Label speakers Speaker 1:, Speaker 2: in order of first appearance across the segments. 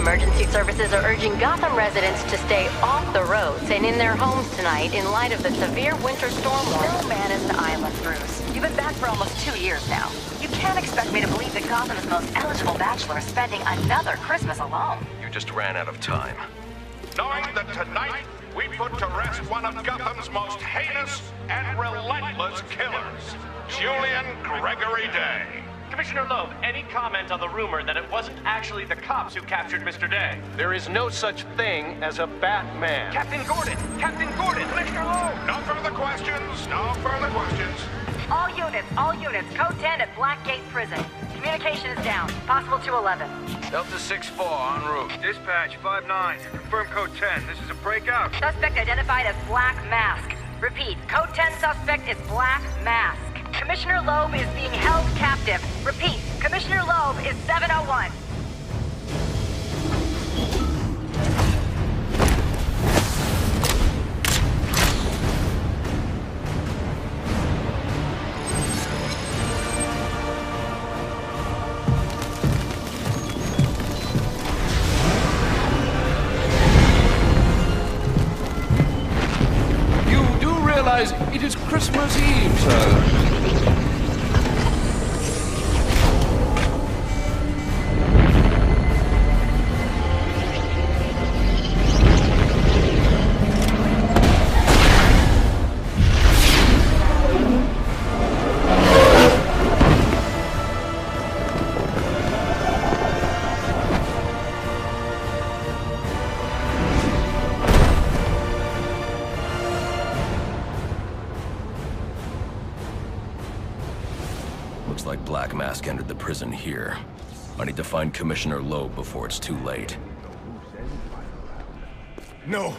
Speaker 1: emergency services are urging Gotham residents to stay off the roads and in their homes tonight in light of the severe winter storm warning.
Speaker 2: No man is an island, Bruce. You've been back for almost 2 years now. You can't expect me to believe that Gotham's most eligible bachelor is spending another Christmas alone.
Speaker 3: You just ran out of time.
Speaker 4: Knowing that tonight we put to rest one of Gotham's most heinous and relentless killers, Julian Gregory Day.
Speaker 5: Commissioner Loeb, any comment on the rumor that it wasn't actually the cops who captured Mr. Day?
Speaker 3: There is no such thing as a Batman.
Speaker 5: Captain Gordon! Captain Gordon! Commissioner Loeb!
Speaker 4: No further questions. No further questions.
Speaker 2: All units, code 10 at Blackgate Prison. Communication is down, possible to 11.
Speaker 6: Delta 6-4 en route. Dispatch 5-9. Confirm code 10. This is a breakout.
Speaker 2: Suspect identified as Black Mask. Repeat, code 10 suspect is Black Mask. Commissioner Loeb is being held captive. Repeat, Commissioner Loeb is 701.
Speaker 3: You do realize it is Christmas Eve, sir. Looks like Black Mask entered the prison here. I need to find Commissioner Loeb before it's too late.
Speaker 7: No,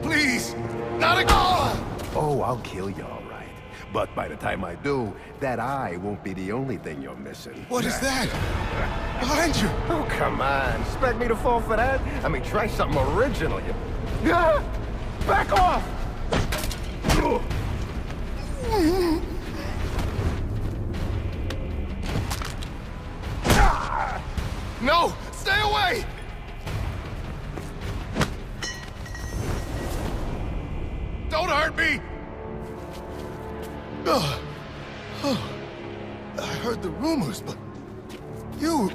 Speaker 7: please, not again! Oh, I'll kill you, all right. But by the time I do, that eye won't be the only thing you're missing.
Speaker 8: What is that? Behind you!
Speaker 7: Oh, come on. Expect me to fall for that? I mean, try something original. Yeah! Back off!
Speaker 8: No! Stay away! Don't hurt me! I heard the rumors, but you're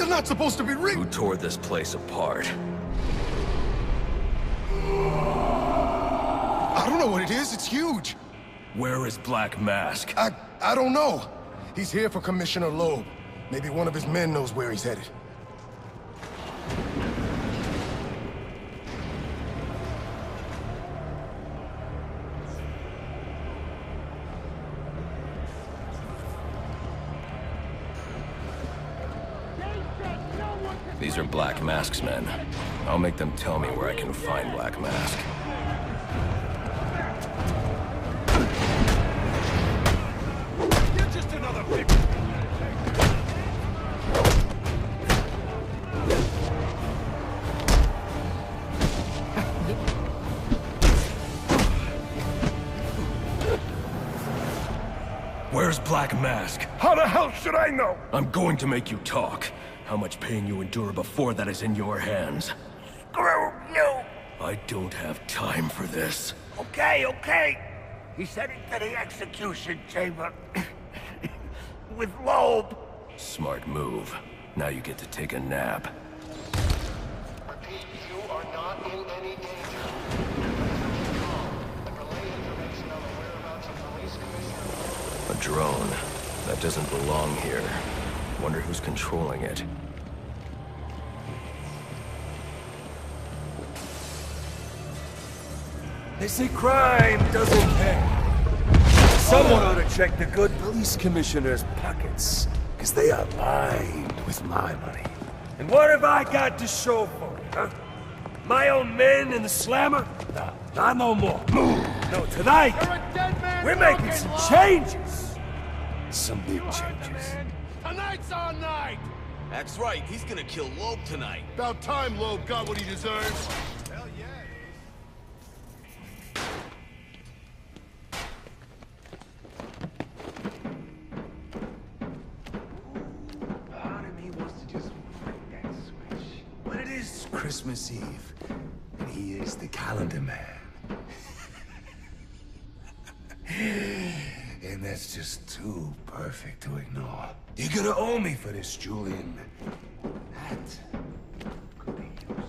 Speaker 8: not supposed to be
Speaker 3: Who tore this place apart?
Speaker 8: I don't know what it is. It's huge.
Speaker 3: Where is Black Mask?
Speaker 8: I don't know. He's here for Commissioner Loeb. Maybe one of his men knows where he's headed.
Speaker 3: These are Black Mask's men. I'll make them tell me where I can find Black Mask.
Speaker 8: You're just another big...
Speaker 3: Where's Black Mask?
Speaker 7: How the hell should I know?
Speaker 3: I'm going to make you talk. How much pain you endure before that is in your hands.
Speaker 9: Screw you!
Speaker 3: I don't have time for this.
Speaker 9: Okay. He's heading to the execution chamber. With Loeb.
Speaker 3: Smart move. Now you get to take a nap.
Speaker 8: Repeat, you are not in any danger. And relay information on the whereabouts of police commissioner.
Speaker 3: A drone. That doesn't belong here. Wonder who's controlling it.
Speaker 9: They say crime doesn't pay. Someone ought to check the good police commissioner's pockets. Because they are lined with my money. And what have I got to show for it, huh? My own men in the slammer? No, not no more. No, tonight, we're making some changes. Some big changes.
Speaker 8: Tonight's our night!
Speaker 10: That's right, he's gonna kill Loeb tonight.
Speaker 8: About time Loeb got what he deserves. Hell yeah.
Speaker 9: Part of me wants to just flip that switch. is Christmas Eve, and he is the calendar man. And that's just too perfect to ignore. You're gonna owe me for this, Julian. That could be useful.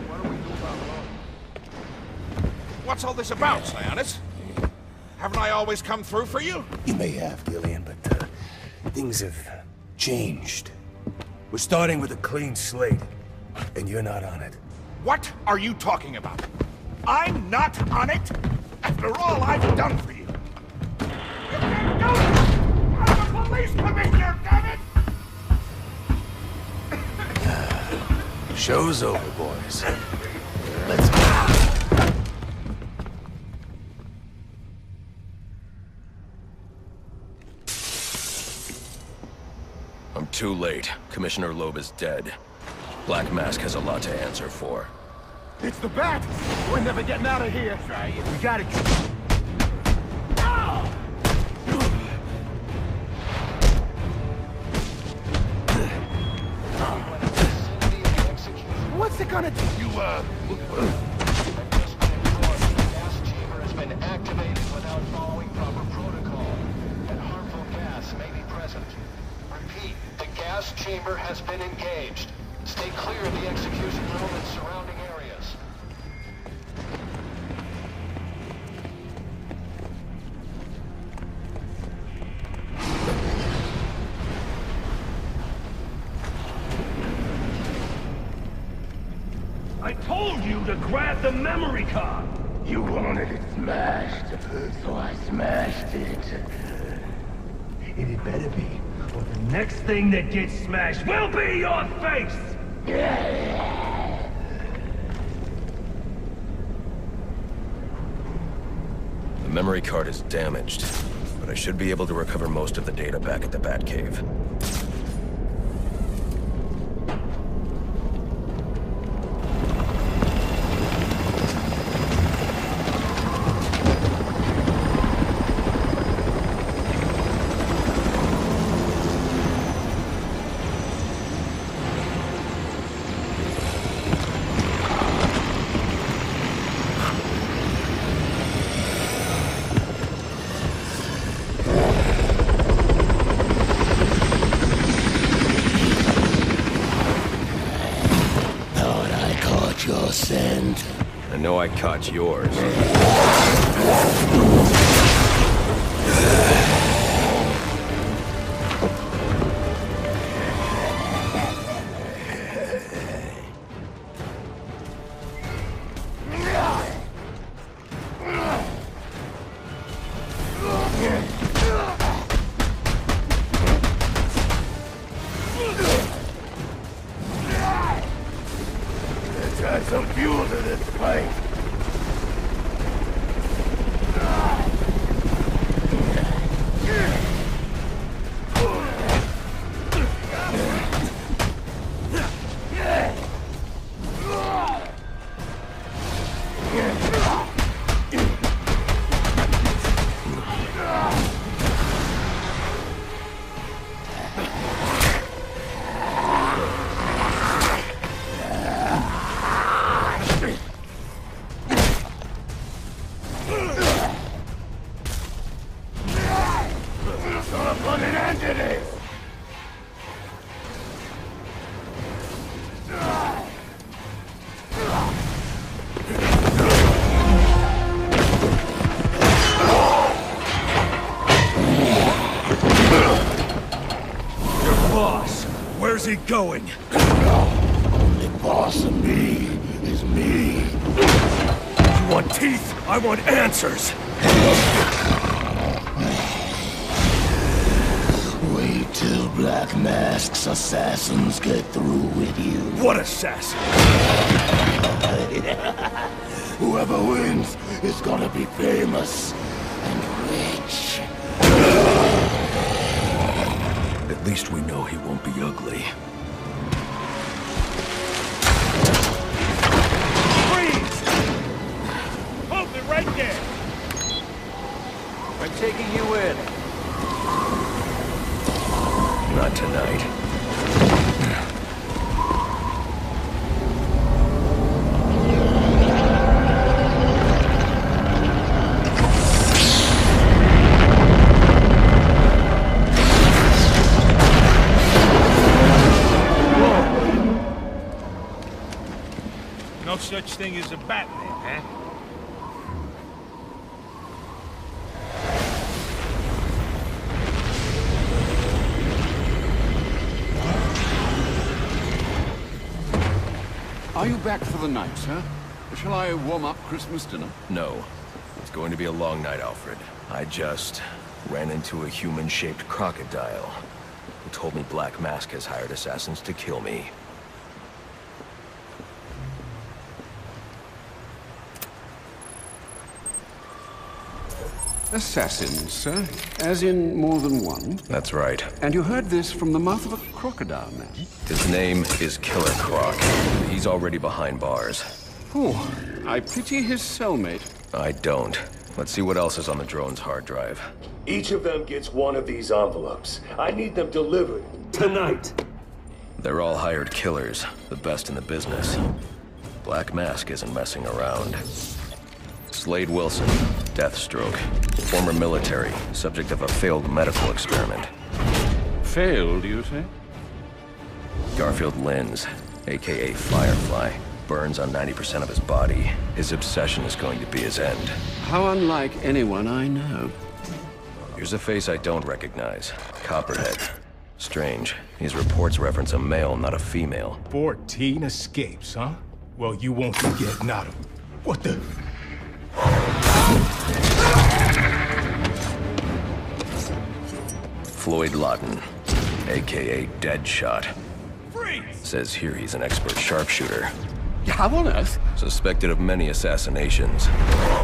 Speaker 8: What do we do about Loeb?
Speaker 4: What's all this about, Sionis? Haven't I always come through for you?
Speaker 9: You may have, Gillian, but things have changed. We're starting with a clean slate, and you're not on it.
Speaker 4: What are you talking about? I'm not on it? After all I've done for you. You can't do it! I'm the police commissioner, damn it!
Speaker 9: Show's over, boys. Let's go.
Speaker 3: I'm too late. Commissioner Loeb is dead. Black Mask has a lot to answer for.
Speaker 8: It's the bat! We're never getting out of here! Try it. We got it. What's it gonna do?
Speaker 11: Gas chamber has been activated without following proper protocol, and harmful gas may be present. Repeat, the gas chamber has been engaged. Stay clear of the execution room and surrounding areas.
Speaker 9: I told you to grab the memory card!
Speaker 12: You wanted it smashed, so I smashed it.
Speaker 9: And it better be, or the next thing that gets smashed will be your face!
Speaker 3: The memory card is damaged, but I should be able to recover most of the data back at the Batcave. I know I caught yours.
Speaker 12: Let's add some fuel to this fight.
Speaker 9: Where's he going?
Speaker 12: Only boss of me is me.
Speaker 9: You want teeth? I want answers.
Speaker 12: Wait till Black Mask's assassins get through with you.
Speaker 9: What assassin?
Speaker 12: Whoever wins is gonna be famous and rich.
Speaker 3: At least we know he won't be ugly.
Speaker 9: Freeze! Hold it right there!
Speaker 5: I'm taking you in.
Speaker 3: Not tonight.
Speaker 13: No such thing as a Batman, huh?
Speaker 14: Are you back for the night, sir? Shall I warm up Christmas dinner?
Speaker 3: No. It's going to be a long night, Alfred. I just ran into a human-shaped crocodile who told me Black Mask has hired assassins to kill me.
Speaker 14: Assassins, sir? As in more than one?
Speaker 3: That's right.
Speaker 14: And you heard this from the mouth of a crocodile man?
Speaker 3: His name is Killer Croc. He's already behind bars.
Speaker 14: Oh, I pity his cellmate.
Speaker 3: I don't. Let's see what else is on the drone's hard drive.
Speaker 9: Each of them gets one of these envelopes. I need them delivered tonight.
Speaker 3: They're all hired killers, the best in the business. Black Mask isn't messing around. Slade Wilson, Deathstroke, former military, subject of a failed medical experiment.
Speaker 14: Failed, you say?
Speaker 3: Garfield Linz, aka Firefly, burns on 90% of his body. His obsession is going to be his end.
Speaker 14: How unlike anyone I know.
Speaker 3: Here's a face I don't recognize. Copperhead. Strange. These reports reference a male, not a female.
Speaker 13: 14 escapes, huh? Well, you won't forget not 'em. What the...
Speaker 3: Floyd Lawton, aka Deadshot.
Speaker 13: Freeze!
Speaker 3: Says here he's an expert sharpshooter.
Speaker 14: How on earth?
Speaker 3: Suspected of many assassinations.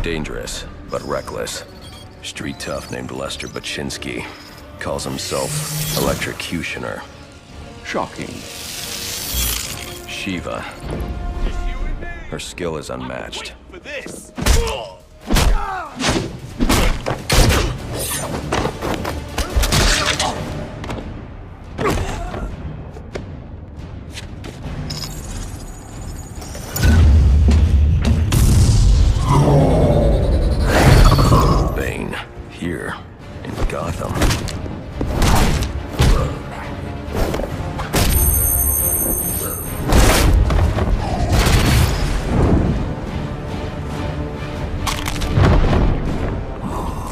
Speaker 3: Dangerous, but reckless. Street tough named Lester Baczynski. Calls himself Electrocutioner.
Speaker 14: Shocking.
Speaker 3: Shiva. Her skill is unmatched.
Speaker 10: For this.
Speaker 3: Bane, here in Gotham.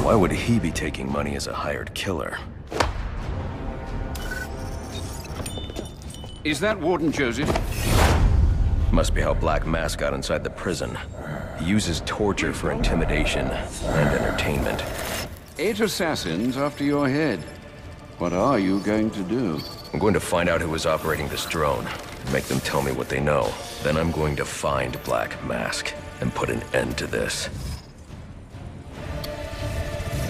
Speaker 3: Why would he be taking money as a hired killer?
Speaker 14: Is that Warden Joseph?
Speaker 3: Must be how Black Mask got inside the prison. He uses torture for intimidation and entertainment.
Speaker 14: 8 assassins after your head. What are you going to do?
Speaker 3: I'm going to find out who is operating this drone. Make them tell me what they know. Then I'm going to find Black Mask and put an end to this.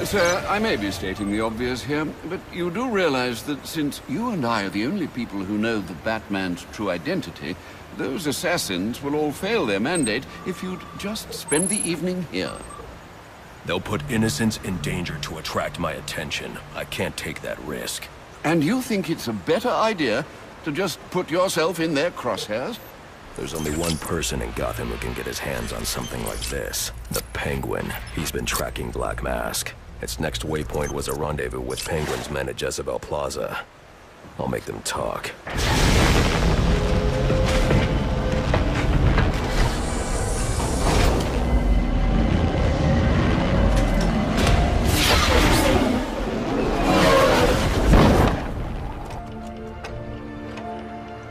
Speaker 14: Sir, I may be stating the obvious here, but you do realize that since you and I are the only people who know the Batman's true identity, those assassins will all fail their mandate if you'd just spend the evening here.
Speaker 3: They'll put innocents in danger to attract my attention. I can't take that risk.
Speaker 14: And you think it's a better idea to just put yourself in their crosshairs?
Speaker 3: There's only one person in Gotham who can get his hands on something like this. The Penguin. He's been tracking Black Mask. Its next waypoint was a rendezvous with Penguin's men at Jezebel Plaza. I'll make them talk.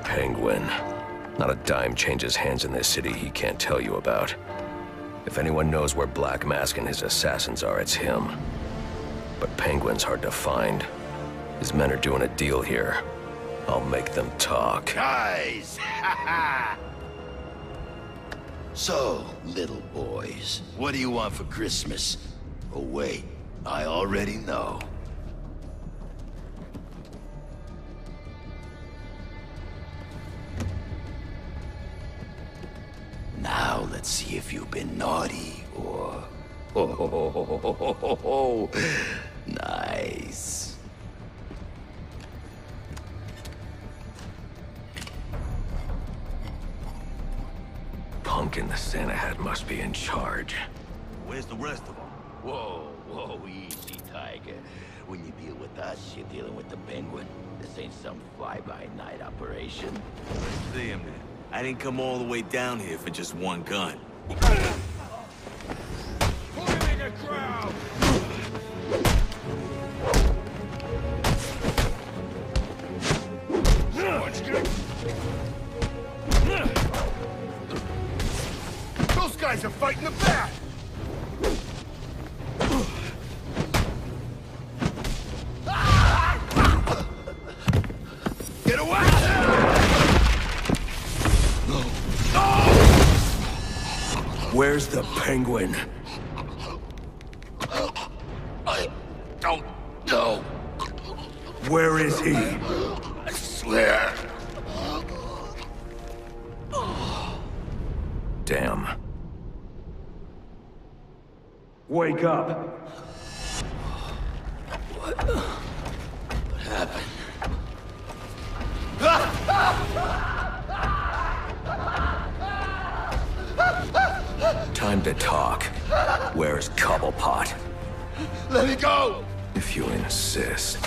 Speaker 3: Penguin. Not a dime changes hands in this city he can't tell you about. If anyone knows where Black Mask and his assassins are, it's him. But Penguin's hard to find. His men are doing a deal here. I'll make them talk.
Speaker 12: Guys! So, little boys, what do you want for Christmas? Oh wait, I already know. Now let's see if you've been naughty or... Oh, nice.
Speaker 3: Pumpkin the Santa hat must be in charge.
Speaker 10: Where's the rest of them?
Speaker 12: Whoa, easy, Tiger. When you deal with us, you're dealing with the Penguin. This ain't some fly-by-night operation.
Speaker 10: See him then. I didn't come all the way down here for just one gun.
Speaker 4: Put him in the crowd! Those guys are fighting the bat! Get away!
Speaker 3: Where's the Penguin?
Speaker 12: I don't know.
Speaker 3: Where is he?
Speaker 12: I swear.
Speaker 3: Damn. Wake up.
Speaker 12: What happened?
Speaker 3: Time to talk. Where's Cobblepot?
Speaker 12: Let me go!
Speaker 3: If you insist.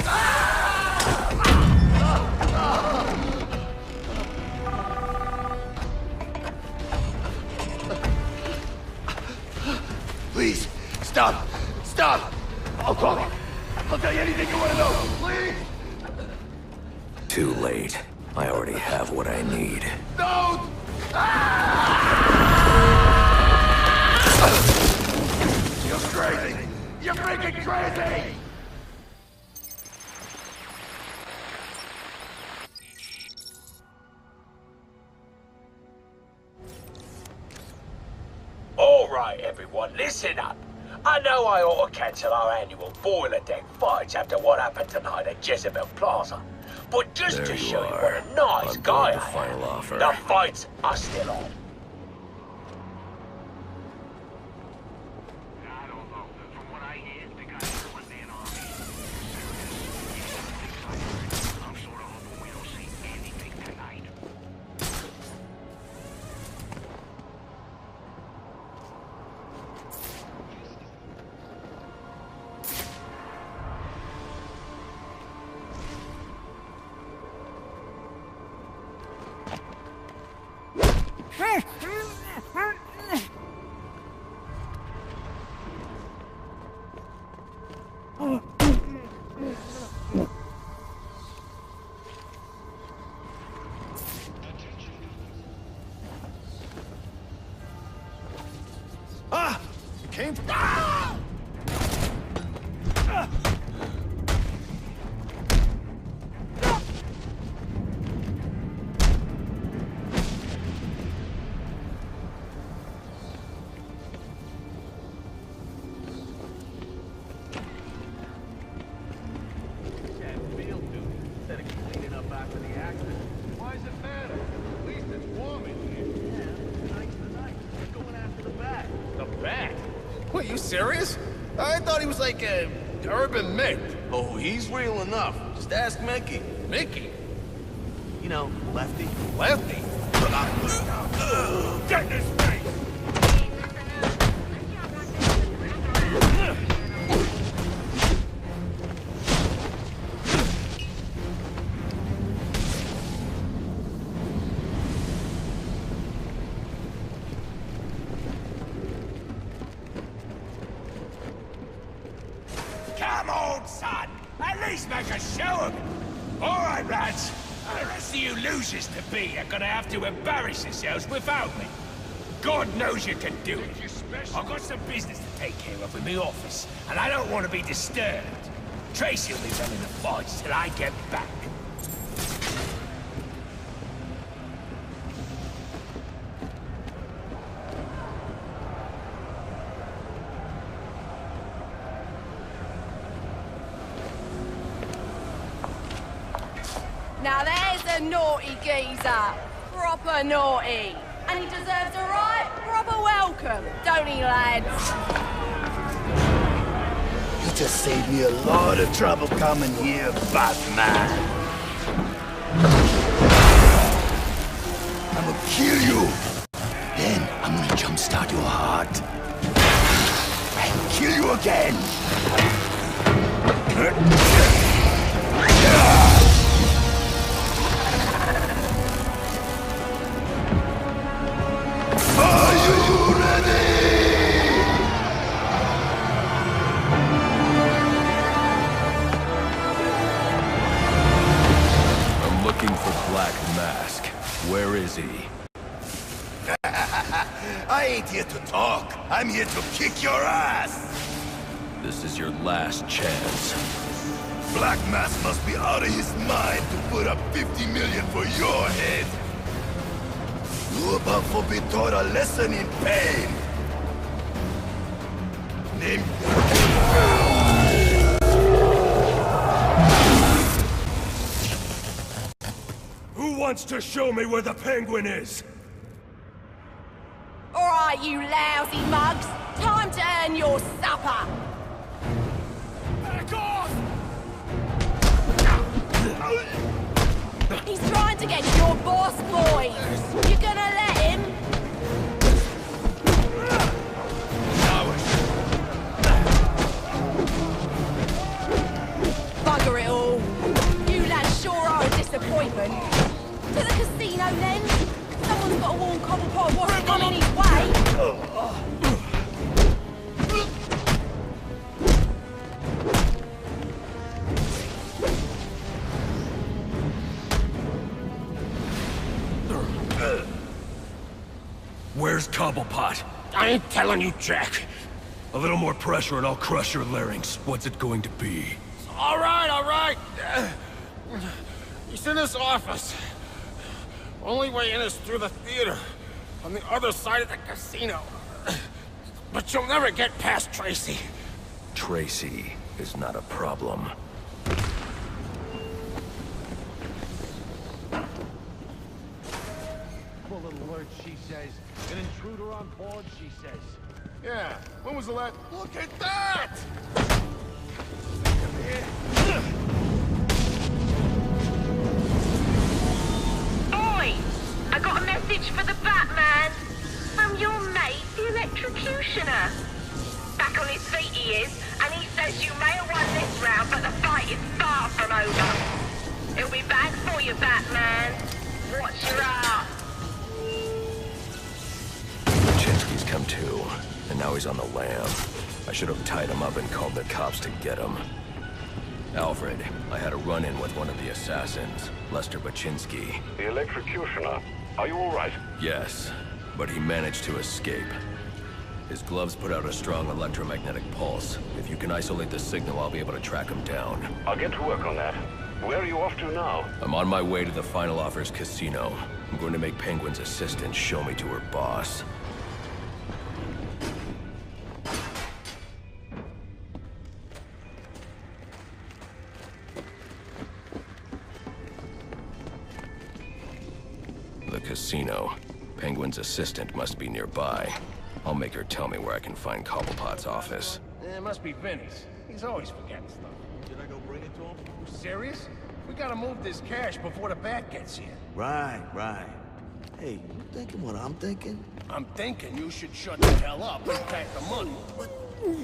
Speaker 12: Please, stop! Stop! I'll call you. I'll tell you anything you want to know. Please!
Speaker 3: Too late. I already have what I need.
Speaker 12: Don't! You're crazy! You're freaking crazy!
Speaker 15: All right, everyone, listen up. I know I ought to cancel our annual boiler deck fights after what happened tonight at Jezebel Plaza. But just
Speaker 3: There
Speaker 15: to
Speaker 3: you
Speaker 15: show you
Speaker 3: are.
Speaker 15: what a nice
Speaker 3: On
Speaker 15: guy
Speaker 3: board the
Speaker 15: I
Speaker 3: final
Speaker 15: am,
Speaker 3: offer.
Speaker 15: the fights are still on.
Speaker 4: Came from...
Speaker 16: What, you serious? I thought he was like a urban myth.
Speaker 10: Oh, he's real enough. Just ask Mickey.
Speaker 16: Mickey?
Speaker 10: You know, Lefty.
Speaker 16: Lefty?
Speaker 4: Get this face!
Speaker 15: Come on, son! At least make a show of it! All right, lads. The rest of you losers to be are gonna have to embarrass yourselves without me. God knows you can do it. I've got some business to take care of in the office, and I don't want to be disturbed. Tracy will be running the fights till I get back.
Speaker 17: Now there's a naughty geezer. Proper naughty. And he deserves a right proper welcome, don't he, lads?
Speaker 12: You just saved me a lot of trouble coming here, Batman. I'm gonna kill you. Then I'm gonna jumpstart your heart. And kill you again. I ain't here to talk. I'm here to kick your ass!
Speaker 3: This is your last chance.
Speaker 12: Black Mask must be out of his mind to put up 50 million for your head. You about to be taught a lesson in pain. Name...
Speaker 9: Who wants to show me where the Penguin is?
Speaker 17: All right, you lousy mugs. Time to earn your supper.
Speaker 9: Back off!
Speaker 17: He's trying to get your boss, boys. You gonna let him? Bugger it all. You lads sure are a disappointment. To the casino, then. Someone's got to warn Cobblepot what's coming his way.
Speaker 9: Where's Cobblepot?
Speaker 15: I ain't telling you, Jack.
Speaker 9: A little more pressure and I'll crush your larynx. What's it going to be?
Speaker 15: All right, all right. He's in his office. Only way in is through the theater, on the other side of the casino. But you'll never get past Tracy.
Speaker 3: Tracy is not a problem.
Speaker 18: Bullet alert, she says. An intruder on board, she says.
Speaker 8: Yeah, when was the last...
Speaker 16: Look at that!
Speaker 2: Oi! I got a message for the Batman. From your mate, the Electrocutioner. Back on his feet he is, and he says you may have won this round, but the fight is far from over. He'll be back for you, Batman. Watch your ass.
Speaker 3: Kaczynski's come to, and now he's on the lam. I should have tied him up and called the cops to get him. Alfred, I had a run-in with one of the assassins, Lester Baczynski.
Speaker 19: The Electrocutioner. Are you all right?
Speaker 3: Yes, but he managed to escape. His gloves put out a strong electromagnetic pulse. If you can isolate the signal, I'll be able to track him down.
Speaker 19: I'll get to work on that. Where are you off to now?
Speaker 3: I'm on my way to the Final Offers Casino. I'm going to make Penguin's assistant show me to her boss. The casino. Penguin's assistant must be nearby. I'll make her tell me where I can find Cobblepot's office.
Speaker 18: It must be Vinny's. He's always forgetting stuff.
Speaker 10: Did I go bring it to him?
Speaker 18: You serious? We gotta move this cash before the bat gets here.
Speaker 10: Right, right. Hey, you thinking what I'm thinking?
Speaker 18: I'm thinking you should shut the hell up and pack the money.
Speaker 10: But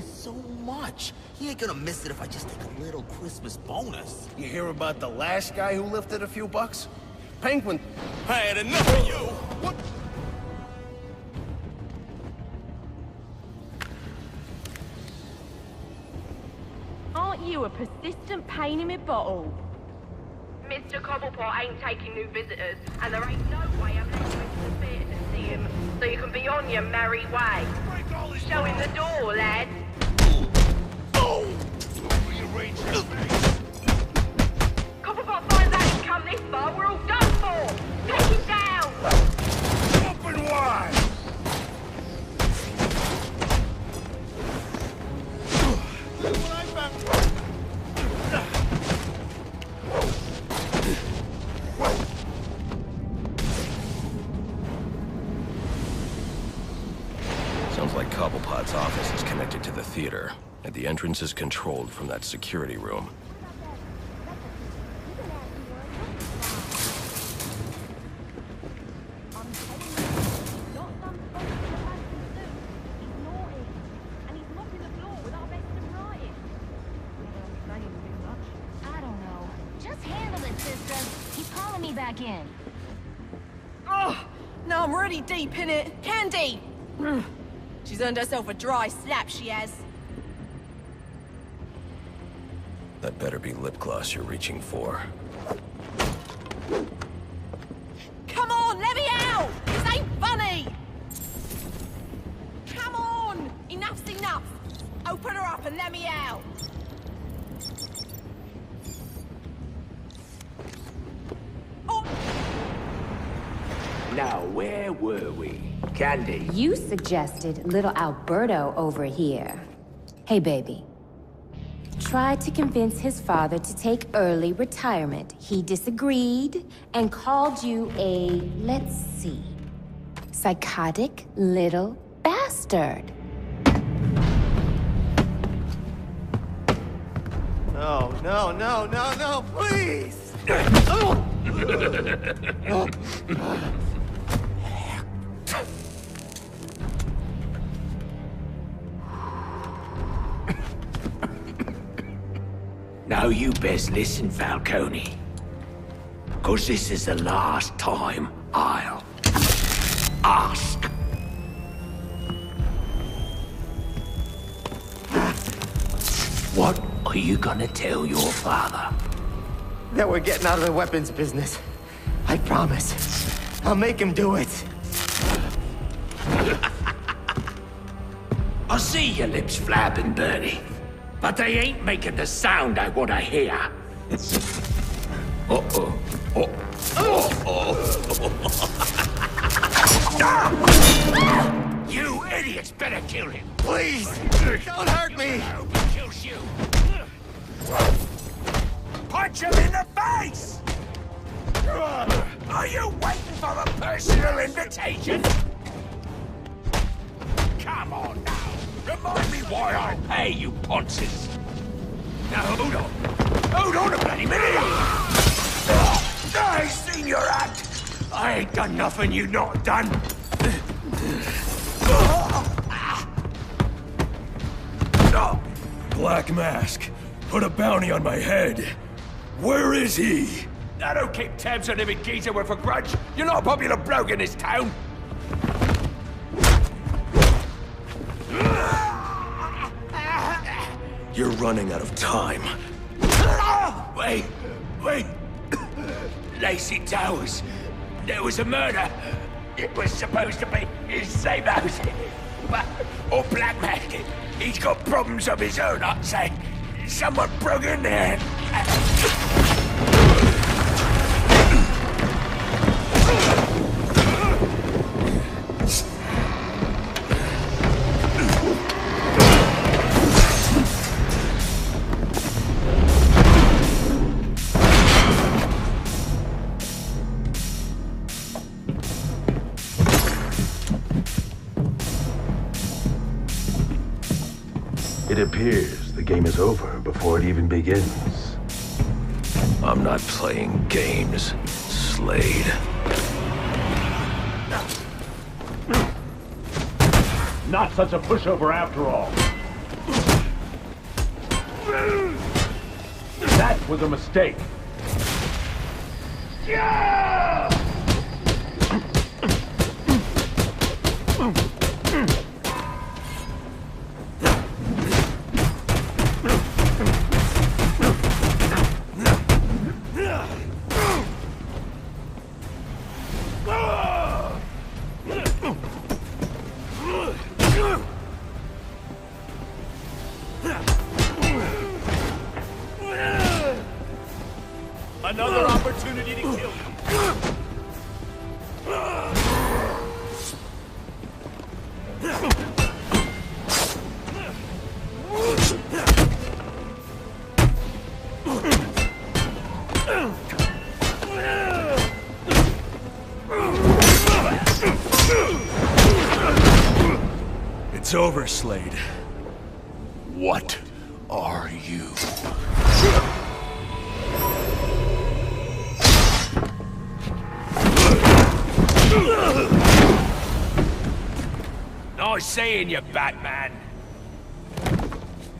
Speaker 10: so much. He ain't gonna miss it if I just take a little Christmas bonus.
Speaker 18: You hear about the last guy who lifted a few bucks? Penguin...
Speaker 16: I had enough of you! What?
Speaker 17: Aren't you a persistent pain in my bottle?
Speaker 2: Mr. Cobblepot ain't taking new visitors, and there ain't no way I'm letting you into the theater to see him, so you can be on your merry way. Show him the door, lad. Cobblepot finds out he's come this far, we're all done for! Take him down!
Speaker 9: Open wide!
Speaker 3: Sounds like Cobblepot's office is connected to the theater, and the entrance is controlled from that security room.
Speaker 1: I don't know. Just handle it, sister. He's calling me back in.
Speaker 17: Oh, now I'm really deep in it. Candy! She's earned herself a dry slap, she has.
Speaker 3: That better be lip gloss you're reaching for.
Speaker 17: Come on, let me out! This ain't funny!
Speaker 15: were we? Candy?
Speaker 20: You suggested little Alberto over here. Hey, baby. Tried to convince his father to take early retirement. He disagreed and called you a, let's see, psychotic little bastard.
Speaker 16: No, no, no, no, no, please!
Speaker 15: Now you best listen, Falcone. 'Cause this is the last time I'll ask. What are you gonna tell your father?
Speaker 16: That we're getting out of the weapons business. I promise. I'll make him do it.
Speaker 15: I see your lips flapping, Bernie. But they ain't making the sound I want to hear. Uh-oh. You idiots better kill him.
Speaker 16: Please, don't hurt me.
Speaker 15: I hope he kills you. Punch him in the face! Are you waiting for a personal invitation? Come on now. Remind me why I pay you ponces. Now hold on. Hold on a bloody minute. I seen your act. I ain't done nothing you not done.
Speaker 9: Black Mask, put a bounty on my head. Where is he?
Speaker 15: I don't keep tabs on every geezer with a grudge. You're not a popular bloke in this town.
Speaker 9: You're running out of time.
Speaker 15: Wait. Lacey Towers. There was a murder. It was supposed to be his same house. Or Black Mask. He's got problems of his own, I'd say. Someone broke in there.
Speaker 9: It appears the game is over before it even begins.
Speaker 3: I'm not playing games, Slade.
Speaker 5: Not such a pushover after all. That was a mistake. Yeah!
Speaker 15: Another opportunity to kill you.
Speaker 9: It's over, Slade. What are you?
Speaker 15: Nice seeing you, Batman.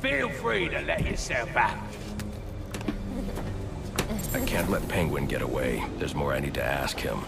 Speaker 15: Feel free to let yourself out.
Speaker 3: I can't let Penguin get away. There's more I need to ask him.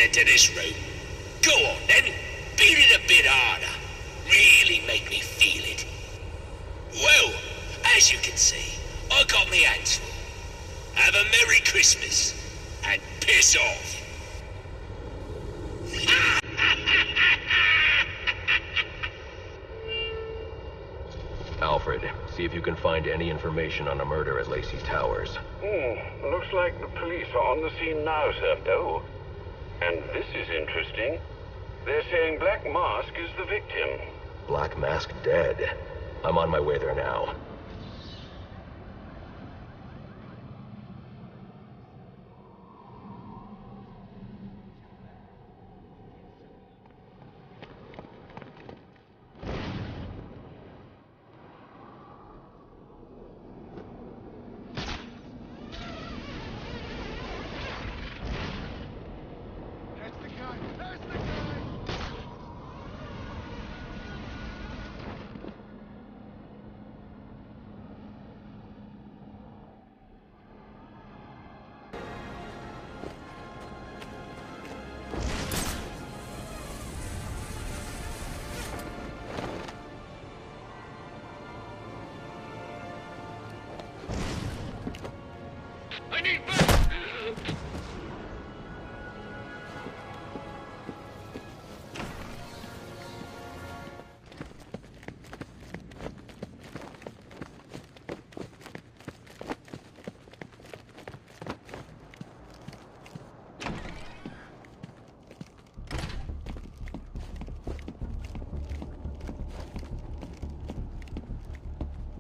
Speaker 15: get to this room? Go on then, beat it a bit harder. Really make me feel it. Well, as you can see, I got me hands full. Have a Merry Christmas, and piss off.
Speaker 3: Alfred, see if you can find any information on a murder at Lacey Towers.
Speaker 19: Looks like the police are on the scene now, sir. Oh, and this is interesting. They're saying Black Mask is the victim.
Speaker 3: Black Mask dead. I'm on my way there now.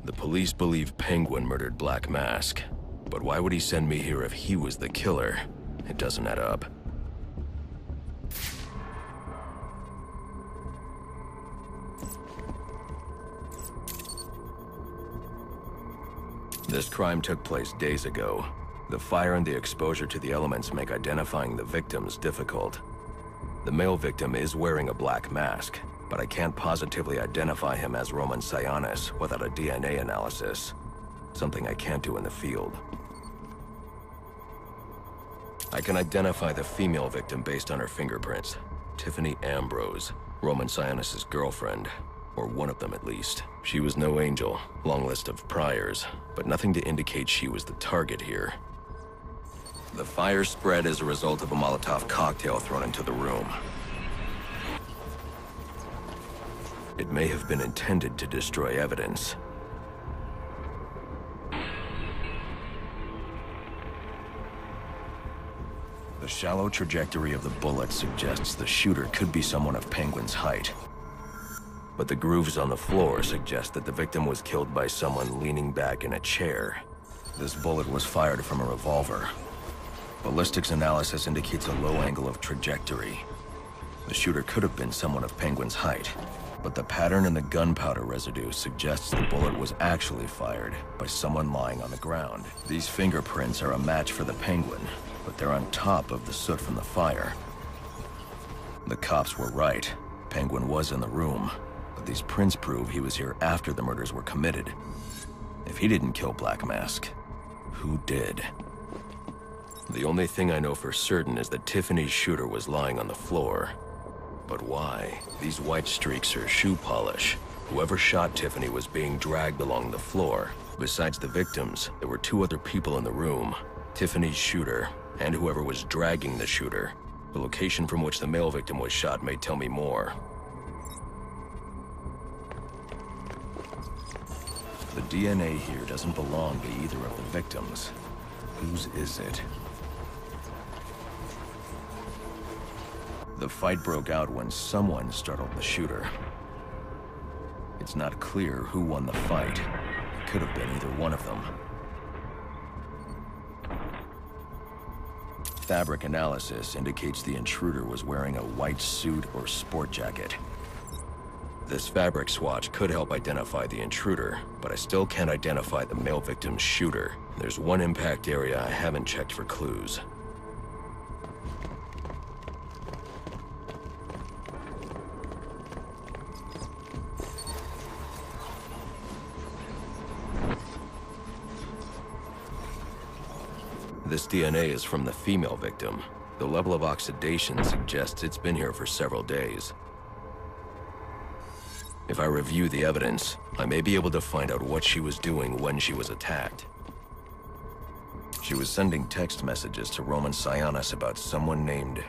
Speaker 3: The police believe Penguin murdered Black Mask, but why would he send me here if he was the killer? It doesn't add up. This crime took place days ago. The fire and the exposure to the elements make identifying the victims difficult. The male victim is wearing a black mask, but I can't positively identify him as Roman Sionis without a DNA analysis. Something I can't do in the field. I can identify the female victim based on her fingerprints. Tiffany Ambrose, Roman Sionis' girlfriend. Or one of them at least. She was no angel, long list of priors, but nothing to indicate she was the target here. The fire spread as a result of a Molotov cocktail thrown into the room. It may have been intended to destroy evidence. The shallow trajectory of the bullet suggests the shooter could be someone of Penguin's height. But the grooves on the floor suggest that the victim was killed by someone leaning back in a chair. This bullet was fired from a revolver. Ballistics analysis indicates a low angle of trajectory. The shooter could have been someone of Penguin's height. But the pattern in the gunpowder residue suggests the bullet was actually fired by someone lying on the ground. These fingerprints are a match for the Penguin, but they're on top of the soot from the fire. The cops were right. Penguin was in the room, but these prints prove he was here after the murders were committed. If he didn't kill Black Mask, who did? The only thing I know for certain is that Tiffany's shooter was lying on the floor. But why? These white streaks are shoe polish. Whoever shot Tiffany was being dragged along the floor. Besides the victims, there were two other people in the room. Tiffany's shooter, and whoever was dragging the shooter. The location from which the male victim was shot may tell me more. The DNA here doesn't belong to either of the victims. Whose is it? The fight broke out when someone startled the shooter. It's not clear who won the fight. It could have been either one of them. Fabric analysis indicates the intruder was wearing a white suit or sport jacket. This fabric swatch could help identify the intruder, but I still can't identify the male victim's shooter. There's one impact area I haven't checked for clues. This DNA is from the female victim. The level of oxidation suggests it's been here for several days. If I review the evidence, I may be able to find out what she was doing when she was attacked. She was sending text messages to Roman Sionis about someone named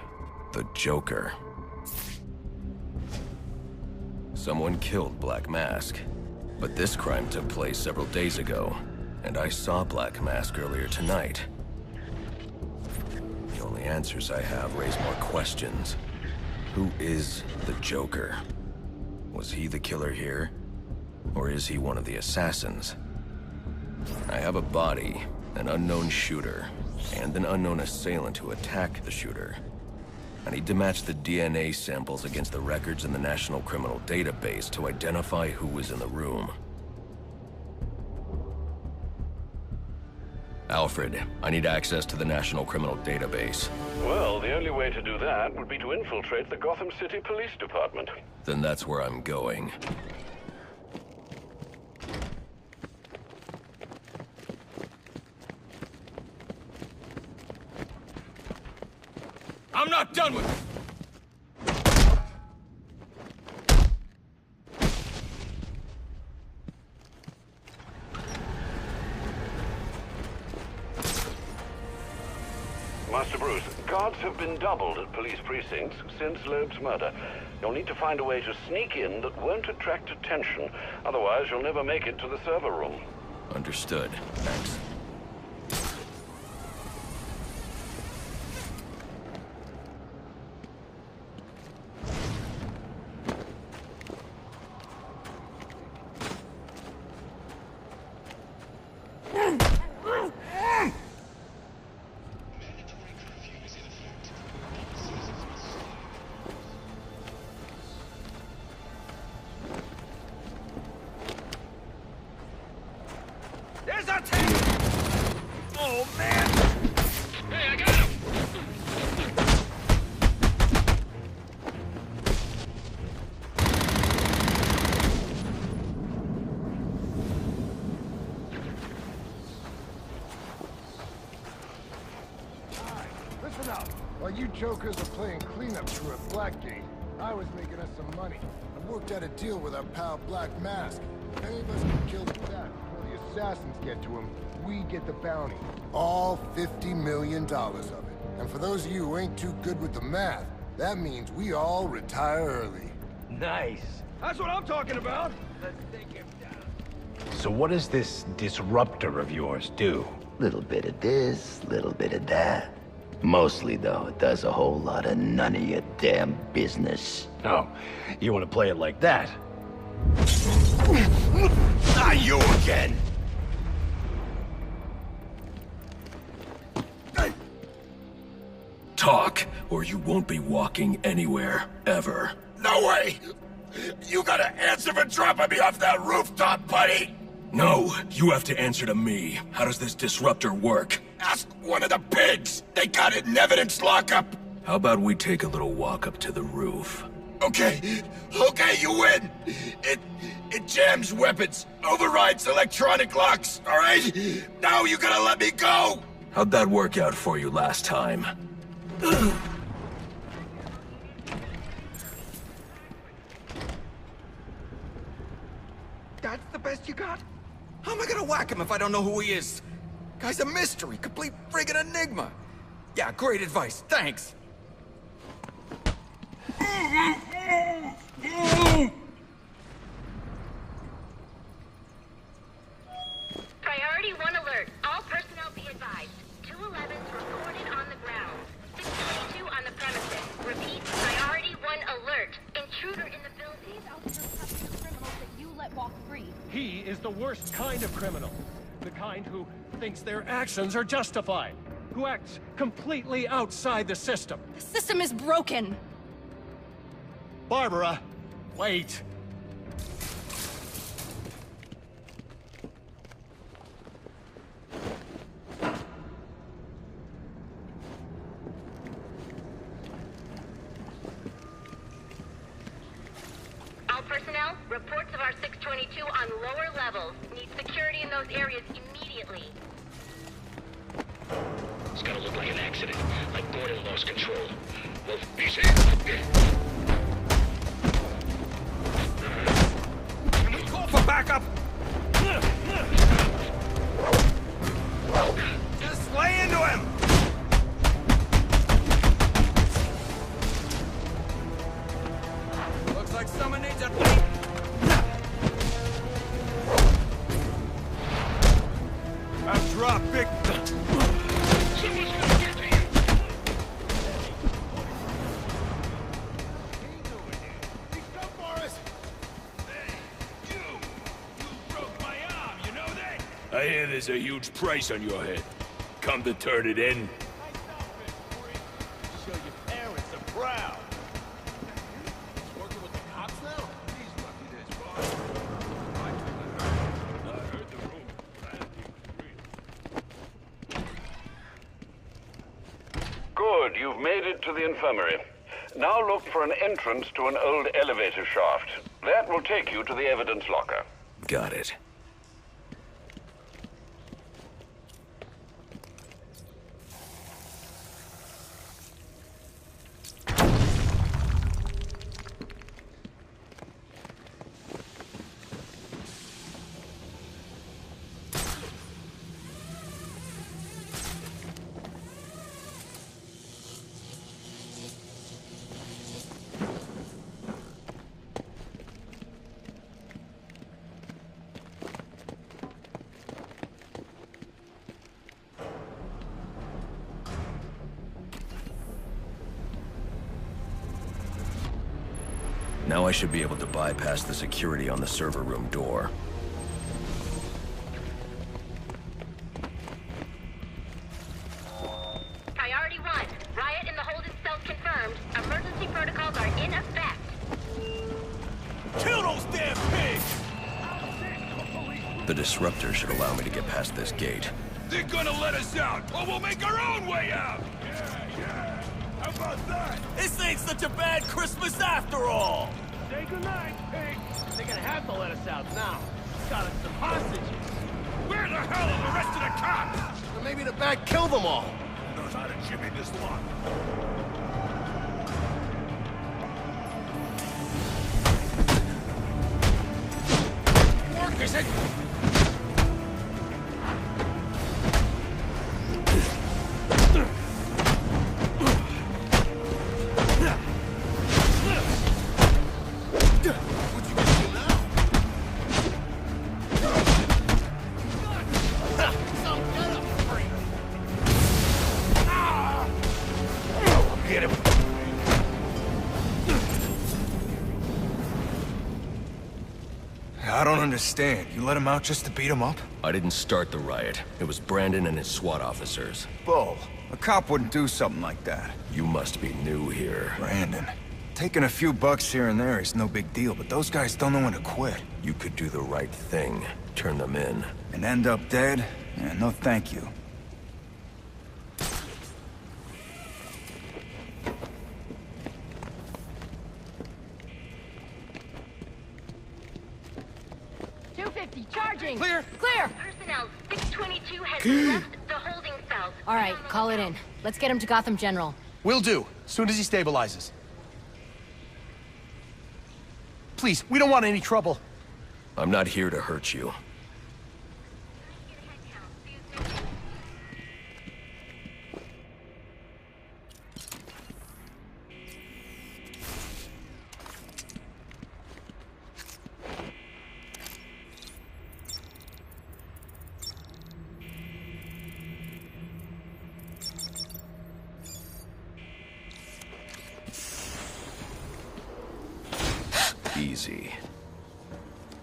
Speaker 3: the Joker. Someone killed Black Mask, but this crime took place several days ago, and I saw Black Mask earlier tonight. The only answers I have raise more questions. Who is the Joker? Was he the killer here? Or is he one of the assassins? I have a body, an unknown shooter, and an unknown assailant who attacked the shooter. I need to match the DNA samples against the records in the National Criminal Database to identify who was in the room. Alfred, I need access to the National Criminal Database.
Speaker 19: Well, the only way to do that would be to infiltrate the Gotham City Police Department.
Speaker 3: Then that's where I'm going.
Speaker 15: I'm not done with it!
Speaker 19: Master Bruce, guards have been doubled at police precincts since Loeb's murder. You'll need to find a way to sneak in that won't attract attention. Otherwise, you'll never make it to the server room.
Speaker 3: Understood. Thanks.
Speaker 8: While you jokers are playing cleanup crew at Blackgate, I was making us some money. I worked out a deal with our pal Black Mask. If any of us can kill the Bat before the assassins get to him, we get the bounty. All $50 million of it. And for those of you who ain't too good with the math, that means we all retire early.
Speaker 15: Nice. That's what I'm talking about. Let's take him down.
Speaker 18: So what does this disruptor of yours do?
Speaker 21: Little bit of this, little bit of that. Mostly, though, it does a whole lot of none of your damn business.
Speaker 18: Oh, you want to play it like that?
Speaker 12: Not you again!
Speaker 3: Talk, or you won't be walking anywhere, ever.
Speaker 12: No way! You gotta answer for dropping me off that rooftop, buddy!
Speaker 3: No, you have to answer to me. How does this disruptor work?
Speaker 12: Ask one of the pigs! They got it in evidence lockup!
Speaker 3: How about we take a little walk up to the roof?
Speaker 12: Okay, you win! It jams weapons, overrides electronic locks, alright? Now you gotta let me go!
Speaker 3: How'd that work out for you last time?
Speaker 10: That's the best you got? How am I gonna whack him if I don't know who he is? Guy's a mystery, complete friggin' enigma. Yeah, great advice, thanks.
Speaker 2: Priority 1 alert. All personnel be advised. 211's reported on the ground. 622 on the premises. Repeat, priority 1 alert. Intruder in the building.
Speaker 17: Criminals that you let walk free.
Speaker 15: He is the worst kind of criminal. The kind who thinks their actions are justified. Who acts completely outside the system.
Speaker 17: The system is broken.
Speaker 15: Barbara, wait.
Speaker 2: All personnel, reports of our 622 on lower levels. Need security in those areas immediately.
Speaker 11: It's gonna look like an accident, like Gordon lost control. Well, easy.
Speaker 9: Can we call for backup? Just lay into him! Looks like someone needs a lead. I've dropped big...
Speaker 11: Someone's gonna get to you.
Speaker 15: He's come for us! Hey, you! You broke my arm, you know that?
Speaker 9: I hear there's a huge price on your head. Come to turn it in?
Speaker 15: Show your parents are proud. He's working with the cops now? He's lucky this far.
Speaker 9: I heard the rumor.
Speaker 19: Good, you've made it to the infirmary. Now look for an entrance to an old elevator shaft. That will take you to the evidence locker.
Speaker 3: Got it. Now I should be able to bypass the security on the server room door.
Speaker 2: Priority 1. Riot in the holding cells confirmed. Emergency protocols are in effect.
Speaker 15: Kill those damn pigs!
Speaker 3: The disruptor should allow me to get past this gate.
Speaker 9: They're gonna let us out, or we'll make our own way out! Yeah. How about that?
Speaker 15: This ain't such a bad Christmas after all! Say goodnight, pig! They're gonna have to let us out now. Got us some hostages.
Speaker 9: Where the hell are the rest of the cops?
Speaker 16: Or maybe the bag killed them all.
Speaker 9: Who knows how to jimmy this lock? Work, is it?
Speaker 6: I don't understand. You let him out just to beat him up?
Speaker 3: I didn't start the riot. It was Brandon and his SWAT officers.
Speaker 6: Bull. A cop wouldn't do something like that.
Speaker 3: You must be new here.
Speaker 6: Brandon. Taking a few bucks here and there is no big deal, but those guys don't know when to quit.
Speaker 3: You could do the right thing. Turn them in.
Speaker 6: And end up dead? Yeah, no thank you.
Speaker 17: Charging!
Speaker 2: Clear!
Speaker 17: Clear!
Speaker 2: Personnel 622 has left the holding cells.
Speaker 1: All right, call it in. Let's get him to Gotham General.
Speaker 16: Will do. Soon as he stabilizes. Please, we don't want any trouble.
Speaker 3: I'm not here to hurt you. Easy.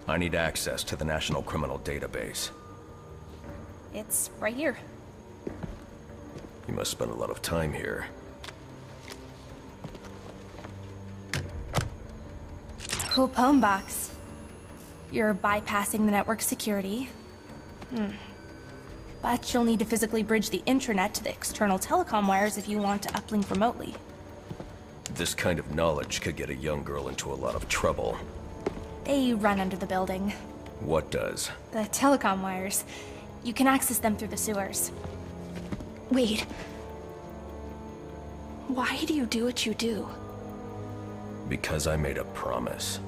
Speaker 3: I need access to the National Criminal Database.
Speaker 17: It's right here.
Speaker 3: You must spend a lot of time here.
Speaker 17: Cool poem box. You're bypassing the network security. But you'll need to physically bridge the intranet to the external telecom wires if you want to uplink remotely.
Speaker 3: This kind of knowledge could get a young girl into a lot of trouble.
Speaker 17: They run under the building.
Speaker 3: What does?
Speaker 17: The telecom wires. You can access them through the sewers.
Speaker 7: Wait. Why do you do what you do?
Speaker 3: Because I made a promise.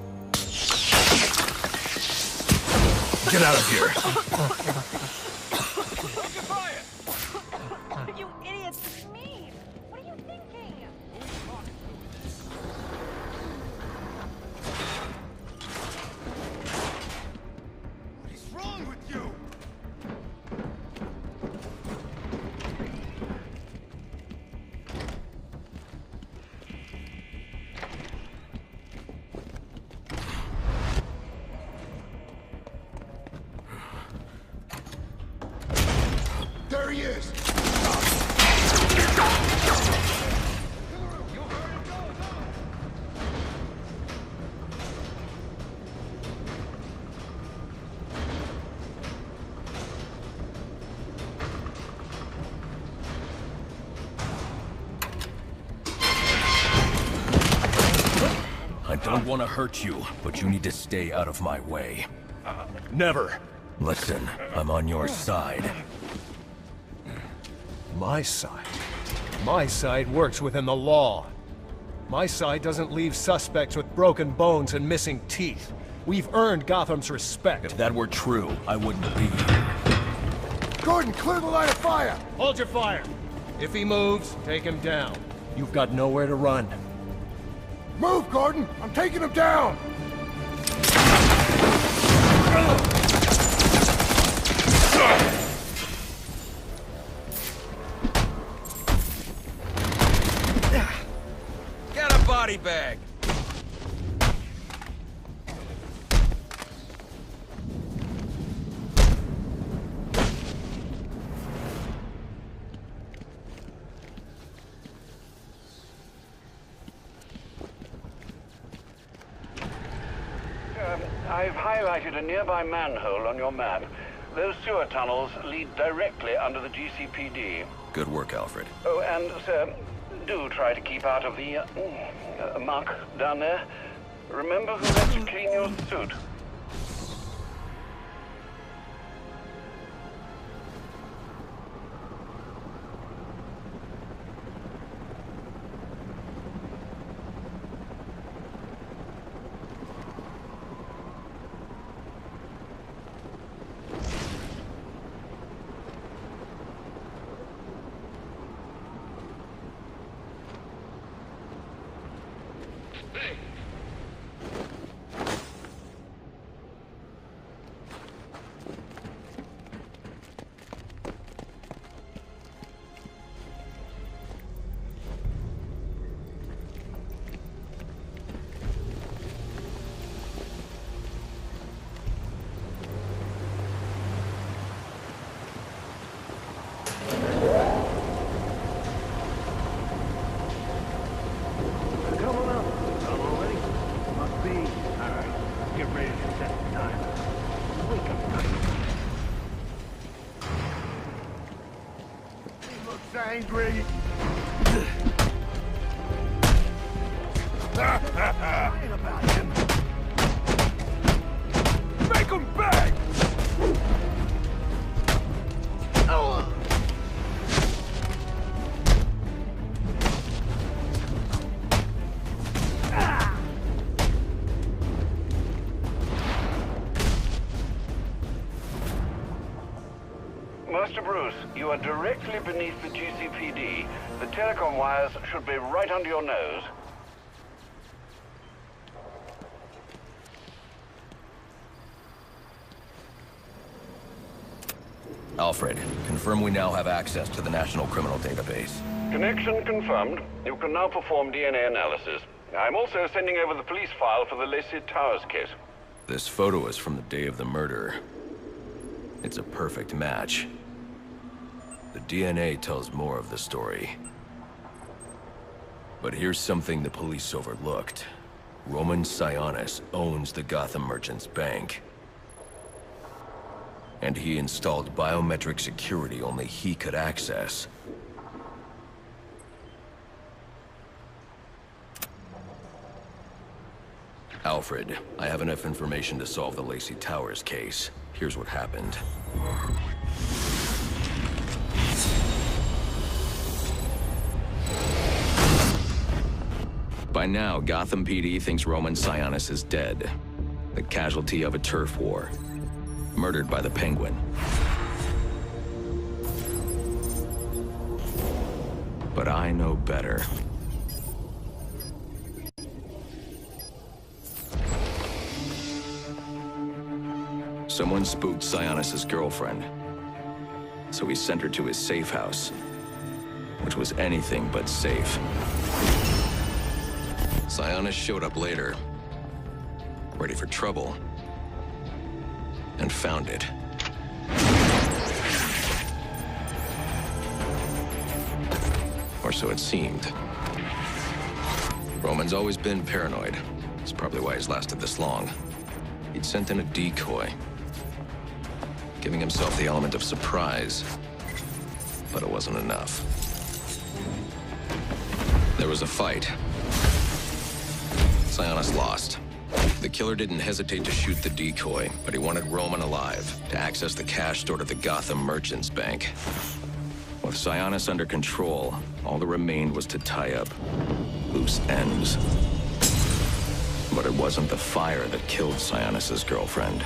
Speaker 3: Get out of here!
Speaker 17: You idiots, it's me! What are you thinking?
Speaker 4: What is wrong with you? There he is!
Speaker 3: I don't want to hurt you, but you need to stay out of my way.
Speaker 13: Never.
Speaker 3: Listen, I'm on your side.
Speaker 13: My side? My side works within the law. My side doesn't leave suspects with broken bones and missing teeth. We've earned Gotham's respect.
Speaker 3: If that were true, I wouldn't be here.
Speaker 8: Gordon, clear the line of fire!
Speaker 13: Hold your fire. If he moves, take him down. You've got nowhere to run.
Speaker 8: Move, Gordon! I'm taking him down!
Speaker 10: Get a body bag!
Speaker 19: I've highlighted a nearby manhole on your map. Those sewer tunnels lead directly under the GCPD.
Speaker 3: Good work, Alfred.
Speaker 19: Oh, and, sir, do try to keep out of the muck down there. Remember who let you clean your suit.
Speaker 8: Angry.
Speaker 4: about him. Make him beg!
Speaker 19: Master Bruce, you are directly beneath the GCPD. The telecom wires should be right under your nose.
Speaker 3: Alfred, confirm we now have access to the National Criminal Database.
Speaker 19: Connection confirmed. You can now perform DNA analysis. I'm also sending over the police file for the Lacey Towers case.
Speaker 3: This photo is from the day of the murder. It's a perfect match. The DNA tells more of the story. But here's something the police overlooked. Roman Sionis owns the Gotham Merchants Bank. And he installed biometric security only he could access. Alfred, I have enough information to solve the Lacey Towers case. Here's what happened. now, Gotham PD thinks Roman Sionis is dead. The casualty of a turf war. Murdered by the Penguin. But I know better. Someone spooked Sionis' girlfriend. So he sent her to his safe house, which was anything but safe. Sionis showed up later, ready for trouble, and found it. Or so it seemed. Roman's always been paranoid. That's probably why he's lasted this long. He'd sent in a decoy, giving himself the element of surprise, but it wasn't enough. There was a fight. Sionis lost. The killer didn't hesitate to shoot the decoy, but he wanted Roman alive to access the cash stored at the Gotham Merchants Bank. With Sionis under control, all that remained was to tie up loose ends. But it wasn't the fire that killed Sionis' girlfriend.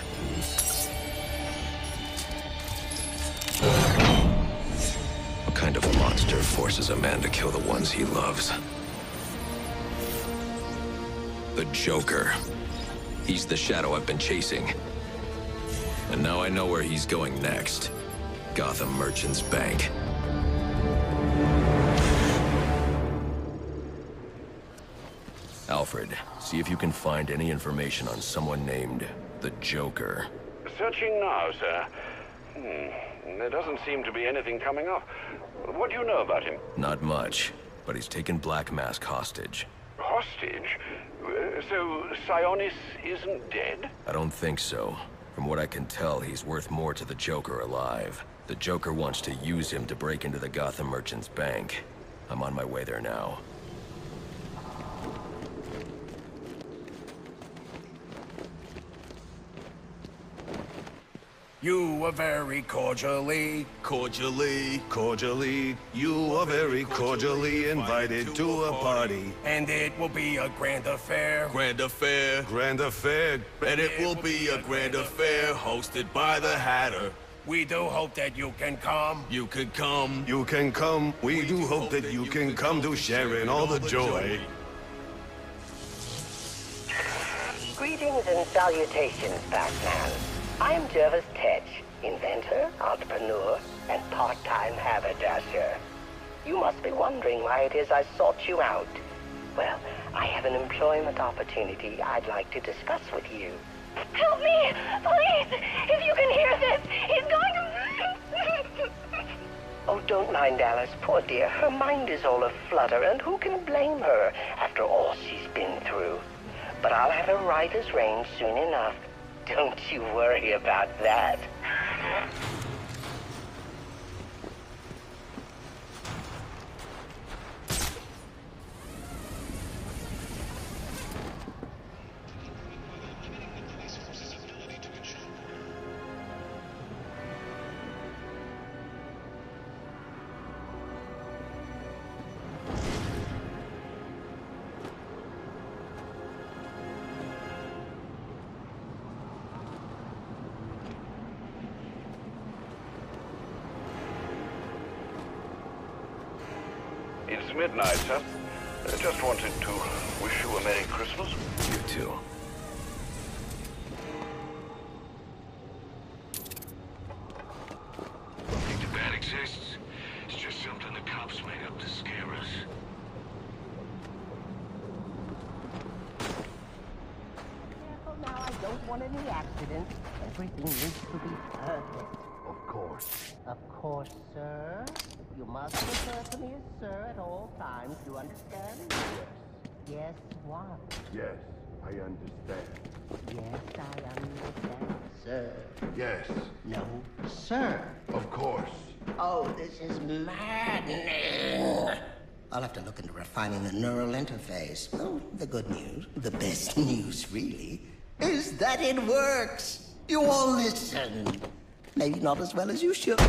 Speaker 3: What kind of monster forces a man to kill the ones he loves? The Joker. He's the shadow I've been chasing. And now I know where he's going next. Gotham Merchants Bank. Alfred, see if you can find any information on someone named the Joker.
Speaker 19: Searching now, sir. There doesn't seem to be anything coming up. What do you know about him?
Speaker 3: Not much, but he's taken Black Mask hostage.
Speaker 19: Hostage? So Sionis isn't dead?
Speaker 3: I don't think so. From what I can tell, he's worth more to the Joker alive. The Joker wants to use him to break into the Gotham Merchants Bank. I'm on my way there now.
Speaker 9: You are very cordially, you are very cordially invited to a party. And it will be a grand affair.
Speaker 12: Grand affair.
Speaker 9: And it will be a grand affair hosted by the Hatter. We do hope that you can come.
Speaker 12: You can come.
Speaker 9: You can come. We do hope that you can come to share in all the joy.
Speaker 14: Greetings and salutations, Batman. I'm Jervis Tetch, inventor, entrepreneur, and part-time haberdasher. You must be wondering why it is I sought you out. Well, I have an employment opportunity I'd like to discuss with you.
Speaker 2: Help me! Please! If you can hear this, he's going to...
Speaker 14: Oh, don't mind Alice, poor dear. Her mind is all aflutter, and who can blame her after all she's been through? But I'll have her right as rain soon enough. Don't you worry about that.
Speaker 19: It's midnight, sir. I just wanted to wish you a Merry Christmas.
Speaker 3: You too.
Speaker 12: Think the bad exists? It's just something the cops made up to scare us.
Speaker 14: Careful now, I don't want any accidents. Everything needs to be perfect.
Speaker 12: Of course.
Speaker 14: Of course, sir. You must refer to me as sir at all times, you understand?
Speaker 12: Yes.
Speaker 14: Yes, what?
Speaker 12: Yes, I understand.
Speaker 14: Yes, I understand, sir.
Speaker 12: Yes.
Speaker 14: No, sir.
Speaker 12: Of course.
Speaker 14: Oh, this is maddening. I'll have to look into refining the neural interface. Well, the good news, the best news really, is that it works. You all listen. Maybe not as well as you should.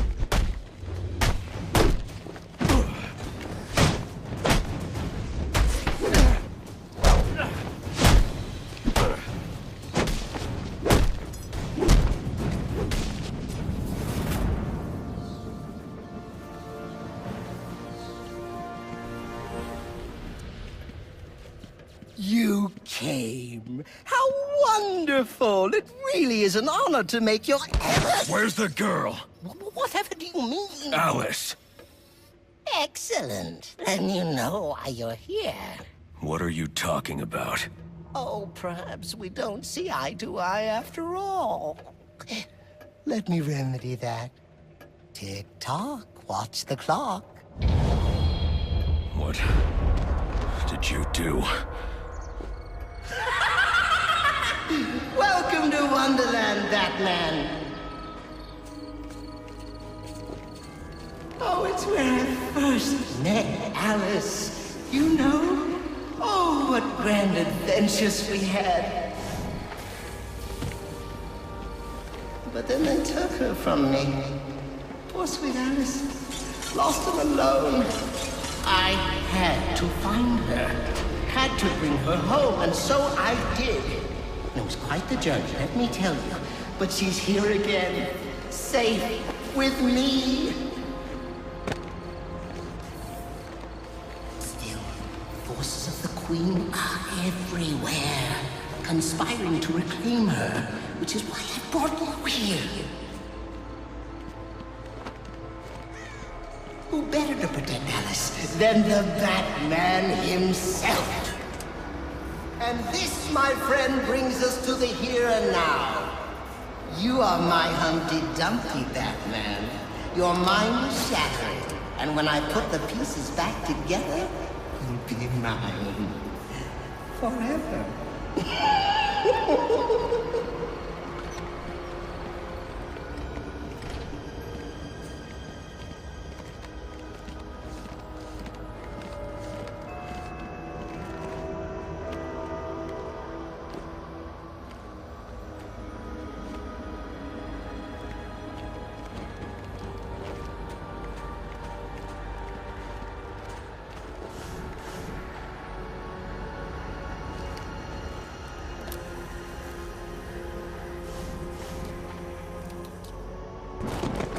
Speaker 20: wonderful! It really is an honor to make your...
Speaker 9: Where's the girl?
Speaker 20: Whatever do you mean?
Speaker 9: Alice!
Speaker 20: Excellent. Then you know why you're here.
Speaker 3: What are you talking about?
Speaker 20: Oh, perhaps we don't see eye to eye after all. Let me remedy that. Tick-tock, watch the clock.
Speaker 3: What did you do?
Speaker 20: Welcome to Wonderland, Batman. Oh, it's where I first met Alice. You know? Oh, what grand adventures we had. But then they took her from me. Poor sweet Alice. Lost and alone. I had to find her. Had to bring her home, and so I did. It was quite the journey, let me tell you. But she's here again. Safe with me. Forces of the Queen are everywhere, conspiring to reclaim her, which is why I brought you here. Who better to protect Alice than the Batman himself? And this, my friend, brings us to the here and now. You are my Humpty Dumpty, Batman. Your mind is shattered, and when I put the pieces back together, you'll be mine forever.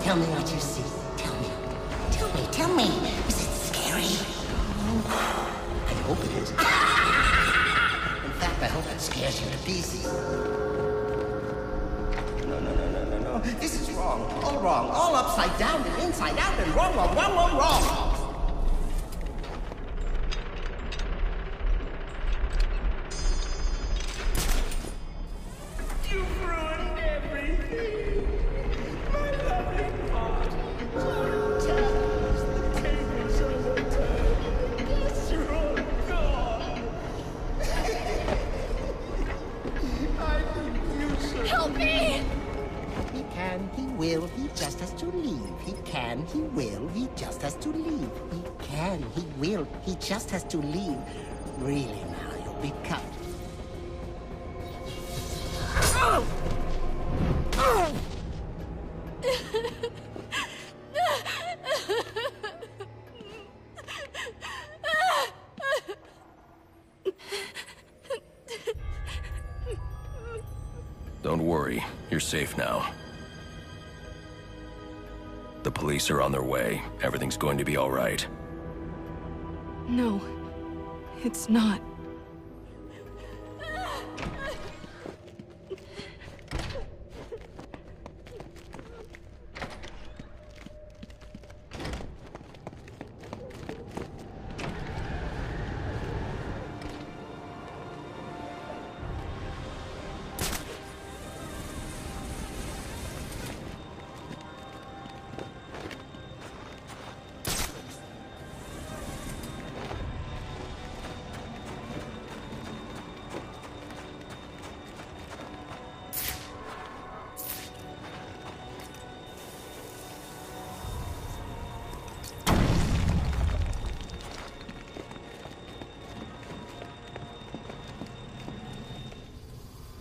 Speaker 20: Tell me what you see. Tell me. Tell me. Tell me. Is it scary? I hope it is. In fact, I hope it scares you to pieces. No. This is wrong. All wrong. All upside down and inside out and wrong. He just has to leave. Really now, you'll be cut.
Speaker 3: Don't worry, you're safe now. The police are on their way. Everything's going to be all right.
Speaker 7: No, it's not.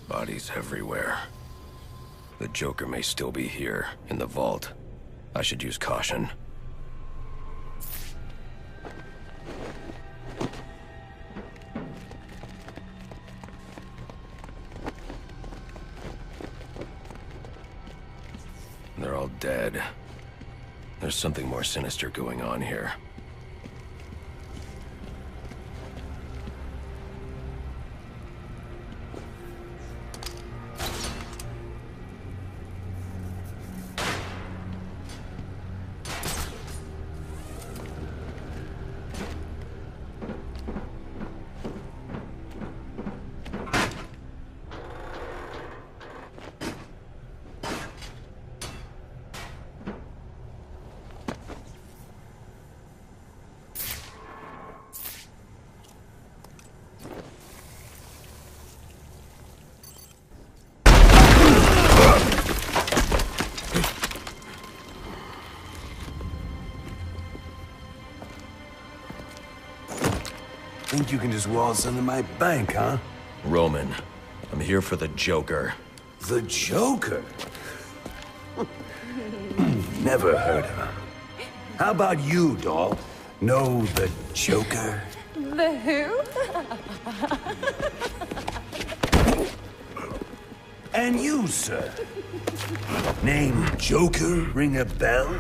Speaker 3: Bodies everywhere. The Joker may still be here, in the vault. I should use caution. They're all dead. There's something more sinister going on here.
Speaker 9: Think you can just waltz into my bank, huh?
Speaker 3: Roman, I'm here for the Joker.
Speaker 9: The Joker? Never heard of him. How about you, doll? Know the Joker?
Speaker 17: The who?
Speaker 9: And you, sir? Name Joker ring a bell?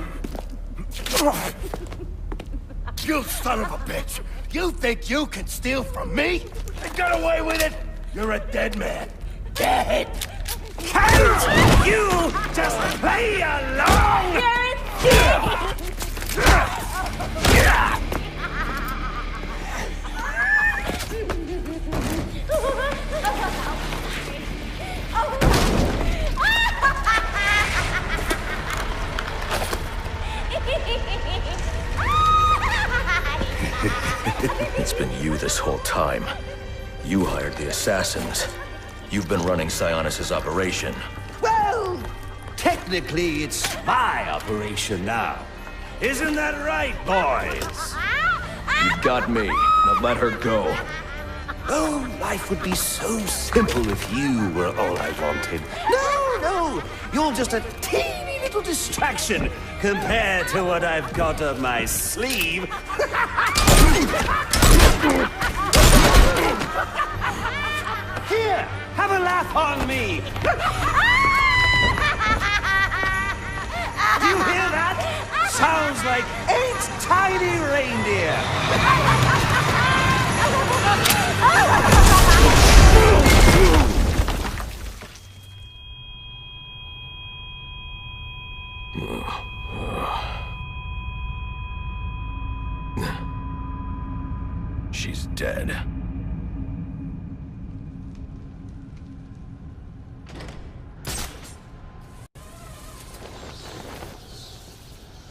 Speaker 4: You son of a bitch! You think you can steal from me? You got away with it? You're a dead man. Dead!
Speaker 9: Can't you just play along?
Speaker 3: It's been you this whole time. You hired the assassins. You've been running Sionis' operation.
Speaker 9: Well, technically it's my operation now. Isn't that right, boys?
Speaker 3: You got me. Now let her go.
Speaker 9: Oh, life would be so simple if you were all I wanted. No, you're just a teeny little distraction compared to what I've got up my sleeve. Here, have a laugh on me. Do you hear that? Sounds like 8 tiny reindeer.
Speaker 3: She's dead.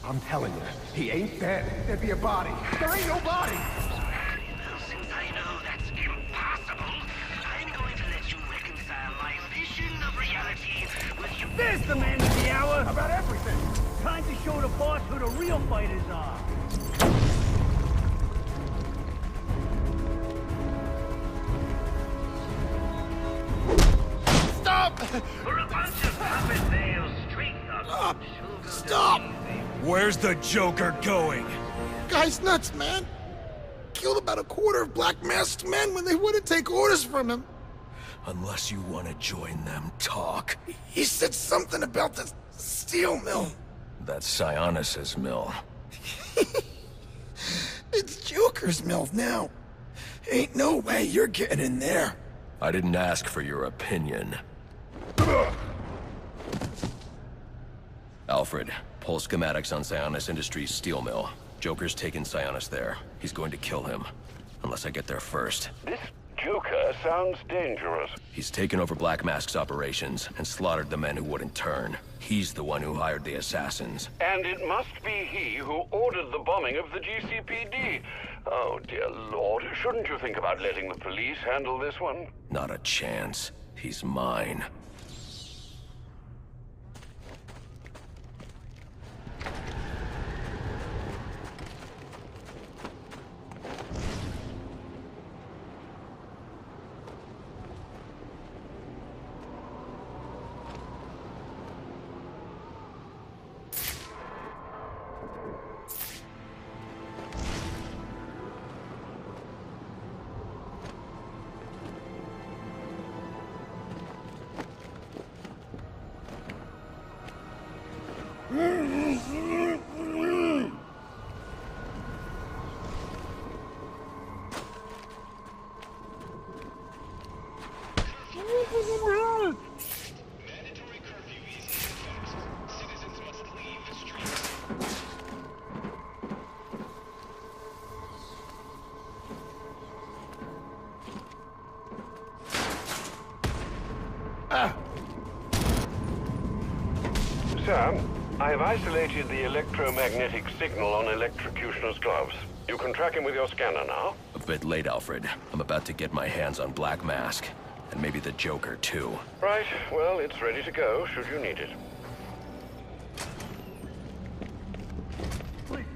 Speaker 4: I'm telling you, he ain't dead. There'd be a body. There ain't no body!
Speaker 5: Since I know that's impossible, I'm going to let you reconcile my vision of reality with you.
Speaker 22: There's the man of the hour!
Speaker 4: About everything!
Speaker 22: Time to show the boss who the real fighters are.
Speaker 4: Stop!
Speaker 5: For a bunch of puppet males straight up.
Speaker 4: Stop!
Speaker 9: Where's the Joker going?
Speaker 4: Guy's nuts, man. Killed about a quarter of black masked men when they wouldn't take orders from him.
Speaker 3: Unless you want to join them, talk.
Speaker 4: He said something about the steel mill.
Speaker 3: That's Sionis' mill.
Speaker 4: It's Joker's mill now. Ain't no way you're getting in there.
Speaker 3: I didn't ask for your opinion. Alfred, pull schematics on Sionis Industries' steel mill. Joker's taken Sionis there. He's going to kill him. Unless I get there first.
Speaker 19: This Joker sounds dangerous.
Speaker 3: He's taken over Black Mask's operations and slaughtered the men who wouldn't turn. He's the one who hired the assassins.
Speaker 19: And it must be he who ordered the bombing of the GCPD. Oh, dear Lord. Shouldn't you think about letting the police handle this one?
Speaker 3: Not a chance. He's mine.
Speaker 19: Sir, I have isolated the electromagnetic signal on Electrocutioner's gloves. You can track him with your scanner now.
Speaker 3: A bit late, Alfred. I'm about to get my hands on Black Mask. And maybe the Joker, too.
Speaker 19: Right. Well, it's ready to go, should you need it.
Speaker 22: Listen,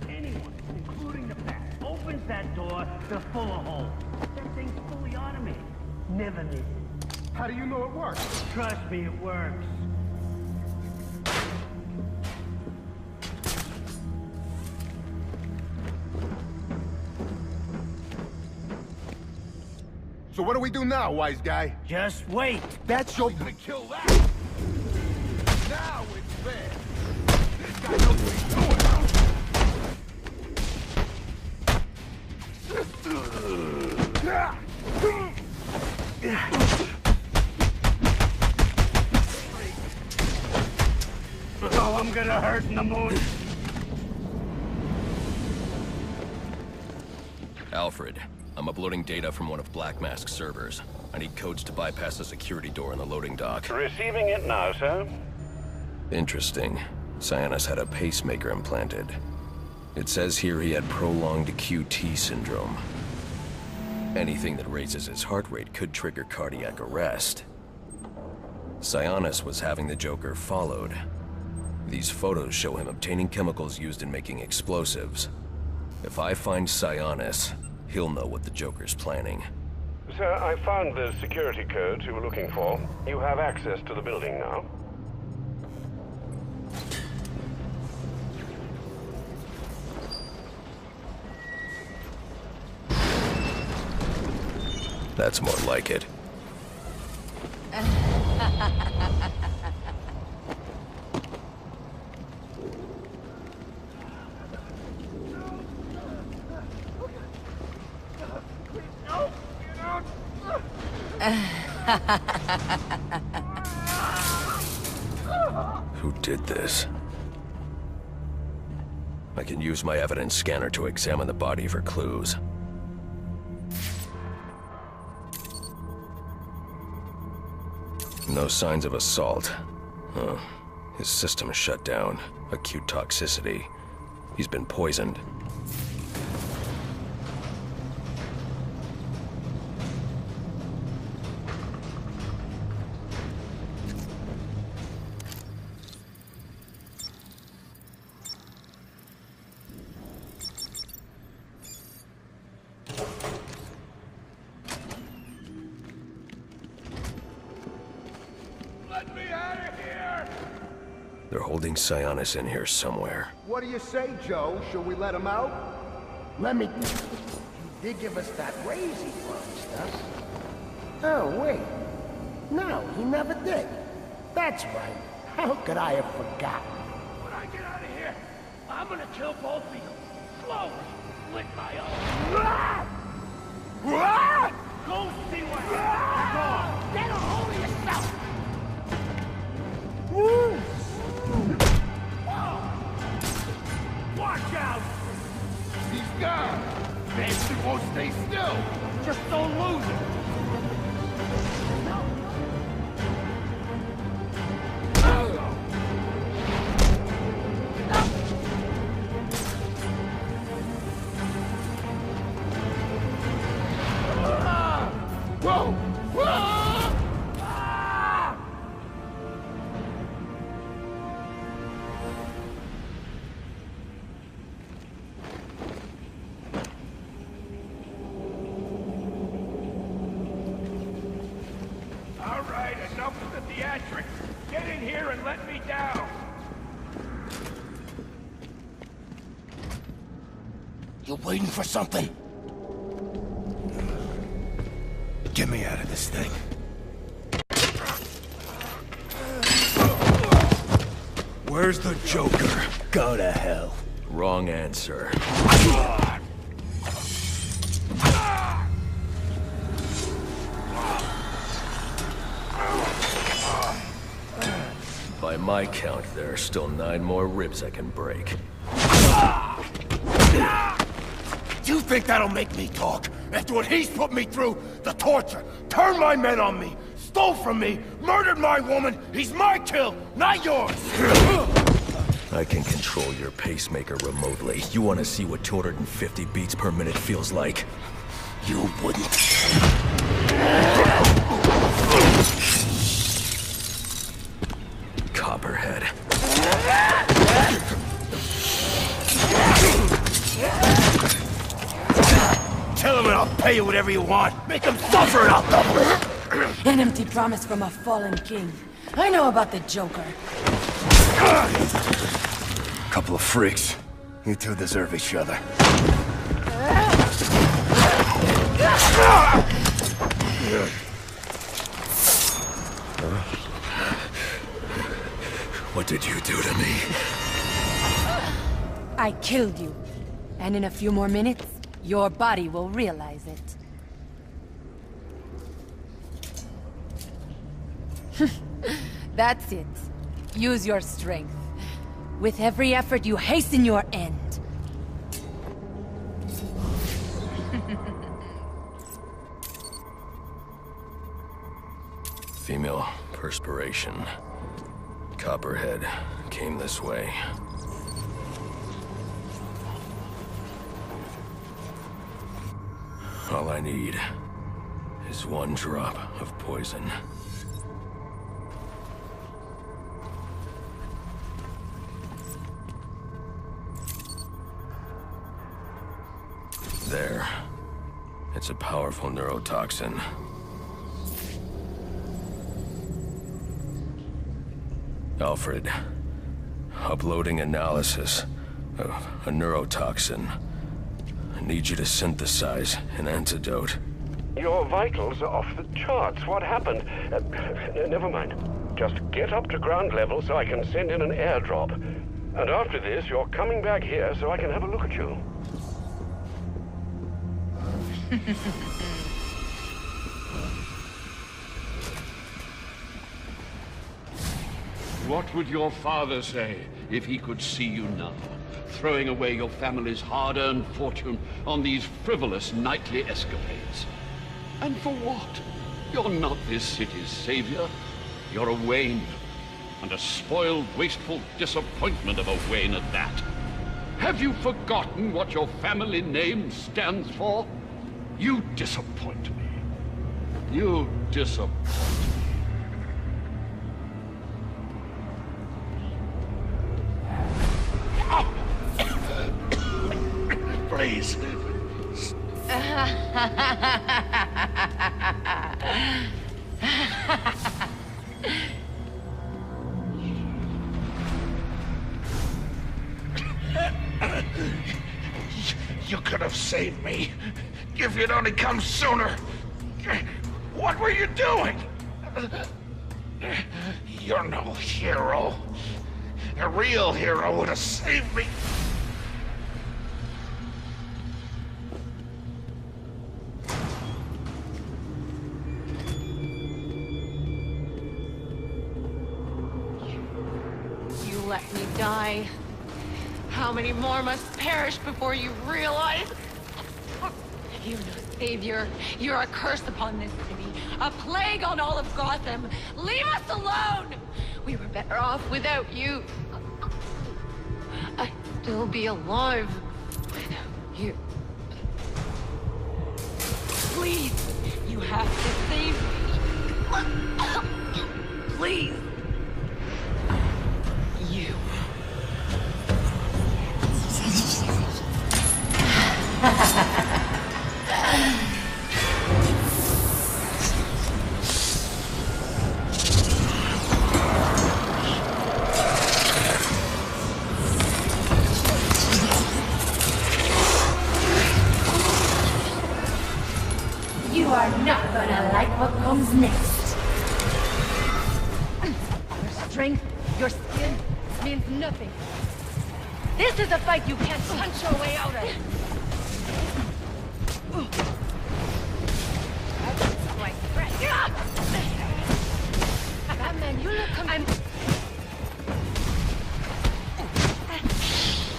Speaker 22: anyone, including the Bat, opens that door, they're full of holes. That thing's fully automated. Never misses.
Speaker 8: How do you know it works?
Speaker 22: Trust me, it works.
Speaker 8: So what do we do now, wise guy?
Speaker 22: Just wait.
Speaker 8: That's your... gonna kill that! Now it's fair. This guy knows what he's doing,
Speaker 22: Oh, I'm gonna hurt in the moon.
Speaker 3: Alfred, I'm uploading data from one of Black Mask's servers. I need codes to bypass the security door in the loading dock.
Speaker 19: Receiving it now, sir.
Speaker 3: Interesting. Sionis had a pacemaker implanted. It says here he had prolonged QT syndrome. Anything that raises his heart rate could trigger cardiac arrest. Sionis was having the Joker followed. These photos show him obtaining chemicals used in making explosives. If I find Sionis, he'll know what the Joker's planning.
Speaker 19: Sir, I found the security codes you were looking for. You have access to the building now.
Speaker 3: That's more like it. Who did this? I can use my evidence scanner to examine the body for clues. No signs of assault. Huh. His system is shut down. Acute toxicity. He's been poisoned.
Speaker 4: Let me out of here!
Speaker 3: They're holding Sionis in here somewhere.
Speaker 8: What do you say, Joe? Should we let him out?
Speaker 20: Let me... He did give us that raise he promised us. Oh, wait. No, he never did. That's right. How could I have forgotten?
Speaker 22: When I get out of here, I'm gonna kill both of you. Slowly. Lick my own. Go see what happens. Get a hold of yourself. Whoa. Watch out.
Speaker 4: He's gone. Nancy won't stay still.
Speaker 22: Just don't lose it.
Speaker 4: Whoa! Whoa! All right, enough of the theatrics. Get in here and let me down.
Speaker 15: You waiting for something?
Speaker 9: Get me out of this thing. Where's the Joker? Go to hell.
Speaker 3: Wrong answer. By my count, there are still 9 more ribs I can break.
Speaker 9: You think that'll make me talk? After what he's put me through, the torture, turned my men on me, stole from me, murdered my woman, he's my kill, not yours!
Speaker 3: I can control your pacemaker remotely. You want to see what 250 beats per minute feels like?
Speaker 9: You wouldn't.
Speaker 3: Copperhead.
Speaker 9: Tell him and I'll pay you whatever you want. Make him suffer and I'll double it.
Speaker 17: An empty promise from a fallen king. I know about the Joker.
Speaker 6: Couple of freaks. You two deserve each other.
Speaker 3: What did you do to me?
Speaker 17: I killed you. And in a few more minutes, your body will realize it. That's it. Use your strength. With every effort, you hasten your end.
Speaker 3: Female perspiration. Copperhead came this way. All I need is one drop of poison. There. It's a powerful neurotoxin. Alfred, uploading analysis of a neurotoxin. I need you to synthesize an antidote.
Speaker 19: Your vitals are off the charts. What happened? Never mind. Just get up to ground level so I can send in an airdrop. And after this, you're coming back here so I can have a look at you.
Speaker 15: What would your father say if he could see you now, throwing away your family's hard-earned fortune on these frivolous nightly escapades? And for what? You're not this city's savior. You're a Wayne. And a spoiled, wasteful disappointment of a Wayne at that. Have you forgotten what your family name stands for? You disappoint me. You disappoint me. Please.
Speaker 22: You could have saved me. If you'd only come sooner. What were you doing? You're no hero. A real hero would have saved me.
Speaker 1: You let me die. How many more must perish before you realize? You're no savior. You're a curse upon this city. A plague on all of Gotham. Leave us alone! We were better off without you. I'd still be alive without you. Please, you have to save me. Please. You.
Speaker 17: You are not gonna like what comes next. Your strength, your skill, means nothing. This is a fight you can't punch your way out of. That's my friend. Batman, you look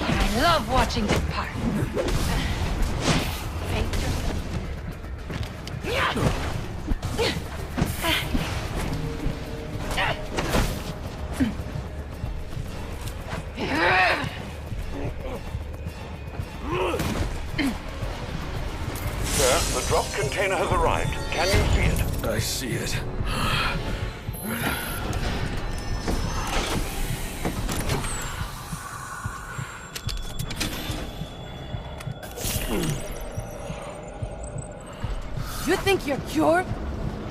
Speaker 17: I love watching this part.
Speaker 19: Sir, the drop container has arrived. Can you see it?
Speaker 3: I see it.
Speaker 17: think you're cured?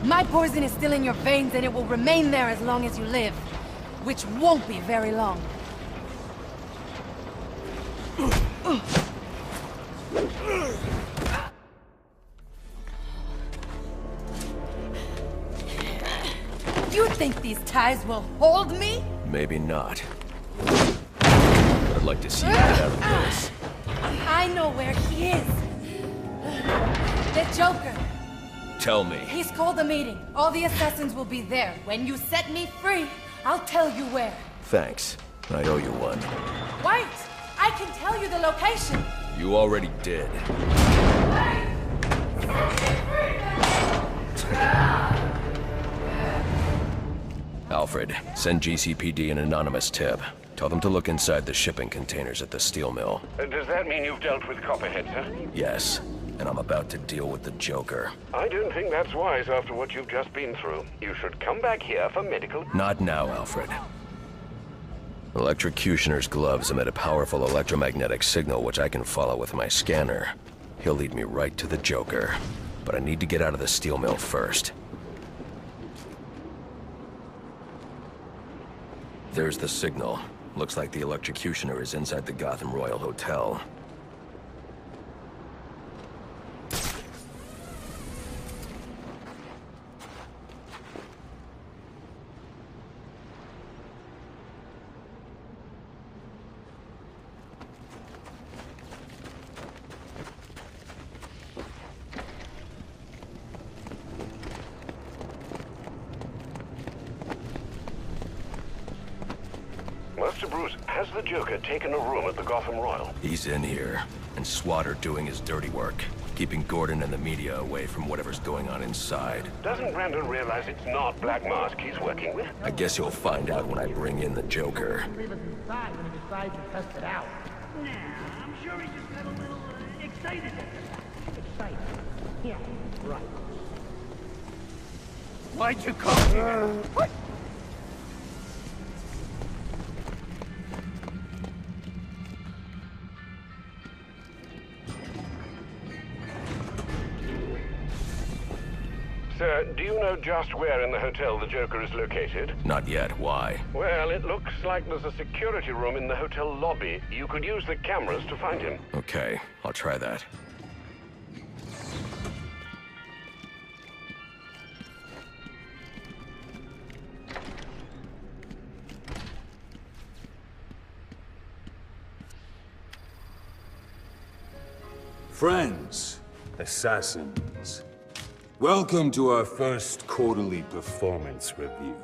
Speaker 17: My poison is still in your veins and it will remain there as long as you live. Which won't be very long. You think these ties will hold me?
Speaker 3: Maybe not. But I'd like to see you get out of this.
Speaker 17: I know where he is. The Joker.
Speaker 3: Tell me.
Speaker 17: He's called a meeting. All the assassins will be there. When you set me free, I'll tell you where.
Speaker 3: Thanks. I owe you one.
Speaker 17: Wait! I can tell you the location.
Speaker 3: You already did. Alfred, send GCPD an anonymous tip. Tell them to look inside the shipping containers at the steel mill.
Speaker 19: Does that mean you've dealt with Copperhead, sir?
Speaker 3: Yes, and I'm about to deal with the Joker.
Speaker 19: I don't think that's wise after what you've just been through. You should come back here for medical...
Speaker 3: Not now, Alfred. Electrocutioner's gloves emit a powerful electromagnetic signal which I can follow with my scanner. He'll lead me right to the Joker. But I need to get out of the steel mill first. There's the signal. Looks like the electrocutioner is inside the Gotham Royal Hotel.
Speaker 19: Master Bruce, has the Joker taken a room at the Gotham Royal?
Speaker 3: He's in here, and SWAT are doing his dirty work, keeping Gordon and the media away from whatever's going on inside.
Speaker 19: Doesn't Brandon realize it's not Black Mask he's working with?
Speaker 3: I guess you'll find out when I bring in the Joker.
Speaker 22: Leave us inside when he decides to test it out. Nah, I'm sure he just got a little excited. Excited? Yeah, right. Why'd you come here? What?
Speaker 19: Sir, do you know just where in the hotel the Joker is located?
Speaker 3: Not yet. Why?
Speaker 19: Well, it looks like there's a security room in the hotel lobby. You could use the cameras to find him.
Speaker 3: Okay, I'll try that.
Speaker 9: Friends, assassins, welcome to our first quarterly performance review.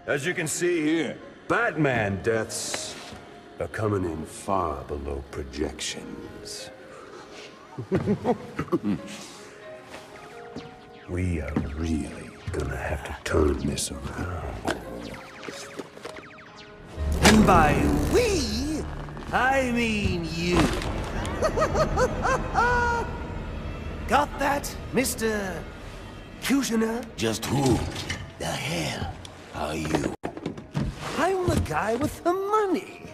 Speaker 9: As you can see here, Batman deaths are coming in far below projections. We are really gonna have to turn this around.
Speaker 18: And by we, I mean you. Got that, Mr. Cutioner?
Speaker 12: Just who the hell are you?
Speaker 18: I'm the guy with the money.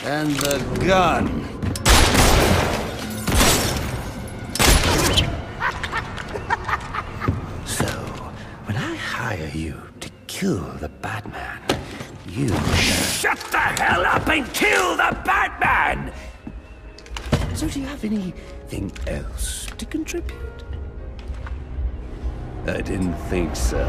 Speaker 18: And the gun. So, when I hire you to kill the Batman, you shut the hell up and kill the Batman! So do you have anything else to contribute? I didn't think so.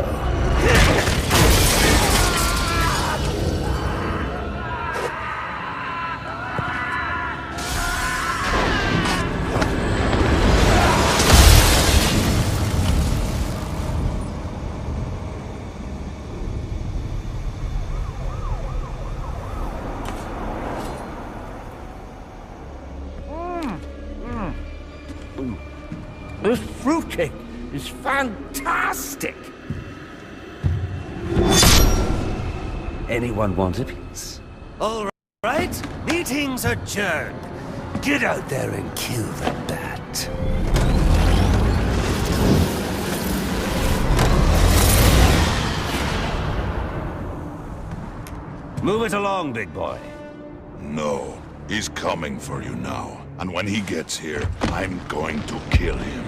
Speaker 18: This fruitcake is fantastic! Anyone want a piece? All right, meeting's adjourned. Get out there and kill the bat. Move it along, big boy.
Speaker 12: No, he's coming for you now. And when he gets here, I'm going to kill him.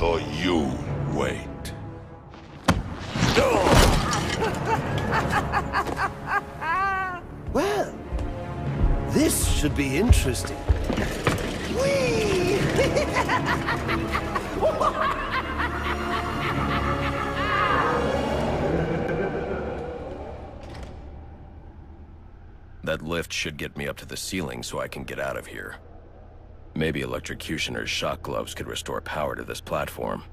Speaker 12: So you wait.
Speaker 18: Well, this should be interesting. Whee!
Speaker 3: That lift should get me up to the ceiling so I can get out of here. Maybe electrocutioner's shock gloves could restore power to this platform.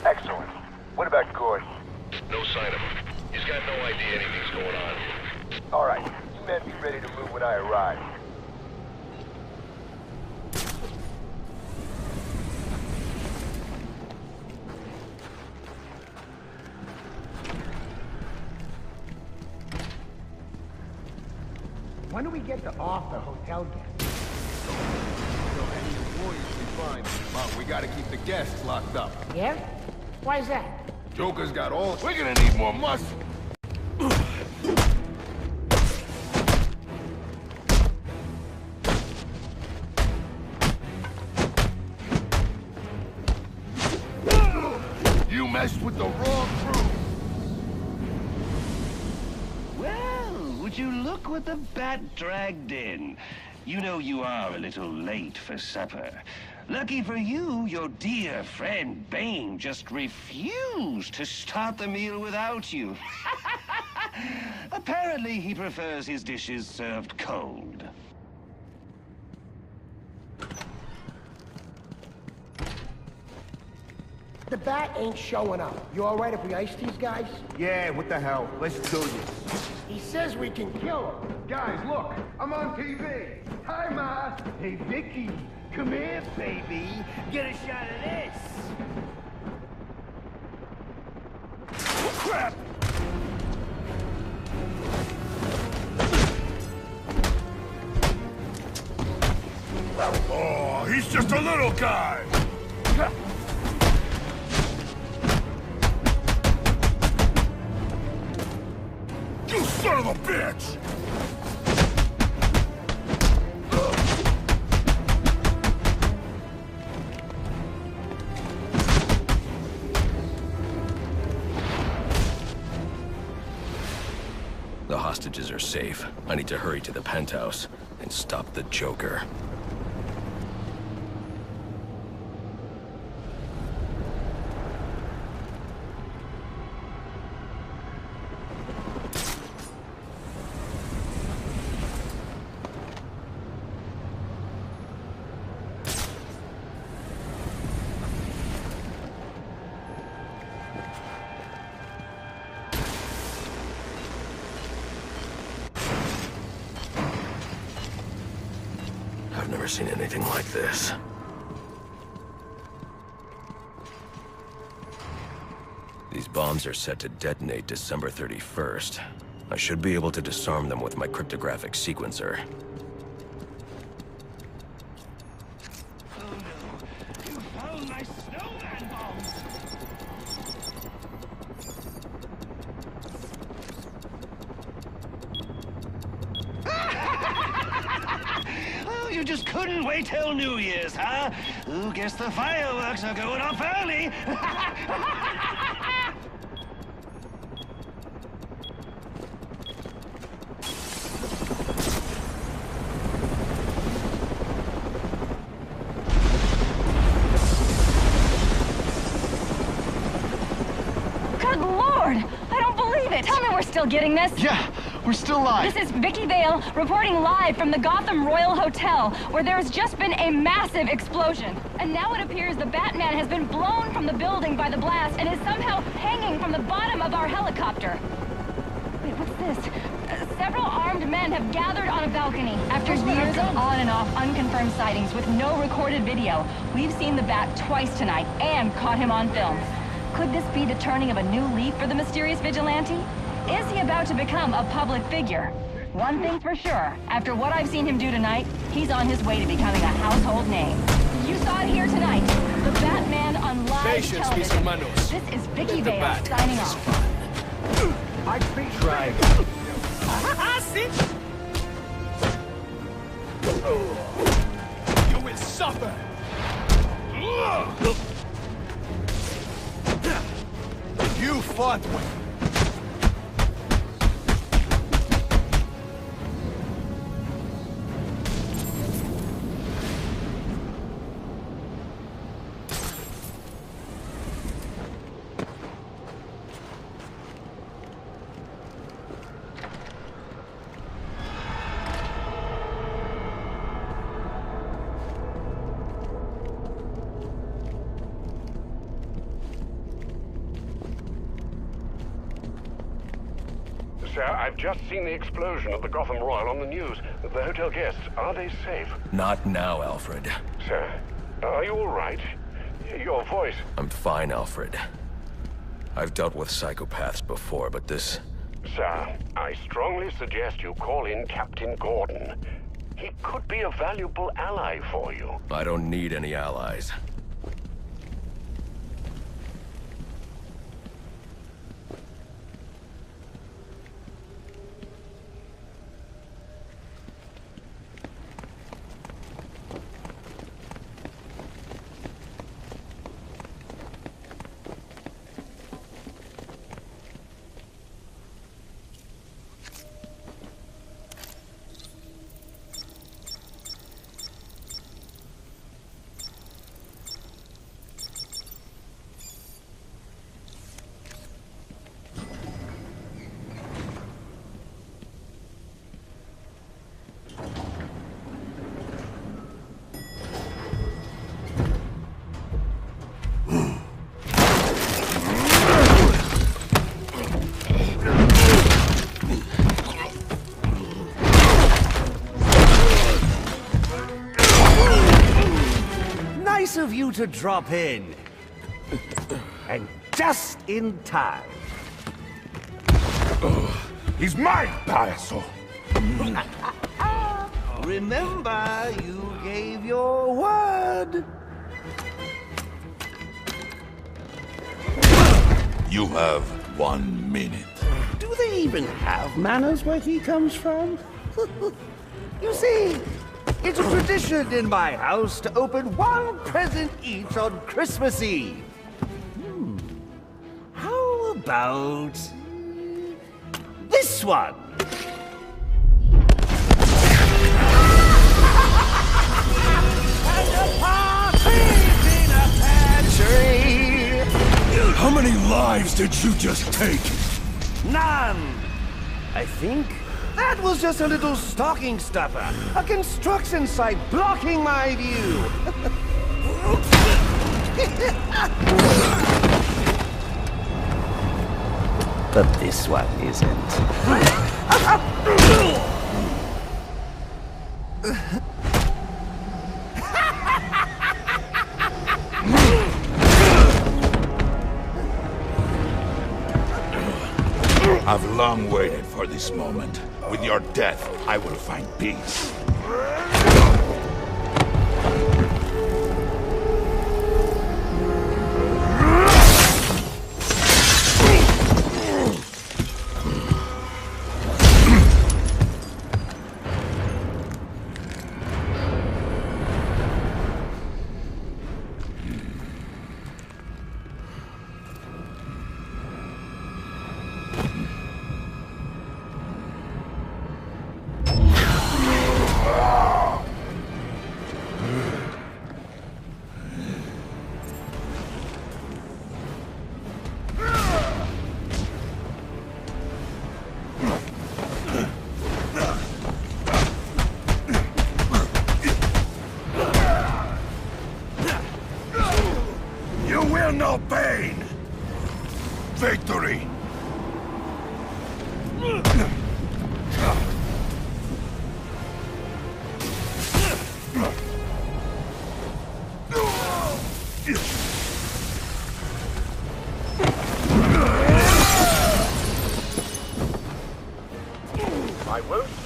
Speaker 4: Excellent. What about Gordon?
Speaker 11: No sign of him. He's got no idea anything's going on.
Speaker 4: All right. You men be ready to move when I arrive.
Speaker 22: When do we get to off the hotel guests?
Speaker 8: But we gotta keep the guests locked up.
Speaker 22: Yeah? Why is that?
Speaker 8: Joker's got all... We're gonna need more muscle. You messed with the wrong crew.
Speaker 18: Well, would you look what the bat dragged in? You know you are a little late for supper. Lucky for you, your dear friend Bane just refused to start the meal without you. Apparently, he prefers his dishes served cold.
Speaker 22: The bat ain't showing up. You all right if we ice these guys?
Speaker 8: Yeah, what the hell? Let's do this.
Speaker 22: He says we can kill him.
Speaker 8: Guys, look, I'm on TV. Hi, Ma.
Speaker 22: Hey, Vicky, come here, baby. Get a shot of this.
Speaker 8: Oh, crap! Oh, he's just a little guy. You son of a bitch!
Speaker 3: The hostages are safe. I need to hurry to the penthouse and stop the Joker. I've never seen anything like this. These bombs are set to detonate December 31st. I should be able to disarm them with my cryptographic sequencer.
Speaker 18: Oh no, you found my snowman bombs! Oh, you just couldn't wait till New Year's, huh? Ooh, guess the fireworks are going off early!
Speaker 17: Good Lord! I don't believe it! Tell me we're still getting this!
Speaker 21: Yeah, we're still live.
Speaker 17: This is Vicky Vale reporting live from the Gotham Royal Hotel, where there has just been a massive explosion. And now it appears the Batman has been blown from the building by the blast and is somehow hanging from the bottom of our helicopter. Wait, what's this? Several armed men have gathered on a balcony. After years of on and off unconfirmed sightings with no recorded video, we've seen the Bat twice tonight and caught him on film. Could this be the turning of a new leaf for the mysterious vigilante? Is he about to become a public figure? One thing's for sure, after what I've seen him do tonight, he's on his way to becoming a household name. You saw it here tonight, the Batman on live
Speaker 13: Patience, mis
Speaker 17: television.
Speaker 13: hermanos.
Speaker 17: This is Vicky
Speaker 13: Let the
Speaker 17: Vale
Speaker 13: bat
Speaker 17: signing
Speaker 13: is
Speaker 17: off.
Speaker 13: fun.
Speaker 15: I speak right.
Speaker 13: You will suffer! You fought well.
Speaker 19: Sir, I've just seen the explosion at the Gotham Royal on the news. The hotel guests, are they safe?
Speaker 3: Not now, Alfred.
Speaker 19: Sir, are you all right? Your voice...
Speaker 3: I'm fine, Alfred. I've dealt with psychopaths before, but this...
Speaker 19: Sir, I strongly suggest you call in Captain Gordon. He could be a valuable ally for you.
Speaker 3: I don't need any allies.
Speaker 18: Nice of you to drop in. And just in time.
Speaker 4: He's mine, Payaso!
Speaker 18: Remember, you gave your word.
Speaker 12: You have 1 minute.
Speaker 18: Do they even have manners where he comes from? You see, it's a tradition in my house to open one present each on Christmas Eve. How about this one?
Speaker 12: How many lives did you just take?
Speaker 18: None. I think that was just a little stocking stuffer. A construction site blocking my view. But this one isn't.
Speaker 12: I've long waited for this moment. With your death, I will find peace.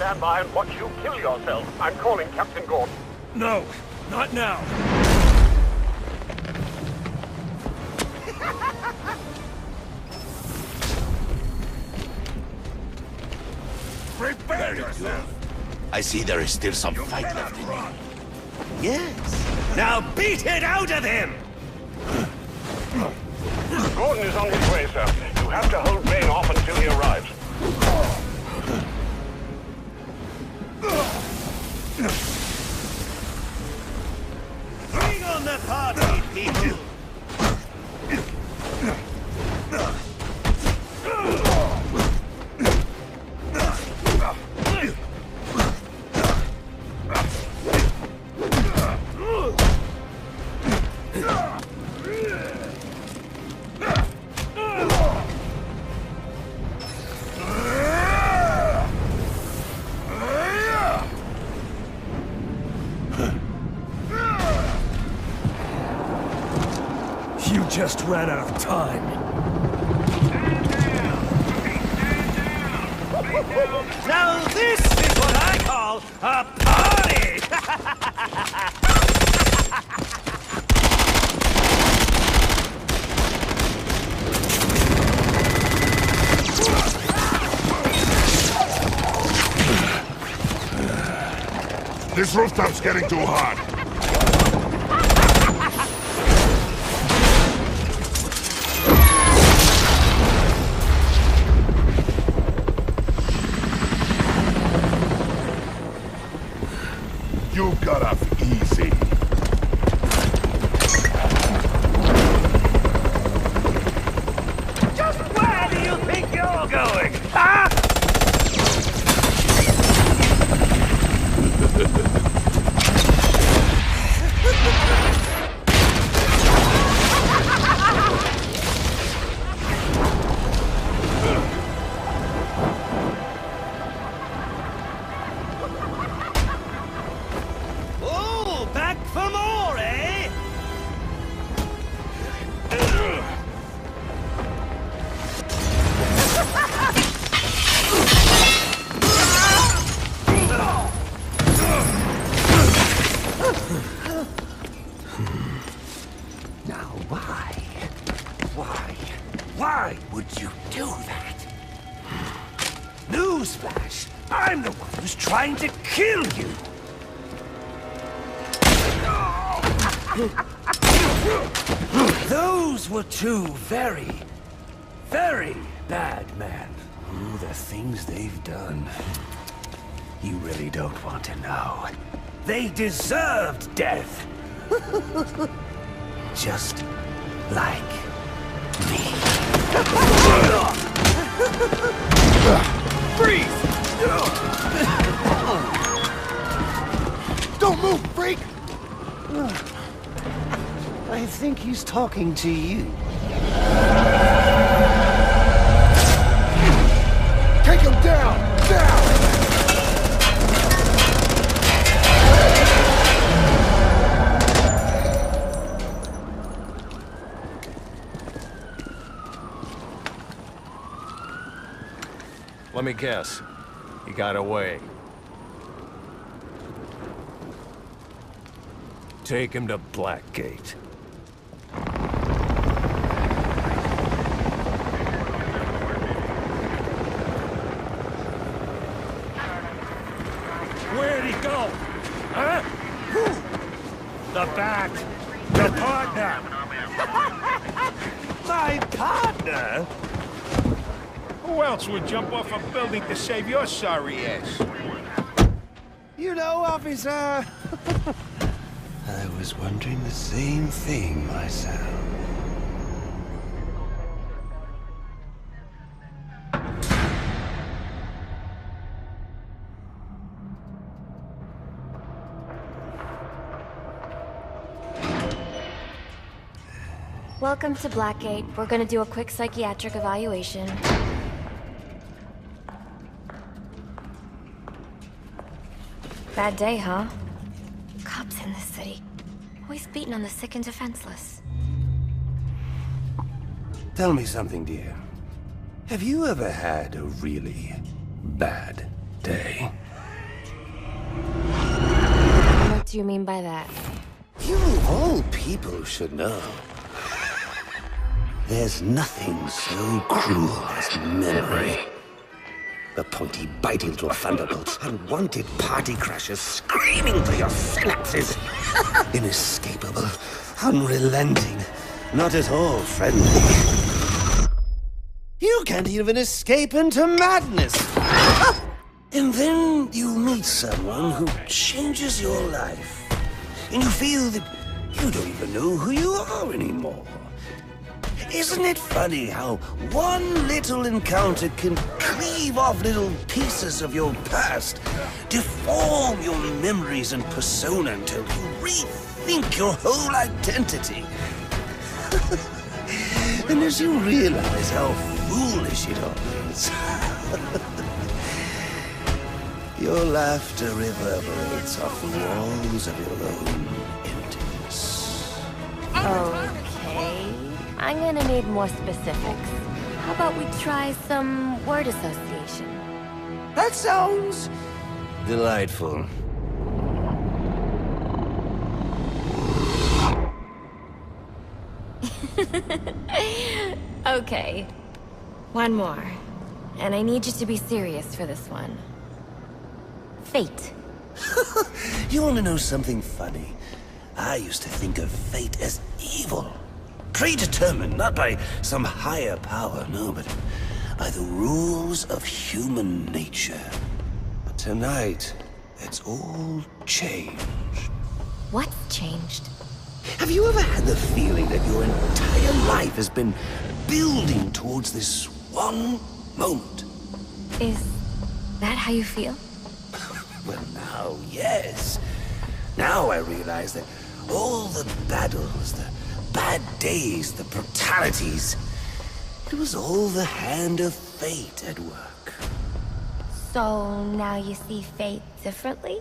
Speaker 16: stand by and watch you kill yourself. I'm calling Captain Gordon.
Speaker 9: No, not now.
Speaker 4: Prepare yourself!
Speaker 12: I see there is still some fight left in him.
Speaker 18: Yes. Now beat it out of him!
Speaker 16: Gordon is on his way, sir. You have to hold Bane off until he arrives.
Speaker 18: Bring on the party, people!
Speaker 9: You just ran out of time.
Speaker 18: Now this is what I call a party!
Speaker 4: This rooftop's getting too hot. You got off easy.
Speaker 18: Just where do you think you're going, huh? Oh, back for more, eh? Now, why would you do that? Newsflash! I'm the one who's trying to kill you! Those were two very, very bad men. Ooh, the things they've done. You really don't want to know. They deserved death. Just like me.
Speaker 8: Freeze! Don't move, freak!
Speaker 18: I think he's talking to you.
Speaker 8: Take him down! Down!
Speaker 13: Let me guess. He got away. Take him to Blackgate.
Speaker 9: Where'd he go? Huh? Who? The Bat. The partner.
Speaker 18: My partner?
Speaker 15: Who else would jump off a building to save your sorry ass?
Speaker 18: You know, officer... I was wondering the same thing myself.
Speaker 21: Welcome to Blackgate. We're gonna do a quick psychiatric evaluation. Bad day, huh? Cops in this city. Always beating on the sick and defenseless.
Speaker 18: Tell me something, dear. Have you ever had a really bad day?
Speaker 21: do you mean by that?
Speaker 18: You of all people should know. There's nothing so cruel as memory. The pointy, biting little thunderbolts, unwanted party crashers screaming through your synapses. Inescapable, unrelenting, not at all friendly. You can't even escape into madness. And then you meet someone who changes your life. And you feel that you don't even know who you are anymore. Isn't it funny how one little encounter can cleave off little pieces of your past, deform your memories and persona until you rethink your whole identity? And as you realize how foolish it all is, your laughter reverberates off the walls of your own emptiness.
Speaker 21: Okay. I'm gonna need more specifics. How about we try some word association?
Speaker 18: That sounds delightful.
Speaker 21: Okay. One more. And I need you to be serious for this one. Fate.
Speaker 18: You want to know something funny? I used to think of fate as evil. Predetermined, not by some higher power, no, but by the rules of human nature. But tonight, it's all changed.
Speaker 21: What's changed?
Speaker 18: Have you ever had the feeling that your entire life has been building towards this one moment?
Speaker 21: Is that how you feel?
Speaker 18: Well, now, yes. Now I realize that all the battles, the bad days, the brutalities, it was all the hand of fate at work.
Speaker 21: So now you see fate differently?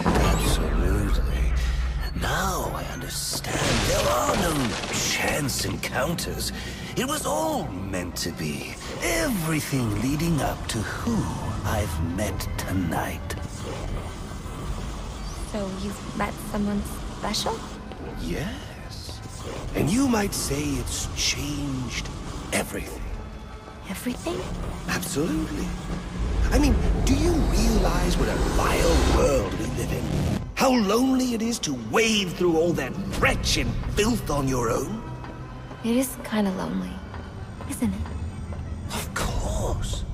Speaker 18: Absolutely. Now I understand there are no chance encounters. It was all meant to be. Everything leading up to who I've met tonight.
Speaker 21: So you've met someone special?
Speaker 18: Yes. And you might say it's changed everything.
Speaker 21: Everything?
Speaker 18: Absolutely. I mean, do you realize what a vile world we live in? How lonely it is to wade through all that wretched filth on your own?
Speaker 21: It is kind of lonely, isn't it?
Speaker 18: Of course.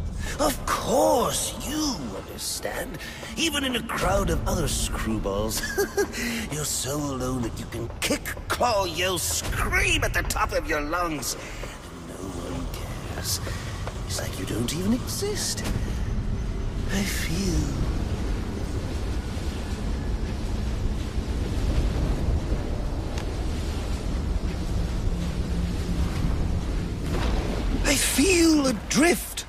Speaker 18: Of course, you understand. Even in a crowd of other screwballs, you're so alone that you can kick, claw, yell, scream at the top of your lungs. And no one cares. It's like you don't even exist. I feel... I feel adrift,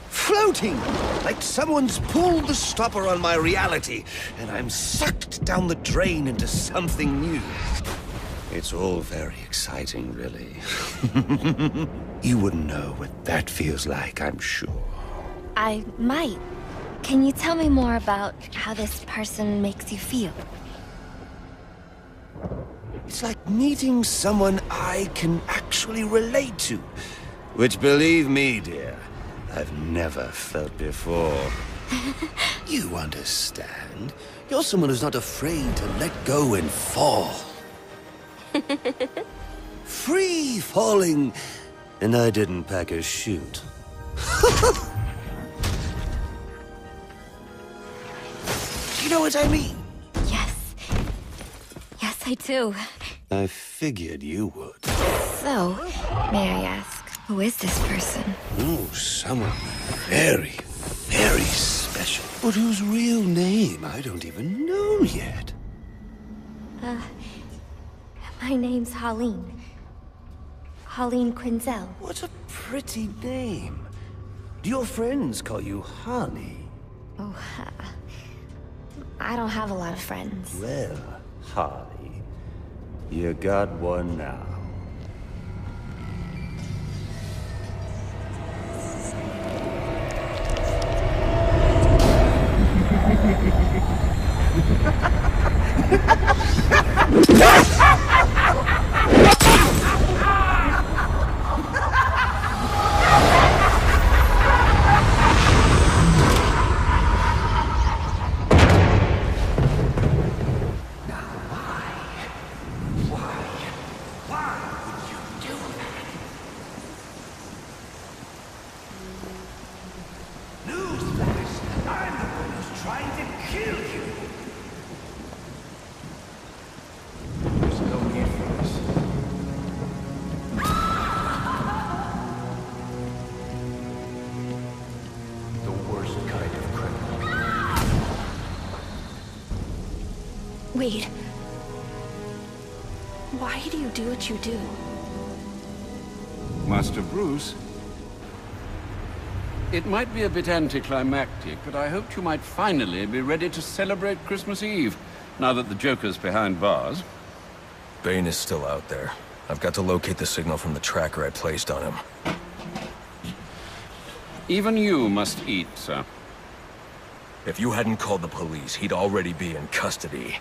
Speaker 18: floating, like someone's pulled the stopper on my reality, and I'm sucked down the drain into something new. It's all very exciting, really. You wouldn't know what that feels like, I'm sure.
Speaker 21: I might. Can you tell me more about how this person makes you feel?
Speaker 18: It's like meeting someone I can actually relate to. Which, believe me, dear, I've never felt before. You understand. You're someone who's not afraid to let go and fall. Free falling, and I didn't pack a chute. You know what I mean?
Speaker 21: Yes. Yes, I do.
Speaker 18: I figured you would.
Speaker 21: So, may I ask, who is this person?
Speaker 18: Oh, someone very, very special. But whose real name I don't even know yet.
Speaker 21: My name's Harleen. Harleen Quinzel.
Speaker 18: What a pretty name. Do your friends call you Harley?
Speaker 21: Oh, I don't have a lot of friends.
Speaker 18: Well, Harley, you got one now. kill you!
Speaker 6: There's no need for this. The worst kind of criminal.
Speaker 7: Wait. Why do you do what you do?
Speaker 2: Master Bruce, it might be a bit anticlimactic, but I hoped you might finally be ready to celebrate Christmas Eve, now that the Joker's behind bars.
Speaker 3: Bane is still out there. I've got to locate the signal from the tracker I placed on him.
Speaker 2: Even you must eat, sir.
Speaker 3: If you hadn't called the police, he'd already be in custody.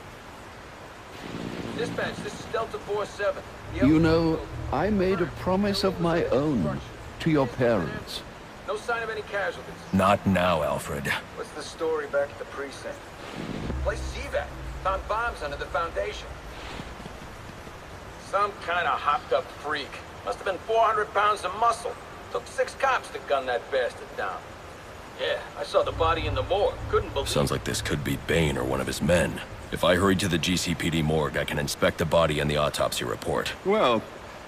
Speaker 11: Dispatch, this is Delta 47.
Speaker 2: You know, I made a promise of my own to your parents.
Speaker 11: No sign of any casualties.
Speaker 3: Not now, Alfred.
Speaker 11: What's the story back at the precinct? Place CVAC. Found bombs under the foundation. Some kind of hopped-up freak. Must have been 400 pounds of muscle. Took 6 cops to gun that bastard down. Yeah, I saw the body in the morgue. Couldn't believe it.
Speaker 3: Sounds like this could be Bane or one of his men. If I hurry to the GCPD morgue, I can inspect the body and the autopsy report.
Speaker 2: Well,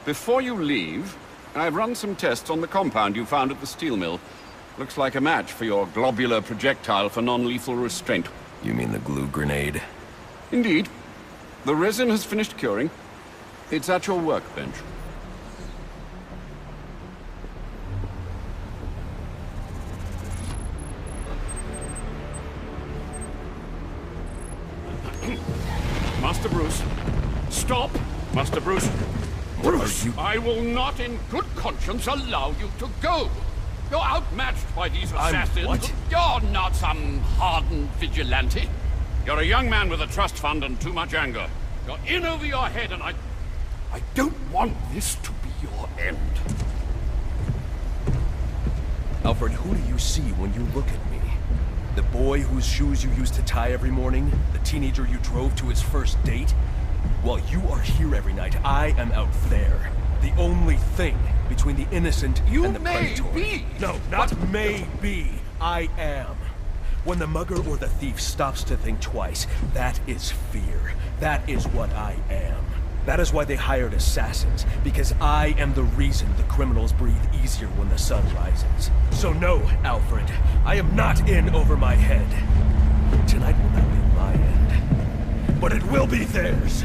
Speaker 2: before you leave, I've run some tests on the compound you found at the steel mill. Looks like a match for your globular projectile for non-lethal restraint.
Speaker 3: You mean the glue grenade?
Speaker 2: Indeed. The resin has finished curing. It's at your workbench. Master Bruce, stop! Master Bruce! Bruce, I will not in good conscience allow you to go. You're outmatched by these assassins.
Speaker 3: What?
Speaker 2: You're not some hardened vigilante. You're a young man with a trust fund and too much anger. You're in over your head, and I don't want this to be your end.
Speaker 3: Alfred, who do you see when you look at me? The boy whose shoes you used to tie every morning? The teenager you drove to his first date? While you are here every night, I am out there. The only thing between the innocent and the predatory.
Speaker 2: Be.
Speaker 3: No, not may be. I am. When the mugger or the thief stops to think twice, that is fear. That is what I am. That is why they hired assassins, because I am the reason the criminals breathe easier when the sun rises. So no, Alfred, I am not in over my head. Tonight will not be my end, but it will be theirs.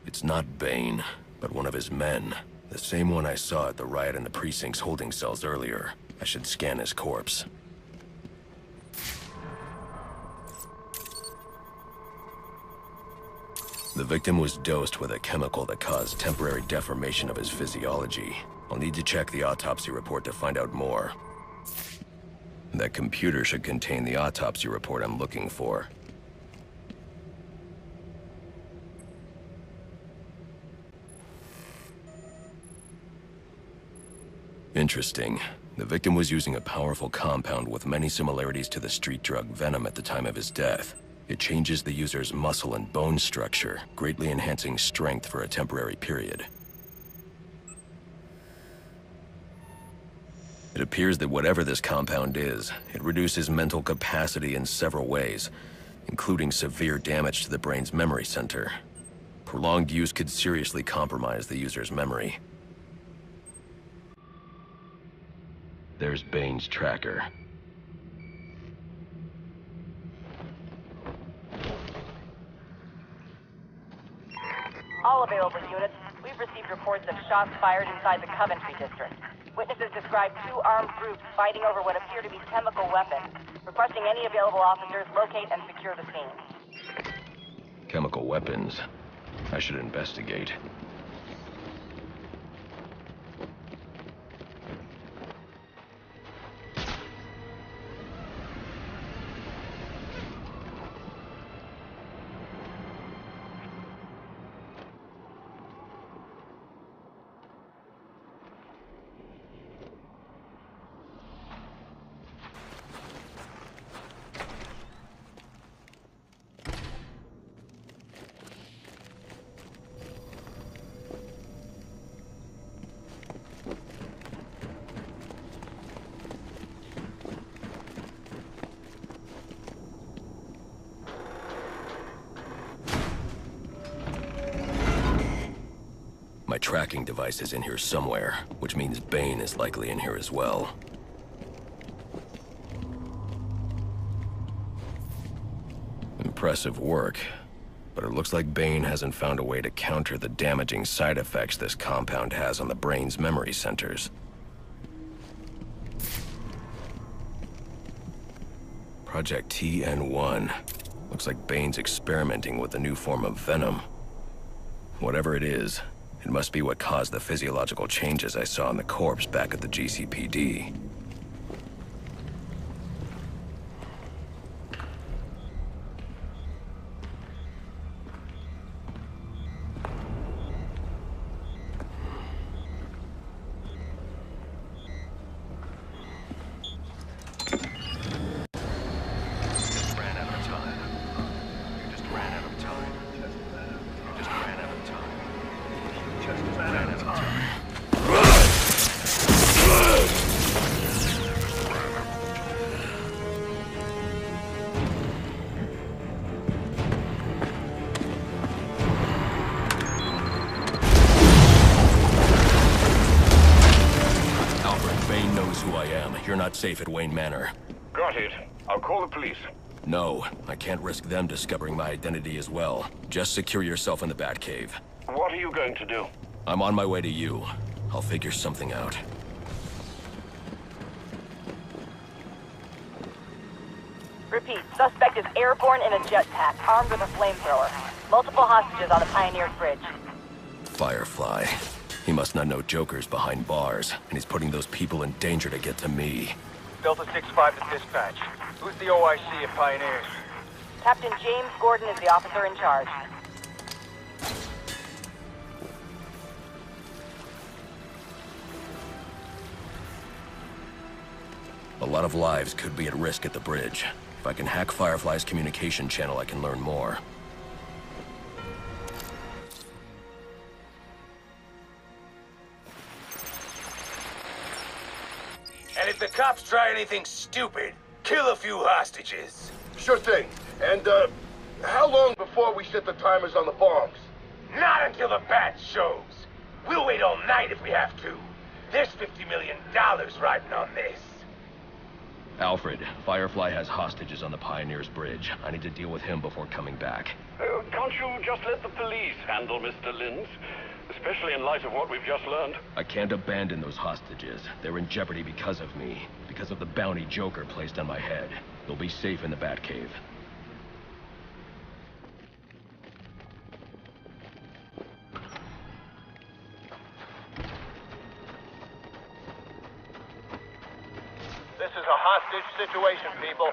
Speaker 3: It's not Bane, but one of his men. The same one I saw at the riot in the precinct's holding cells earlier. I should scan his corpse. The victim was dosed with a chemical that caused temporary deformation of his physiology. I'll need to check the autopsy report to find out more. That computer should contain the autopsy report I'm looking for. Interesting. The victim was using a powerful compound with many similarities to the street drug Venom at the time of his death. It changes the user's muscle and bone structure, greatly enhancing strength for a temporary period. It appears that whatever this compound is, it reduces mental capacity in several ways, including severe damage to the brain's memory center. Prolonged use could seriously compromise the user's memory. There's Bane's tracker.
Speaker 10: All available units, we've received reports of shots fired inside the Coventry district. Witnesses describe 2 armed groups fighting over what appear to be chemical weapons. Requesting any available officers locate and secure the scene.
Speaker 3: Chemical weapons. I should investigate. my tracking device is in here somewhere, which means Bane is likely in here as well. Impressive work, but it looks like Bane hasn't found a way to counter the damaging side effects this compound has on the brain's memory centers. Project TN1. Looks like Bane's experimenting with a new form of venom. Whatever it is, it must be what caused the physiological changes I saw in the corpse back at the GCPD. You're not safe at Wayne Manor.
Speaker 16: Got it. I'll call the police.
Speaker 3: No, I can't risk them discovering my identity as well. Just secure yourself in the Batcave.
Speaker 16: What are you going to do?
Speaker 3: I'm on my way to you. I'll figure something out.
Speaker 10: Repeat, suspect is airborne in a jetpack, armed with a flamethrower. Multiple hostages on the Pioneers Bridge.
Speaker 3: Firefly. He must not know Joker's behind bars, and he's putting those people in danger to get to me.
Speaker 5: Delta 6-5 to dispatch. Who's the OIC at Pioneers?
Speaker 10: Captain James Gordon is the officer in charge.
Speaker 3: A lot of lives could be at risk at the bridge. If I can hack Firefly's communication channel, I can learn more.
Speaker 15: And if the cops try anything stupid, kill a few hostages.
Speaker 4: Sure thing. And, how long before we set the timers on the bombs?
Speaker 15: Not until the bat shows. We'll wait all night if we have to. There's $50 million riding on this.
Speaker 3: Alfred, Firefly has hostages on the Pioneers Bridge. I need to deal with him before coming back.
Speaker 19: Can't you just let the police handle Mr. Linz? Especially in light of what we've just learned.
Speaker 3: I can't abandon those hostages. They're in jeopardy because of me. Because of the bounty Joker placed on my head. They'll be safe in the Batcave.
Speaker 14: This is a hostage situation, people.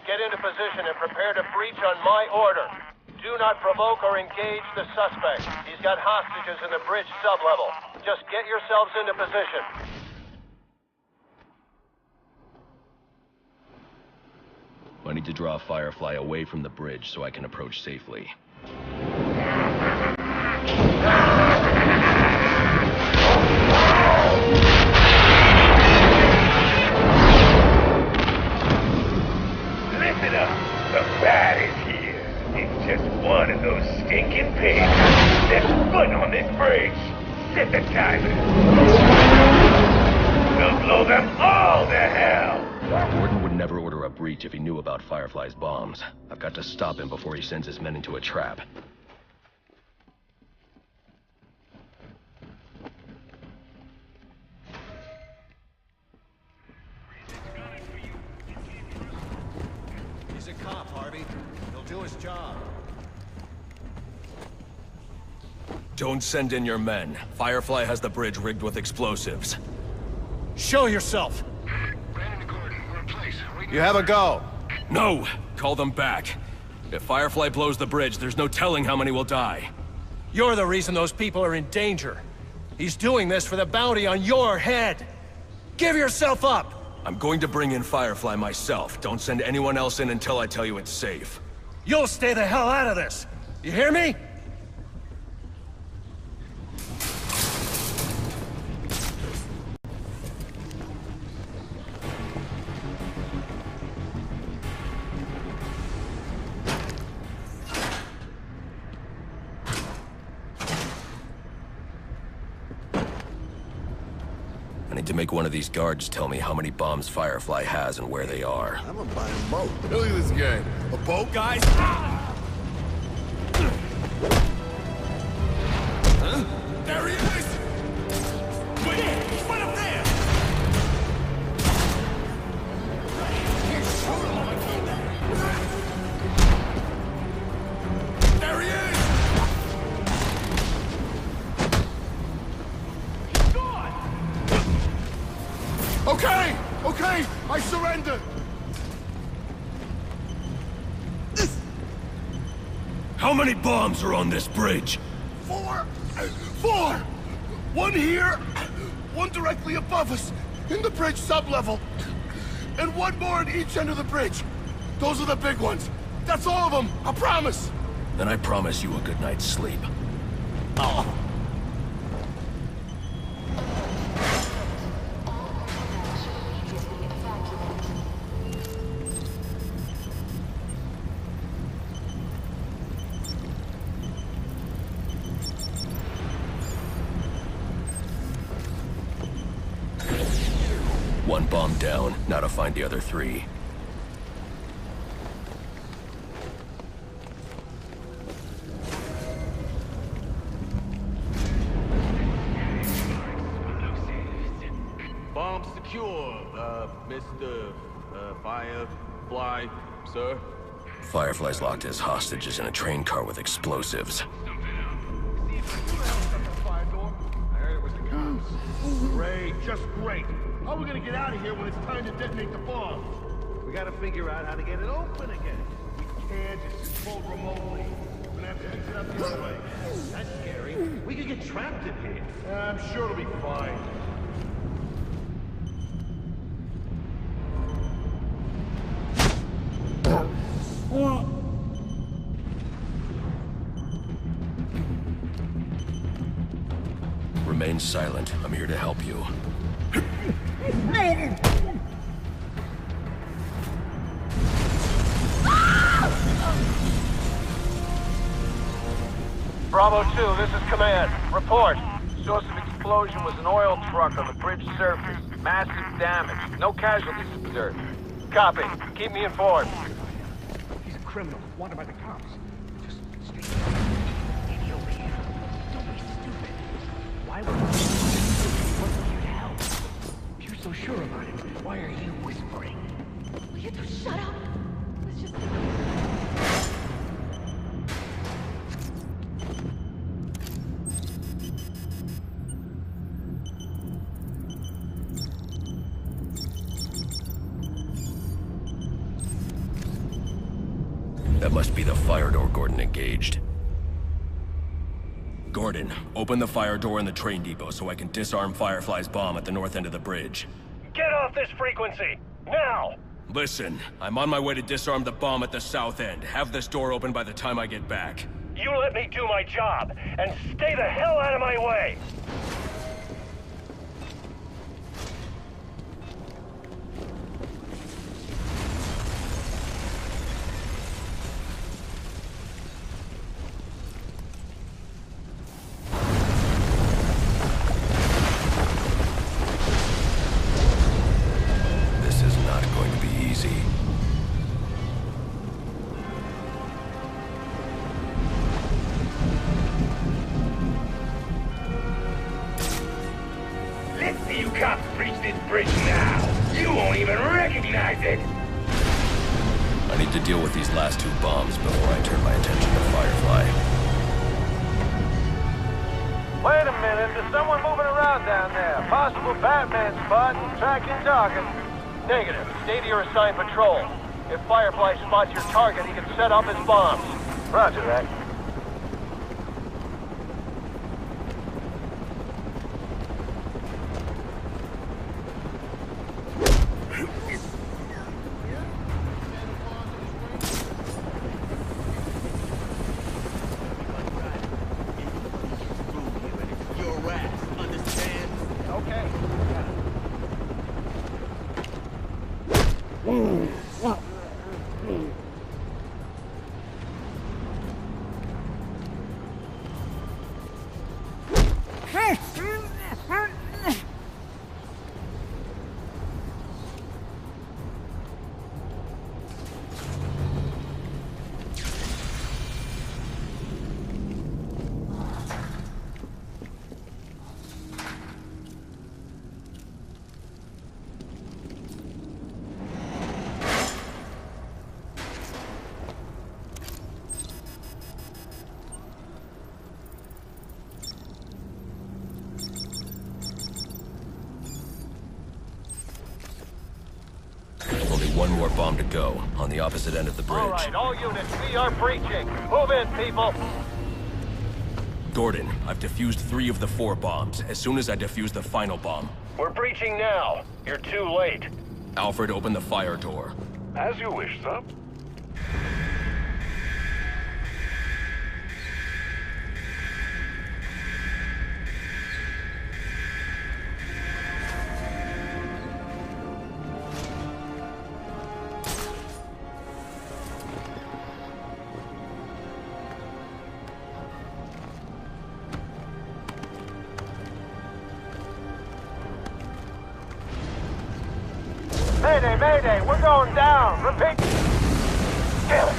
Speaker 14: Get into position and prepare to breach on my order. Do not provoke or engage the suspect. He's got hostages in the bridge sublevel. Just get yourselves into position.
Speaker 3: I need to draw Firefly away from the bridge so I can approach safely.
Speaker 15: Listen up. The bat is here. It's just one of those stinking pigs that's foot on this bridge. Set the timer. We'll blow them all to hell.
Speaker 3: Gordon would never order a breach if he knew about Firefly's bombs. I've got to stop him before he sends his men into a trap.
Speaker 13: He's a cop, Harvey. He'll do his job.
Speaker 3: Don't send in your men. Firefly has the bridge rigged with explosives.
Speaker 13: Show yourself! You have a go.
Speaker 3: No! Call them back. If Firefly blows the bridge, there's no telling how many will die.
Speaker 13: You're the reason those people are in danger. He's doing this for the bounty on your head. Give yourself up!
Speaker 3: I'm going to bring in Firefly myself. Don't send anyone else in until I tell you it's safe.
Speaker 13: You'll stay the hell out of this! You hear me?
Speaker 3: need to make one of these guards tell me how many bombs Firefly has and where they are.
Speaker 12: I'm gonna buy a boat. Look at this guy. A boat?
Speaker 2: Guys!
Speaker 12: Huh? There he is!
Speaker 2: Wait! He's right up there!
Speaker 12: There he is!
Speaker 2: He's gone!
Speaker 12: Okay! Okay! I surrender!
Speaker 9: How many bombs are on this bridge?
Speaker 12: 4! 4! One here, one directly above us, in the bridge sublevel, and one more at each end of the bridge. Those are the big ones. That's all of them, I promise.
Speaker 3: Then I promise you a good night's sleep.
Speaker 12: Oh.
Speaker 3: One bomb down, now to find the other 3.
Speaker 1: Bomb secure, Mr. Firefly, sir.
Speaker 3: Firefly's locked his hostages in a train car with explosives.
Speaker 4: I heard it was the cops. Great, just great. How are we gonna get out of here when it's time to detonate the bomb? We gotta figure out how to get it open again. We can't just control remotely. We're gonna have to fix it up the other way. That's scary. We could get trapped in here. I'm sure it'll be fine.
Speaker 3: Remain silent. I'm here to help you.
Speaker 14: Bravo 2, this is Command. Report. Source of explosion was an oil truck on the bridge surface. Massive damage. No casualties observed. Copy. Keep me informed.
Speaker 22: He's a criminal, wanted by the cops. Just stay Get me over here. Don't be stupid. Why would he want you to help? If you're so sure about it, why are you whispering?
Speaker 7: Will you just shut up? Let's just...
Speaker 3: That must be the fire door Gordon engaged. Gordon, open the fire door in the train depot so I can disarm Firefly's bomb at the north end of the bridge.
Speaker 14: Get off this frequency! Now!
Speaker 3: Listen, I'm on my way to disarm the bomb at the south end. Have this door open by the time I get back.
Speaker 14: You let me do my job, and stay the hell out of my way!
Speaker 3: This is not going to be easy.
Speaker 15: Let's see you cops breach this bridge now. You won't even recognize it.
Speaker 3: I need to deal with these last 2 bombs before I turn my attention to Firefly.
Speaker 14: Wait a minute, there's someone moving around down there. Possible Batman spot and tracking target. Negative. Stay to your assigned patrol. If Firefly spots your target, he can set off his bombs. Roger that.
Speaker 15: Your ass, understand? Okay.
Speaker 3: One more bomb to go, on the opposite end of the bridge.
Speaker 14: All right, all units, we are breaching. Move in, people.
Speaker 3: Gordon, I've defused 3 of the 4 bombs. As soon as I defuse the final bomb.
Speaker 14: We're breaching now. You're too late.
Speaker 3: Alfred, open the fire door.
Speaker 16: As you wish, sir.
Speaker 14: Mayday, mayday, we're going down. Repeat. Damn it.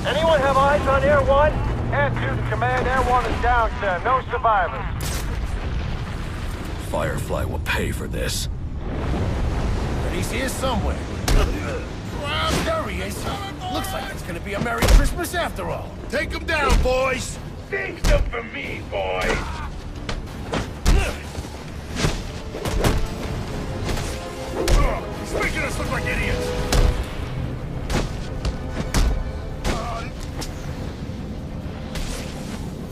Speaker 14: Anyone have eyes on Air 1? Air 2 to command, Air 1 is down, sir. No survivors.
Speaker 3: Firefly will pay for this.
Speaker 12: But he's here somewhere. There he is. Looks like it's gonna be a Merry Christmas after all.
Speaker 4: Take him down, boys!
Speaker 12: Save some for me, boys.
Speaker 4: He's making us look like idiots!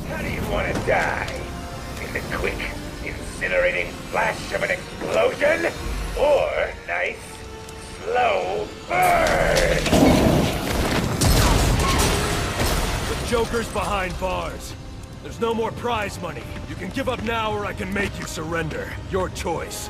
Speaker 12: How do you want to die? In the quick, incinerating flash of an explosion? Or nice, slow burn?
Speaker 13: The Joker's behind bars. There's no more prize money. You can give up now or I can make you surrender. Your choice.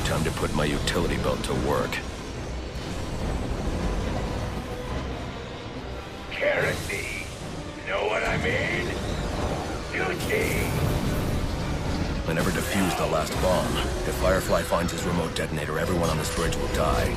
Speaker 3: Time to put my utility belt to work.
Speaker 12: Kerosene. Know what I mean? Duty.
Speaker 3: I never defused the last bomb. If Firefly finds his remote detonator, everyone on this bridge will die.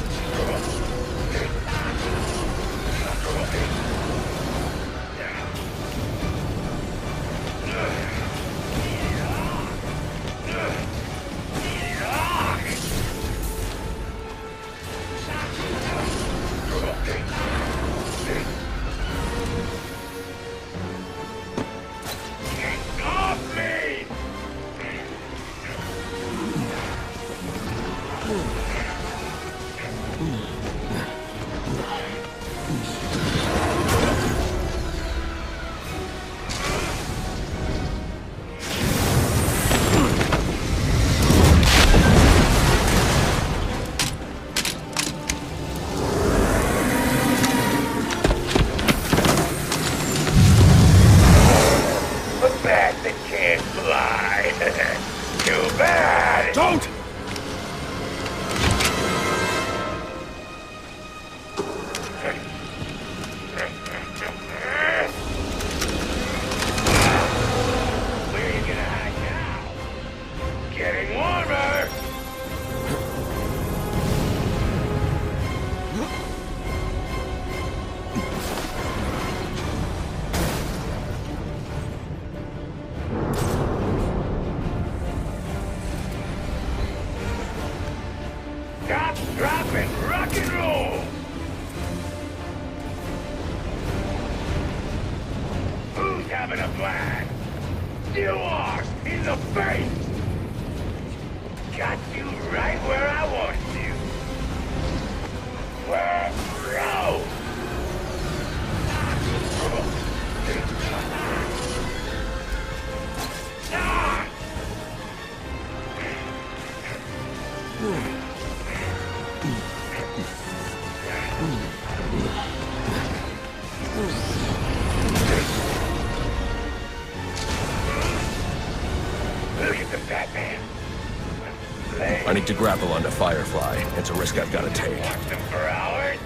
Speaker 3: I need to grapple onto Firefly. It's a risk I've got to take.
Speaker 12: Watch them for hours?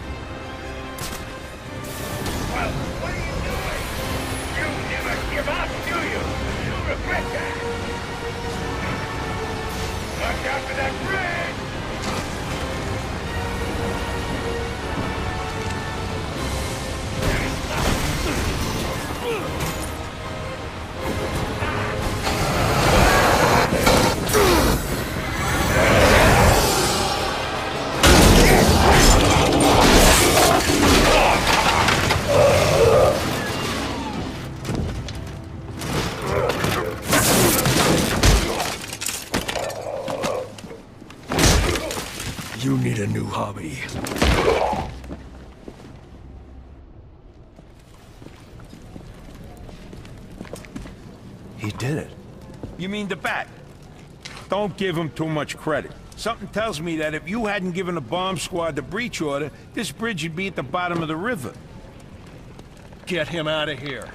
Speaker 12: Well, what are you doing? You never give up, do you? You'll regret that. Watch out for that bridge!
Speaker 9: You need a new hobby.
Speaker 6: He did it.
Speaker 17: You mean the bat? Don't give him too much credit. Something tells me that if you hadn't given the bomb squad the breach order, this bridge would be at the bottom of the river.
Speaker 13: Get him out of here.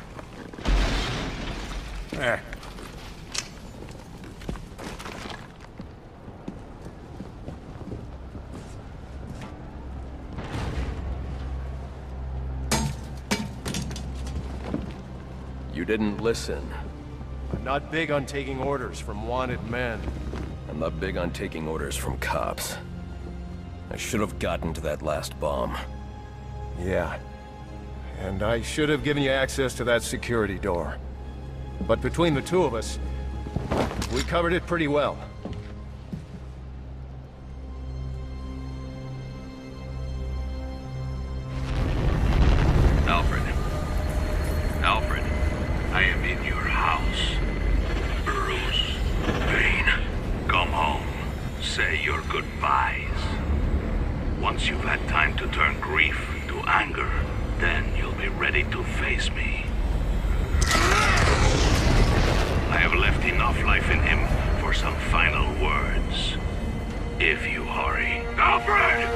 Speaker 3: You didn't listen.
Speaker 13: I'm not big on taking orders from wanted men.
Speaker 3: I'm not big on taking orders from cops. I should have gotten to that last bomb.
Speaker 13: Yeah. And I should have given you access to that security door. But between the two of us, we covered it pretty well.
Speaker 20: Alfred. Alfred, I am in your house. Bruce Wayne, come home. Say your goodbyes. Once you've had time to turn grief to anger, then you'll be ready to face me. I have left enough life in him for some final words. If you hurry. Alfred!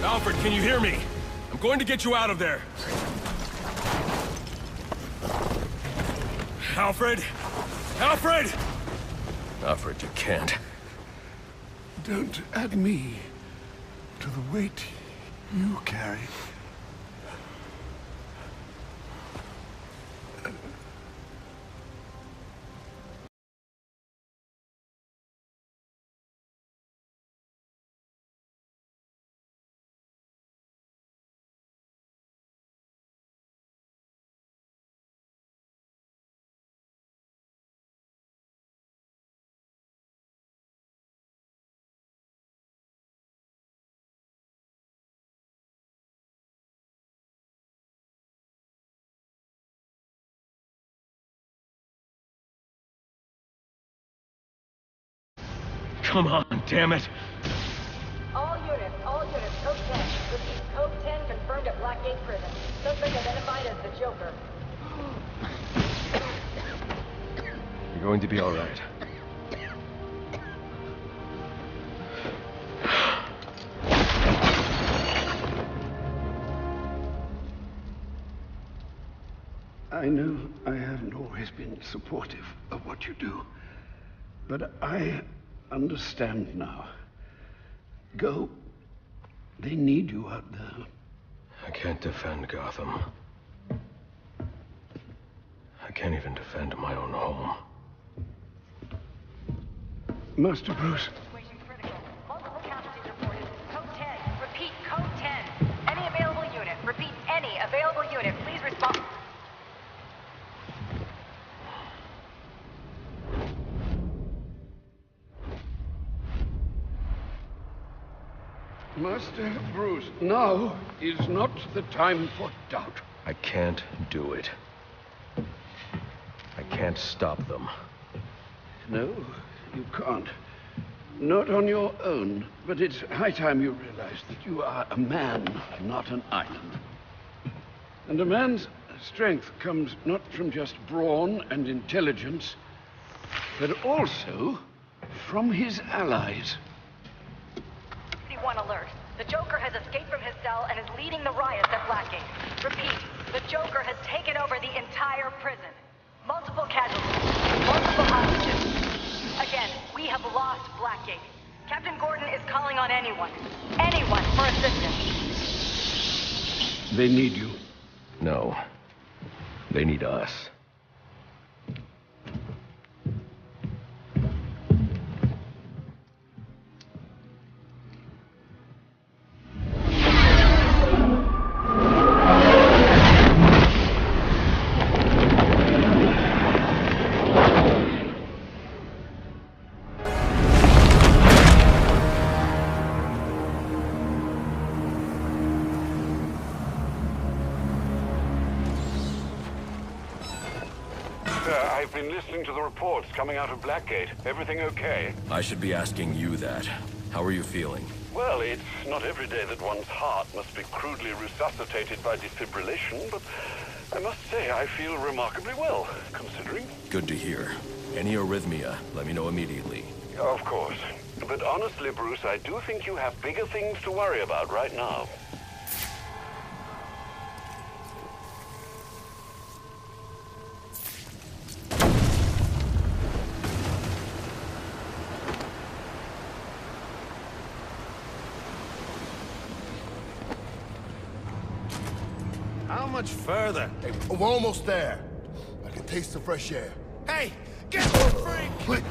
Speaker 2: Alfred, can you hear me? I'm going to get you out of there. Alfred? Alfred!
Speaker 3: Alfred, you can't.
Speaker 12: Don't add me to the weight you carry.
Speaker 13: Come on, damn it!
Speaker 10: All units, code 10. Repeat, code 10 confirmed at Blackgate Prison. Suspect identified as the Joker.
Speaker 13: You're going to be all right.
Speaker 12: I know I haven't always been supportive of what you do, but I understand now. Go. They need you out there.
Speaker 3: I can't defend Gotham. I can't even defend my own home.
Speaker 12: Master Bruce.
Speaker 10: Multiple casualties reported. Code 10. Repeat, code 10. Any available unit. Repeat, any available unit. Please respond.
Speaker 12: Master Bruce, now is not the time for doubt.
Speaker 3: I can't do it. I can't stop them.
Speaker 12: No, you can't. Not on your own, but it's high time you realize that you are a man, not an island. And a man's strength comes not from just brawn and intelligence, but also from his allies.
Speaker 10: One alert. The Joker has escaped from his cell and is leading the riots at Blackgate. Repeat, the Joker has taken over the entire prison. Multiple casualties, multiple hostages. Again, we have lost Blackgate. Captain Gordon is calling on anyone for assistance.
Speaker 12: They need you.
Speaker 3: No. They need us.
Speaker 19: I've been listening to the reports coming out of Blackgate. Everything okay?
Speaker 3: I should be asking you that. How are you feeling?
Speaker 19: Well, it's not every day that one's heart must be crudely resuscitated by defibrillation, but I must say I feel remarkably well, considering.
Speaker 3: Good to hear. Any arrhythmia, let me know immediately.
Speaker 19: Of course. But honestly, Bruce, I do think you have bigger things to worry about right now.
Speaker 4: How much further? Hey, we're almost there. I can taste the fresh air.
Speaker 15: Hey, get off, freak!
Speaker 4: Wait.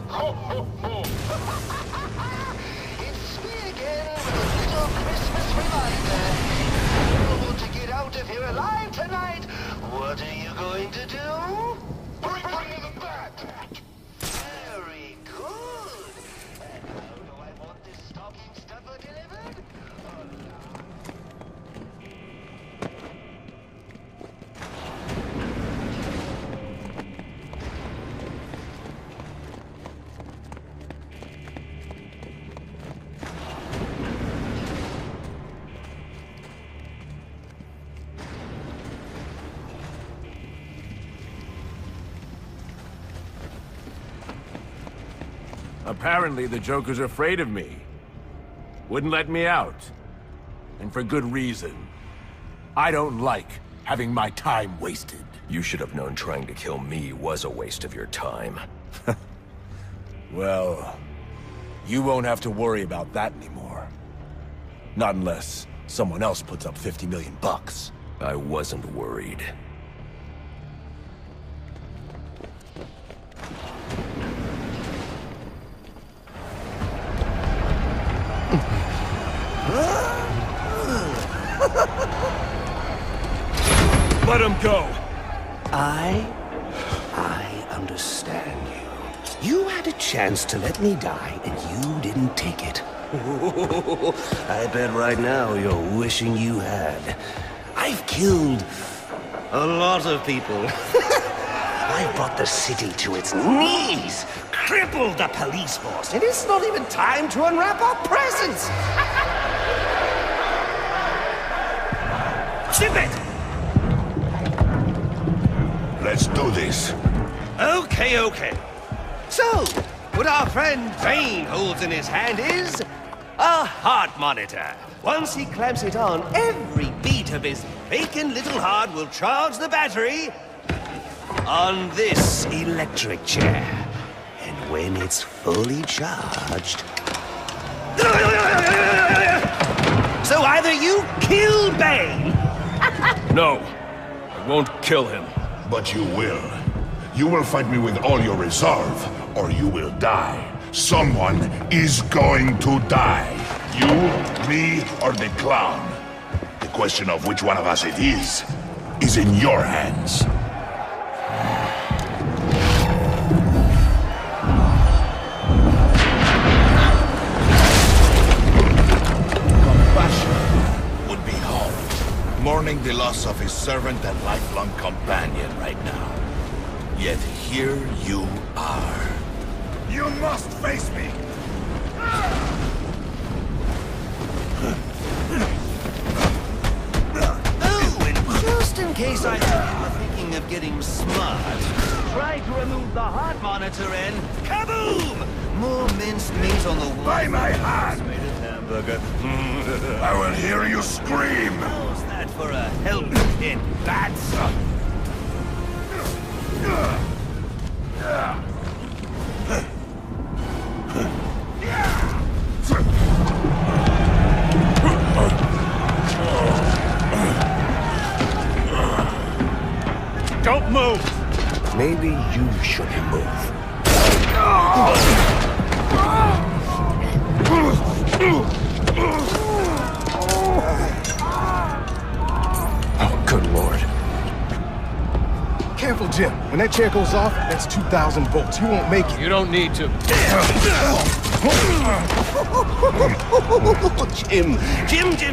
Speaker 8: Ho, ho, ho! It's me again with a little Christmas reminder. You want to get out of here alive tonight? What are you going to do? Bring me the bat! Very good. And how do I want this stocking stuffer delivered?
Speaker 21: Apparently, the Joker's afraid of me. Wouldn't let me out. And for good reason. I don't like having my time wasted.
Speaker 3: You should have known trying to kill me was a waste of your time.
Speaker 21: Well, you won't have to worry about that anymore. Not unless someone else puts up 50 million bucks.
Speaker 3: I wasn't worried.
Speaker 21: Let him go!
Speaker 18: I understand you. You had a chance to let me die, and you didn't take it. I bet right now you're wishing you had. I've killed a lot of people. I've brought the city to its knees, crippled the police force, and it's not even time to unwrap our presents! Zip it!
Speaker 12: Let's do this.
Speaker 18: Okay. So, what our friend Bane holds in his hand is a heart monitor. Once he clamps it on, every beat of his bacon little heart will charge the battery on this electric chair. And when it's fully charged... So either you kill Bane...
Speaker 21: No, I won't kill him.
Speaker 12: But you will. You will fight me with all your resolve, or you will die. Someone is going to die. You, me, or the clown. The question of which one of us it is in your hands. Compassion would be home, mourning the loss of his servant and lifelong companion right now. Yet here you are. You must face me!
Speaker 18: Oh, and just in case I thought you were thinking of getting smart, try to remove the heart monitor and kaboom! More minced meat on the wall.
Speaker 12: By my hand!
Speaker 18: Made of hamburger.
Speaker 12: I will hear you scream!
Speaker 18: How's that for a helping hint, bats?
Speaker 21: Don't move!
Speaker 18: Maybe you shouldn't move.
Speaker 13: Oh, good lord. Careful, Jim.
Speaker 6: Jim, when that chair goes off, that's 2,000 volts. You won't make it.
Speaker 13: You don't need to.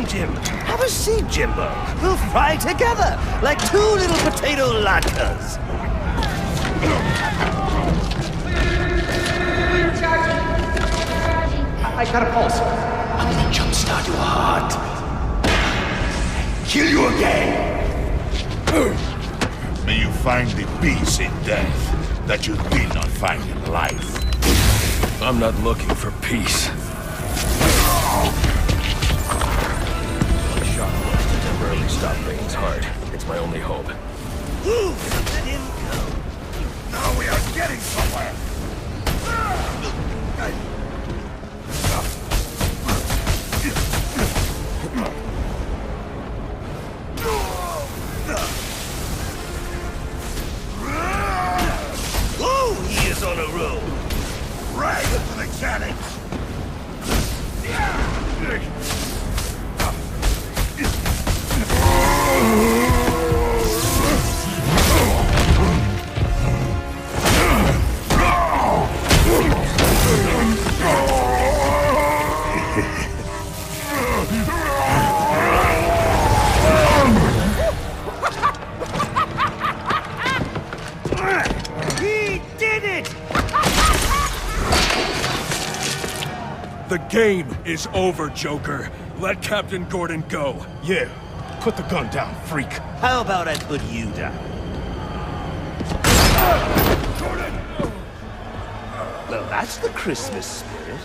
Speaker 18: Jim. Have a seat, Jimbo. We'll fry together like two little potato latkes.
Speaker 22: I got a pulse.
Speaker 18: I'm gonna jumpstart your heart. Kill you again.
Speaker 12: May you find the peace in death that you did not find in life.
Speaker 3: I'm not looking for peace. A shot was to temporarily stop Bane's heart. It's my only hope.
Speaker 18: Let him go.
Speaker 12: Now we are getting somewhere.
Speaker 18: Ooh, he is on a roll.
Speaker 12: Right into the cannon.
Speaker 18: He did it!
Speaker 13: The game is over, Joker. Let Captain Gordon go.
Speaker 6: Yeah. Put the gun down, freak.
Speaker 18: How about I put you down? Well, that's the Christmas spirit.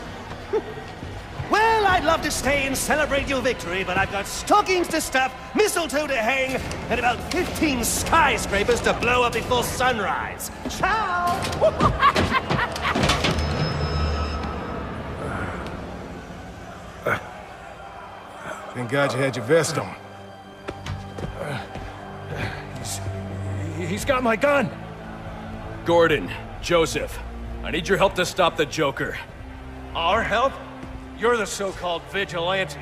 Speaker 18: Well, I'd love to stay and celebrate your victory, but I've got stockings to stuff, mistletoe to hang, and about 15 skyscrapers to blow up before sunrise. Ciao!
Speaker 6: Thank God you had your vest on.
Speaker 13: He's got my gun! Gordon, Joseph, I need your help to stop the Joker. Our help? You're the so-called vigilante.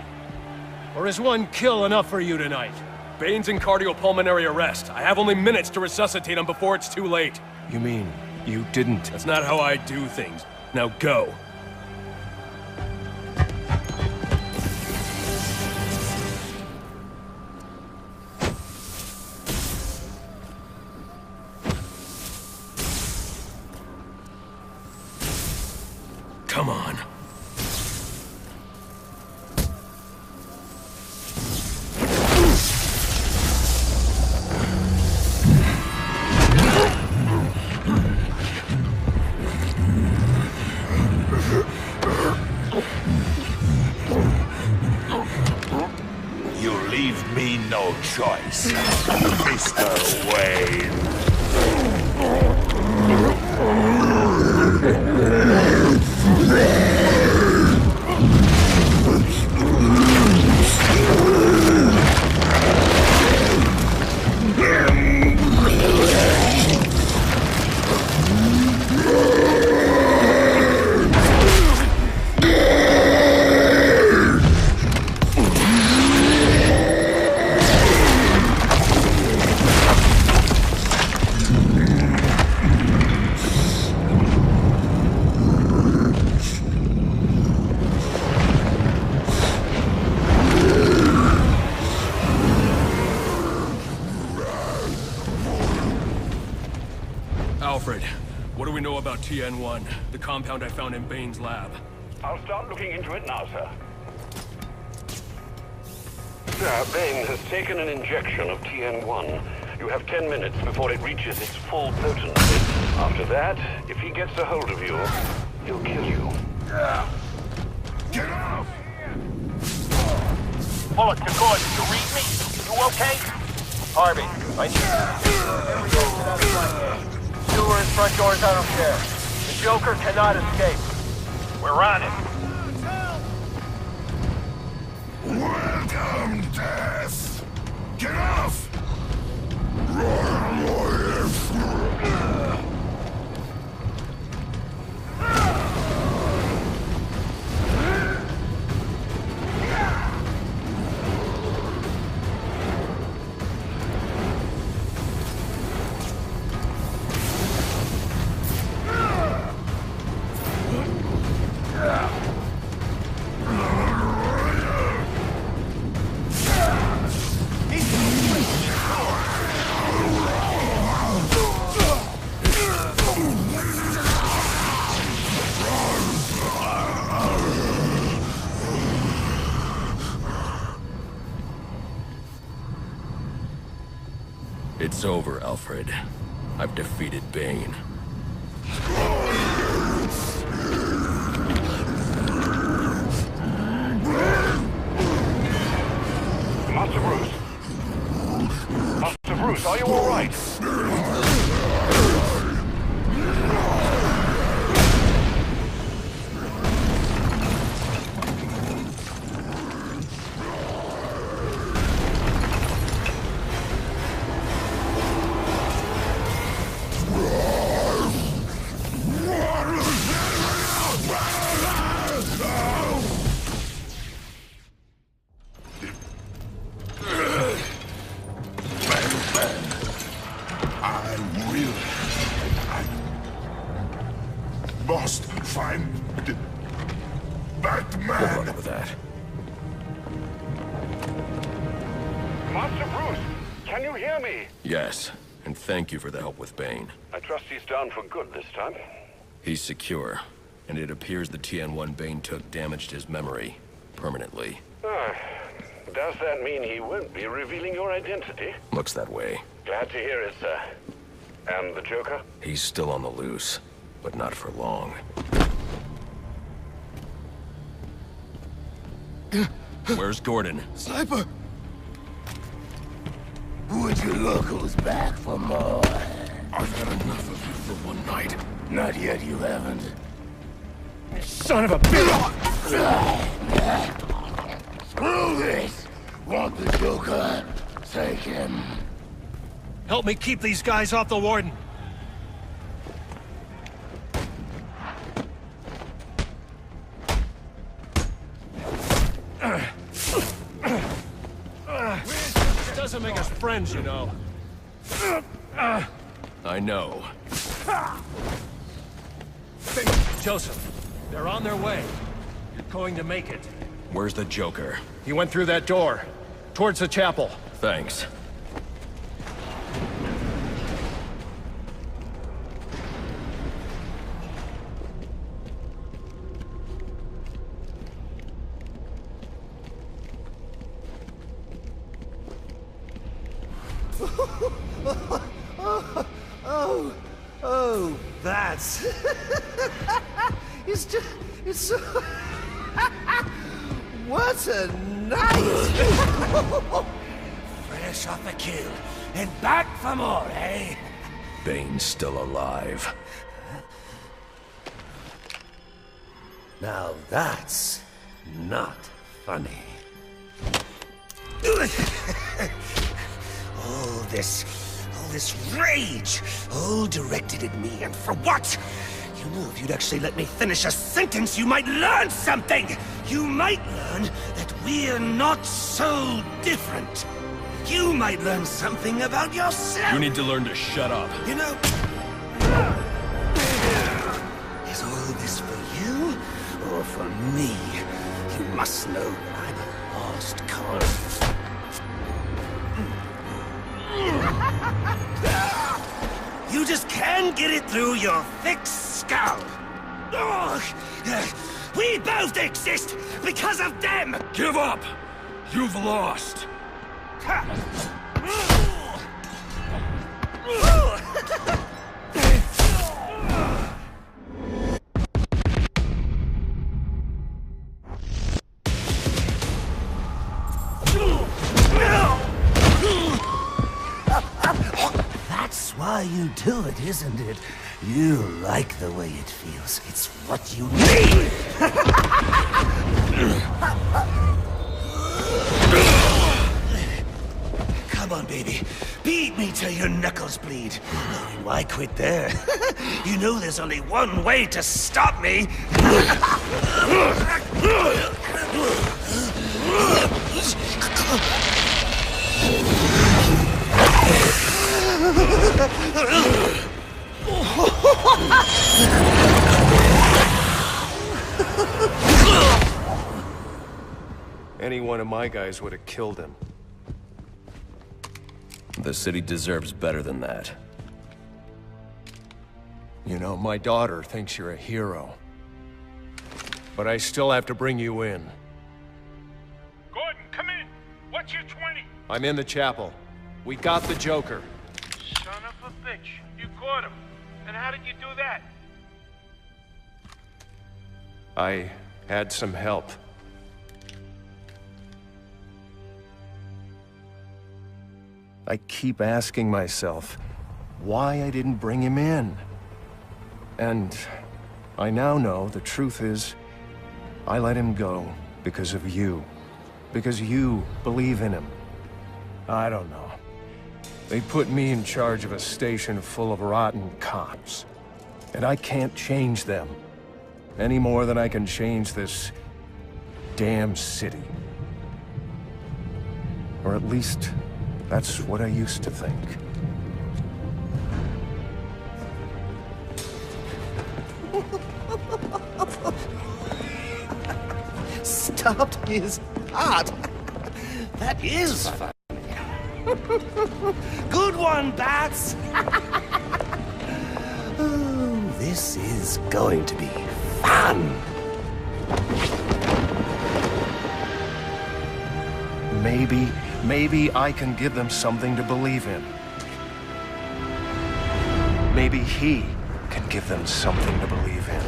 Speaker 13: Or is one kill enough for you tonight? Bane's in cardiopulmonary arrest. I have only minutes to resuscitate him before it's too late.
Speaker 6: You mean you didn't?
Speaker 13: That's not how I do things. Now go. Come on.
Speaker 12: You leave me no choice, Mr. Wayne.
Speaker 13: Alfred, what do we know about TN1, the compound I found in Bane's lab?
Speaker 19: I'll start looking into it now, sir. Sir, Bane has taken an injection of TN1. You have 10 minutes before it reaches its full potency. After that, if he gets a hold of you, he'll kill you.
Speaker 12: Get off!
Speaker 14: Bullet to Gordon, you read me? You okay? Harvey, I need Sewers, front doors, I don't care. The Joker cannot escape. We're on it.
Speaker 12: Welcome, Death! Get off!
Speaker 3: It's over, Alfred. I've defeated Bane.
Speaker 16: Master Bruce. Master Bruce, are you all right?
Speaker 12: Must find Batman.
Speaker 3: Good luck with that.
Speaker 16: Master Bruce, can you hear me?
Speaker 3: Yes, and thank you for the help with Bane.
Speaker 16: I trust he's down for good this time.
Speaker 3: He's secure, and it appears the TN1 Bane took damaged his memory permanently.
Speaker 16: Does that mean he won't be revealing your identity?
Speaker 3: Looks that way.
Speaker 16: Glad to hear it, sir. And the Joker?
Speaker 3: He's still on the loose, but not for long. Where's Gordon?
Speaker 12: Sniper! Would you look who's back for more?
Speaker 3: I've had enough of you for one night.
Speaker 12: Not yet, you haven't.
Speaker 15: Son of a bitch!
Speaker 12: Screw this! Want the Joker? Take him.
Speaker 13: Help me keep these guys off the Warden. Doesn't make us friends, you know.
Speaker 3: I know.
Speaker 13: Joseph, they're on their way. You're going to make it.
Speaker 3: Where's the Joker?
Speaker 13: He went through that door, towards the chapel.
Speaker 3: Thanks.
Speaker 18: Oh, that's... it's so... What a night! Fresh off a kill, and back for more, eh?
Speaker 3: Bane's still alive.
Speaker 18: Now that's not funny. All this rage, all directed at me, and for what? You know, if you'd actually let me finish a sentence, you might learn something! You might learn that we're not so different. You might learn something about yourself!
Speaker 3: You need to learn to shut up.
Speaker 18: You know... Is all this for you, or for me? You must know that I'm a lost cause. You just can't get it through your thick skull. Ugh. We both exist because of them!
Speaker 3: Give up! You've lost!
Speaker 18: That's why you do it, isn't it? You like the way it feels. It's what you need! Come on, baby. Beat me till your knuckles bleed. Why quit there? You know there's only one way to stop me!
Speaker 13: Any one of my guys would have killed him.
Speaker 3: The city deserves better than that.
Speaker 13: You know, my daughter thinks you're a hero. But I still have to bring you in.
Speaker 17: Gordon, come in! What's your 20?
Speaker 13: I'm in the chapel. We got the Joker.
Speaker 17: a bitch. You caught him. And how did you do that?
Speaker 13: I had some help.
Speaker 3: I keep asking myself why I didn't bring him in. And I now know the truth is, I let him go because of you. Because you believe in him. I don't know. They put me in charge of a station full of rotten cops. And I can't change them. Any more than I can change this damn city. Or at least, that's what I used to think.
Speaker 18: Stopped his heart. That is funny. Good one, Bats. Oh, this is going to be fun.
Speaker 3: Maybe I can give them something to believe in. Maybe he can give them something to believe in.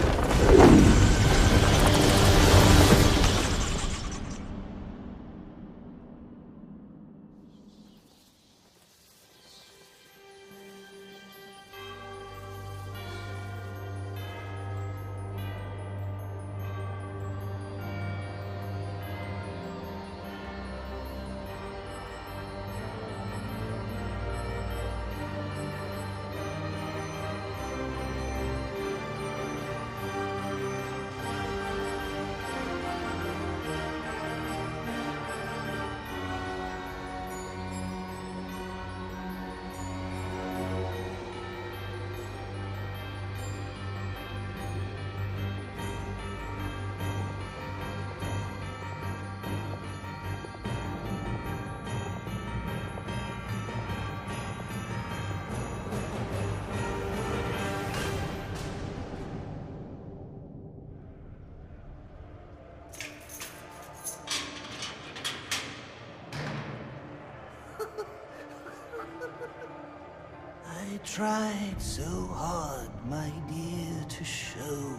Speaker 18: I tried so hard, my dear, to show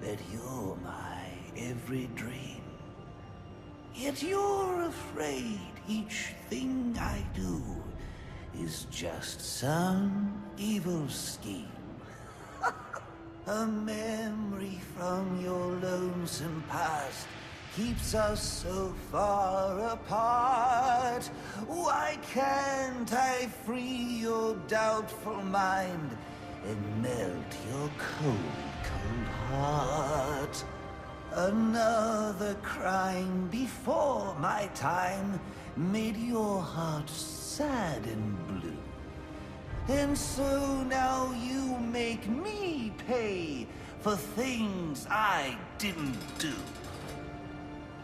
Speaker 18: that you're my every dream. Yet you're afraid each thing I do is just some evil scheme. A memory from your lonesome past keeps us so far apart. Why can't I free your doubtful mind and melt your cold, cold heart? Another crime before my time made your heart sad and blue. And so now you make me pay for things I didn't do.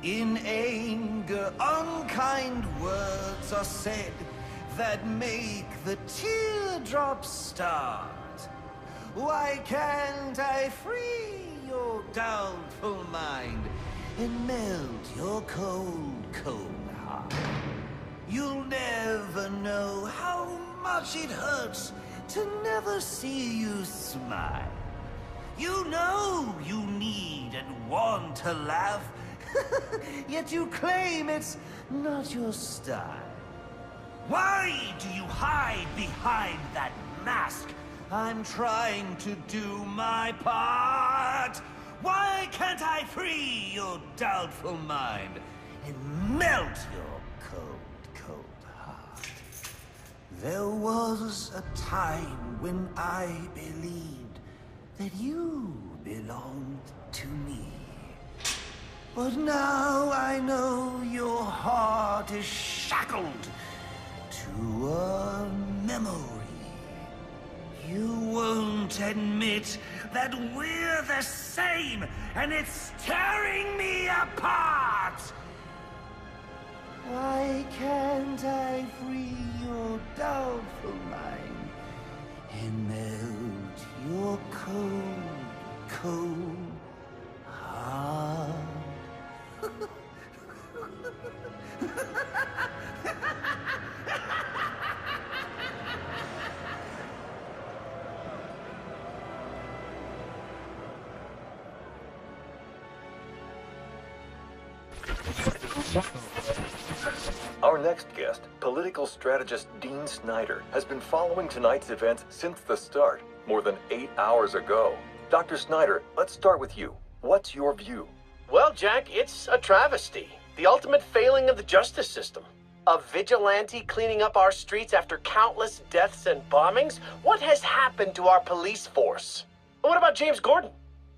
Speaker 18: In anger, unkind words are said that make the teardrops start. Why can't I free your doubtful mind and melt your cold, cold heart? You'll never know how much it hurts to never see you smile. You know you need and want to laugh, yet you claim it's not your style. Why do you hide behind that mask? I'm trying to do my part. Why can't I free your doubtful mind and melt your cold, cold heart? There was a time when I believed that you belonged to me. But now I know your heart is shackled to a memory. You won't admit that we're the same, and it's tearing me apart! Why can't I free your doubtful mind and melt your cold, cold heart?
Speaker 5: Our next guest, political strategist Dean Snyder, has been following tonight's events since the start, more than 8 hours ago. Dr. Snyder, let's start with you. What's your view?
Speaker 11: Well, Jack, it's a travesty. The ultimate failing of the justice system. A vigilante cleaning up our streets after countless deaths and bombings? What has happened to our police force? What about James Gordon?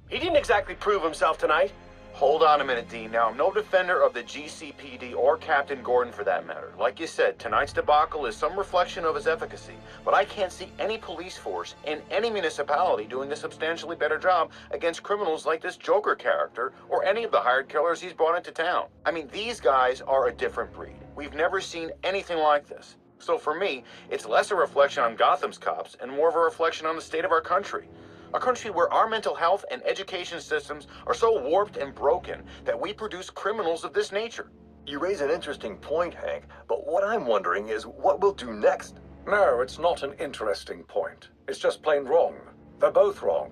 Speaker 11: He didn't exactly prove himself tonight.
Speaker 23: Hold on a minute, Dean. Now, I'm no defender of the GCPD or Captain Gordon for that matter. Like you said, tonight's debacle is some reflection of his efficacy, but I can't see any police force in any municipality doing a substantially better job against criminals like this Joker character or any of the hired killers he's brought into town. I mean, these guys are a different breed. We've never seen anything like this. So for me, it's less a reflection on Gotham's cops and more of a reflection on the state of our country. A country where our mental health and education systems are so warped and broken that we produce criminals of this nature.
Speaker 5: You raise an interesting point, Hank, but what I'm wondering is what we'll do next.
Speaker 24: No, it's not an interesting point. It's just plain wrong. They're both wrong.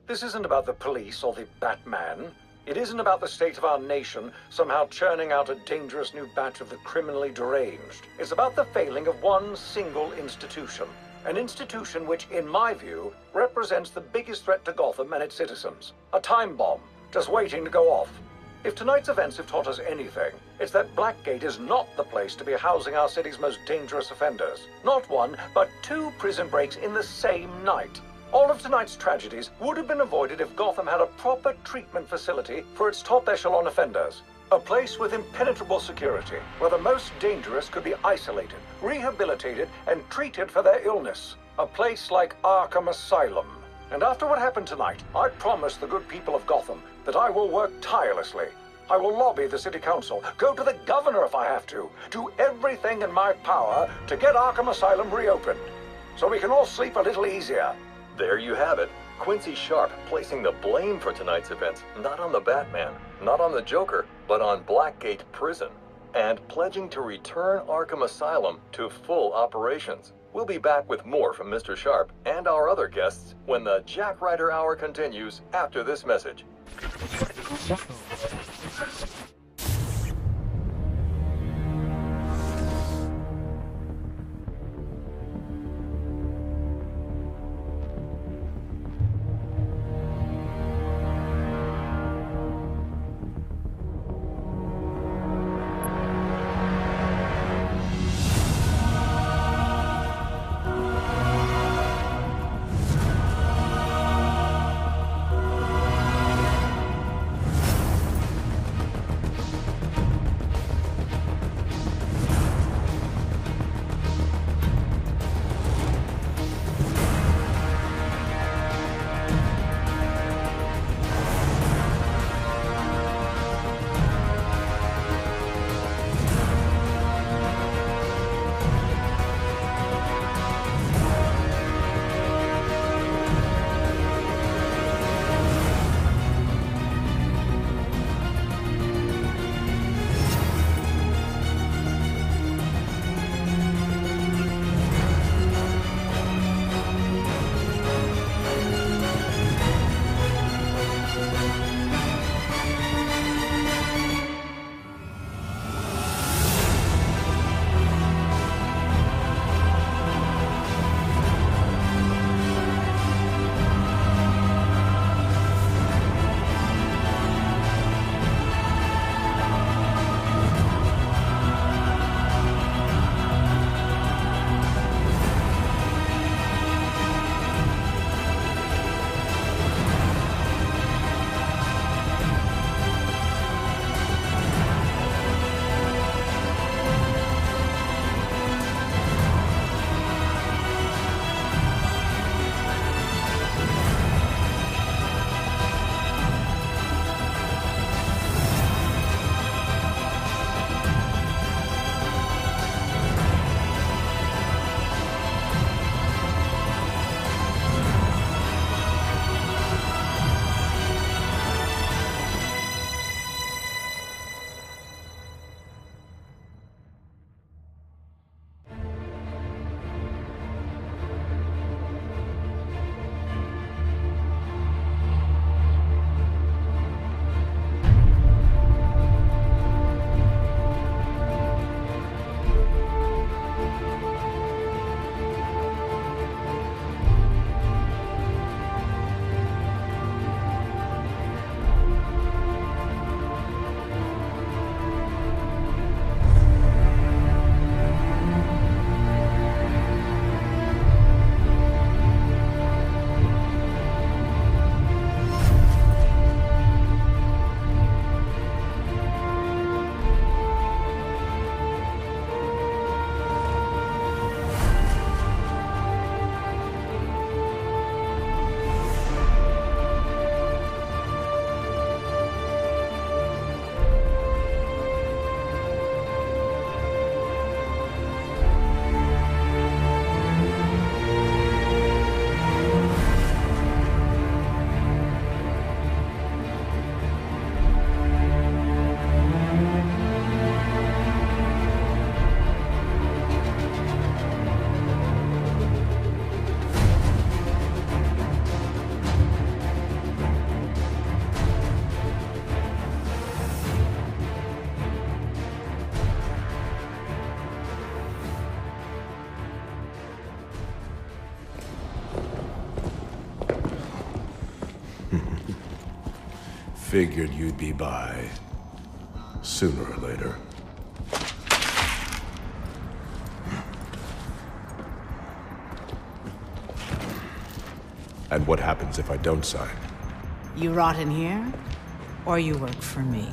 Speaker 24: This isn't about the police or the Batman. It isn't about the state of our nation somehow churning out a dangerous new batch of the criminally deranged. It's about the failing of one single institution. An institution which, in my view, represents the biggest threat to Gotham and its citizens. A time bomb, just waiting to go off. If tonight's events have taught us anything, it's that Blackgate is not the place to be housing our city's most dangerous offenders. Not one, but 2 prison breaks in the same night. All of tonight's tragedies would have been avoided if Gotham had a proper treatment facility for its top echelon offenders. A place with impenetrable security, where the most dangerous could be isolated, rehabilitated, and treated for their illness. A place like Arkham Asylum. And after what happened tonight, I promise the good people of Gotham that I will work tirelessly. I will lobby the city council, go to the governor if I have to, do everything in my power to get Arkham Asylum reopened, so we can all sleep a little easier.
Speaker 5: There you have it. Quincy Sharp placing the blame for tonight's events not on the Batman, not on the Joker, but on Blackgate Prison, and pledging to return Arkham Asylum to full operations. We'll be back with more from Mr. Sharp and our other guests when the Jack Ryder Hour continues after this message.
Speaker 21: Figured you'd be by. Sooner or later. And what happens if I don't sign?
Speaker 1: You rot in here, or you work for me?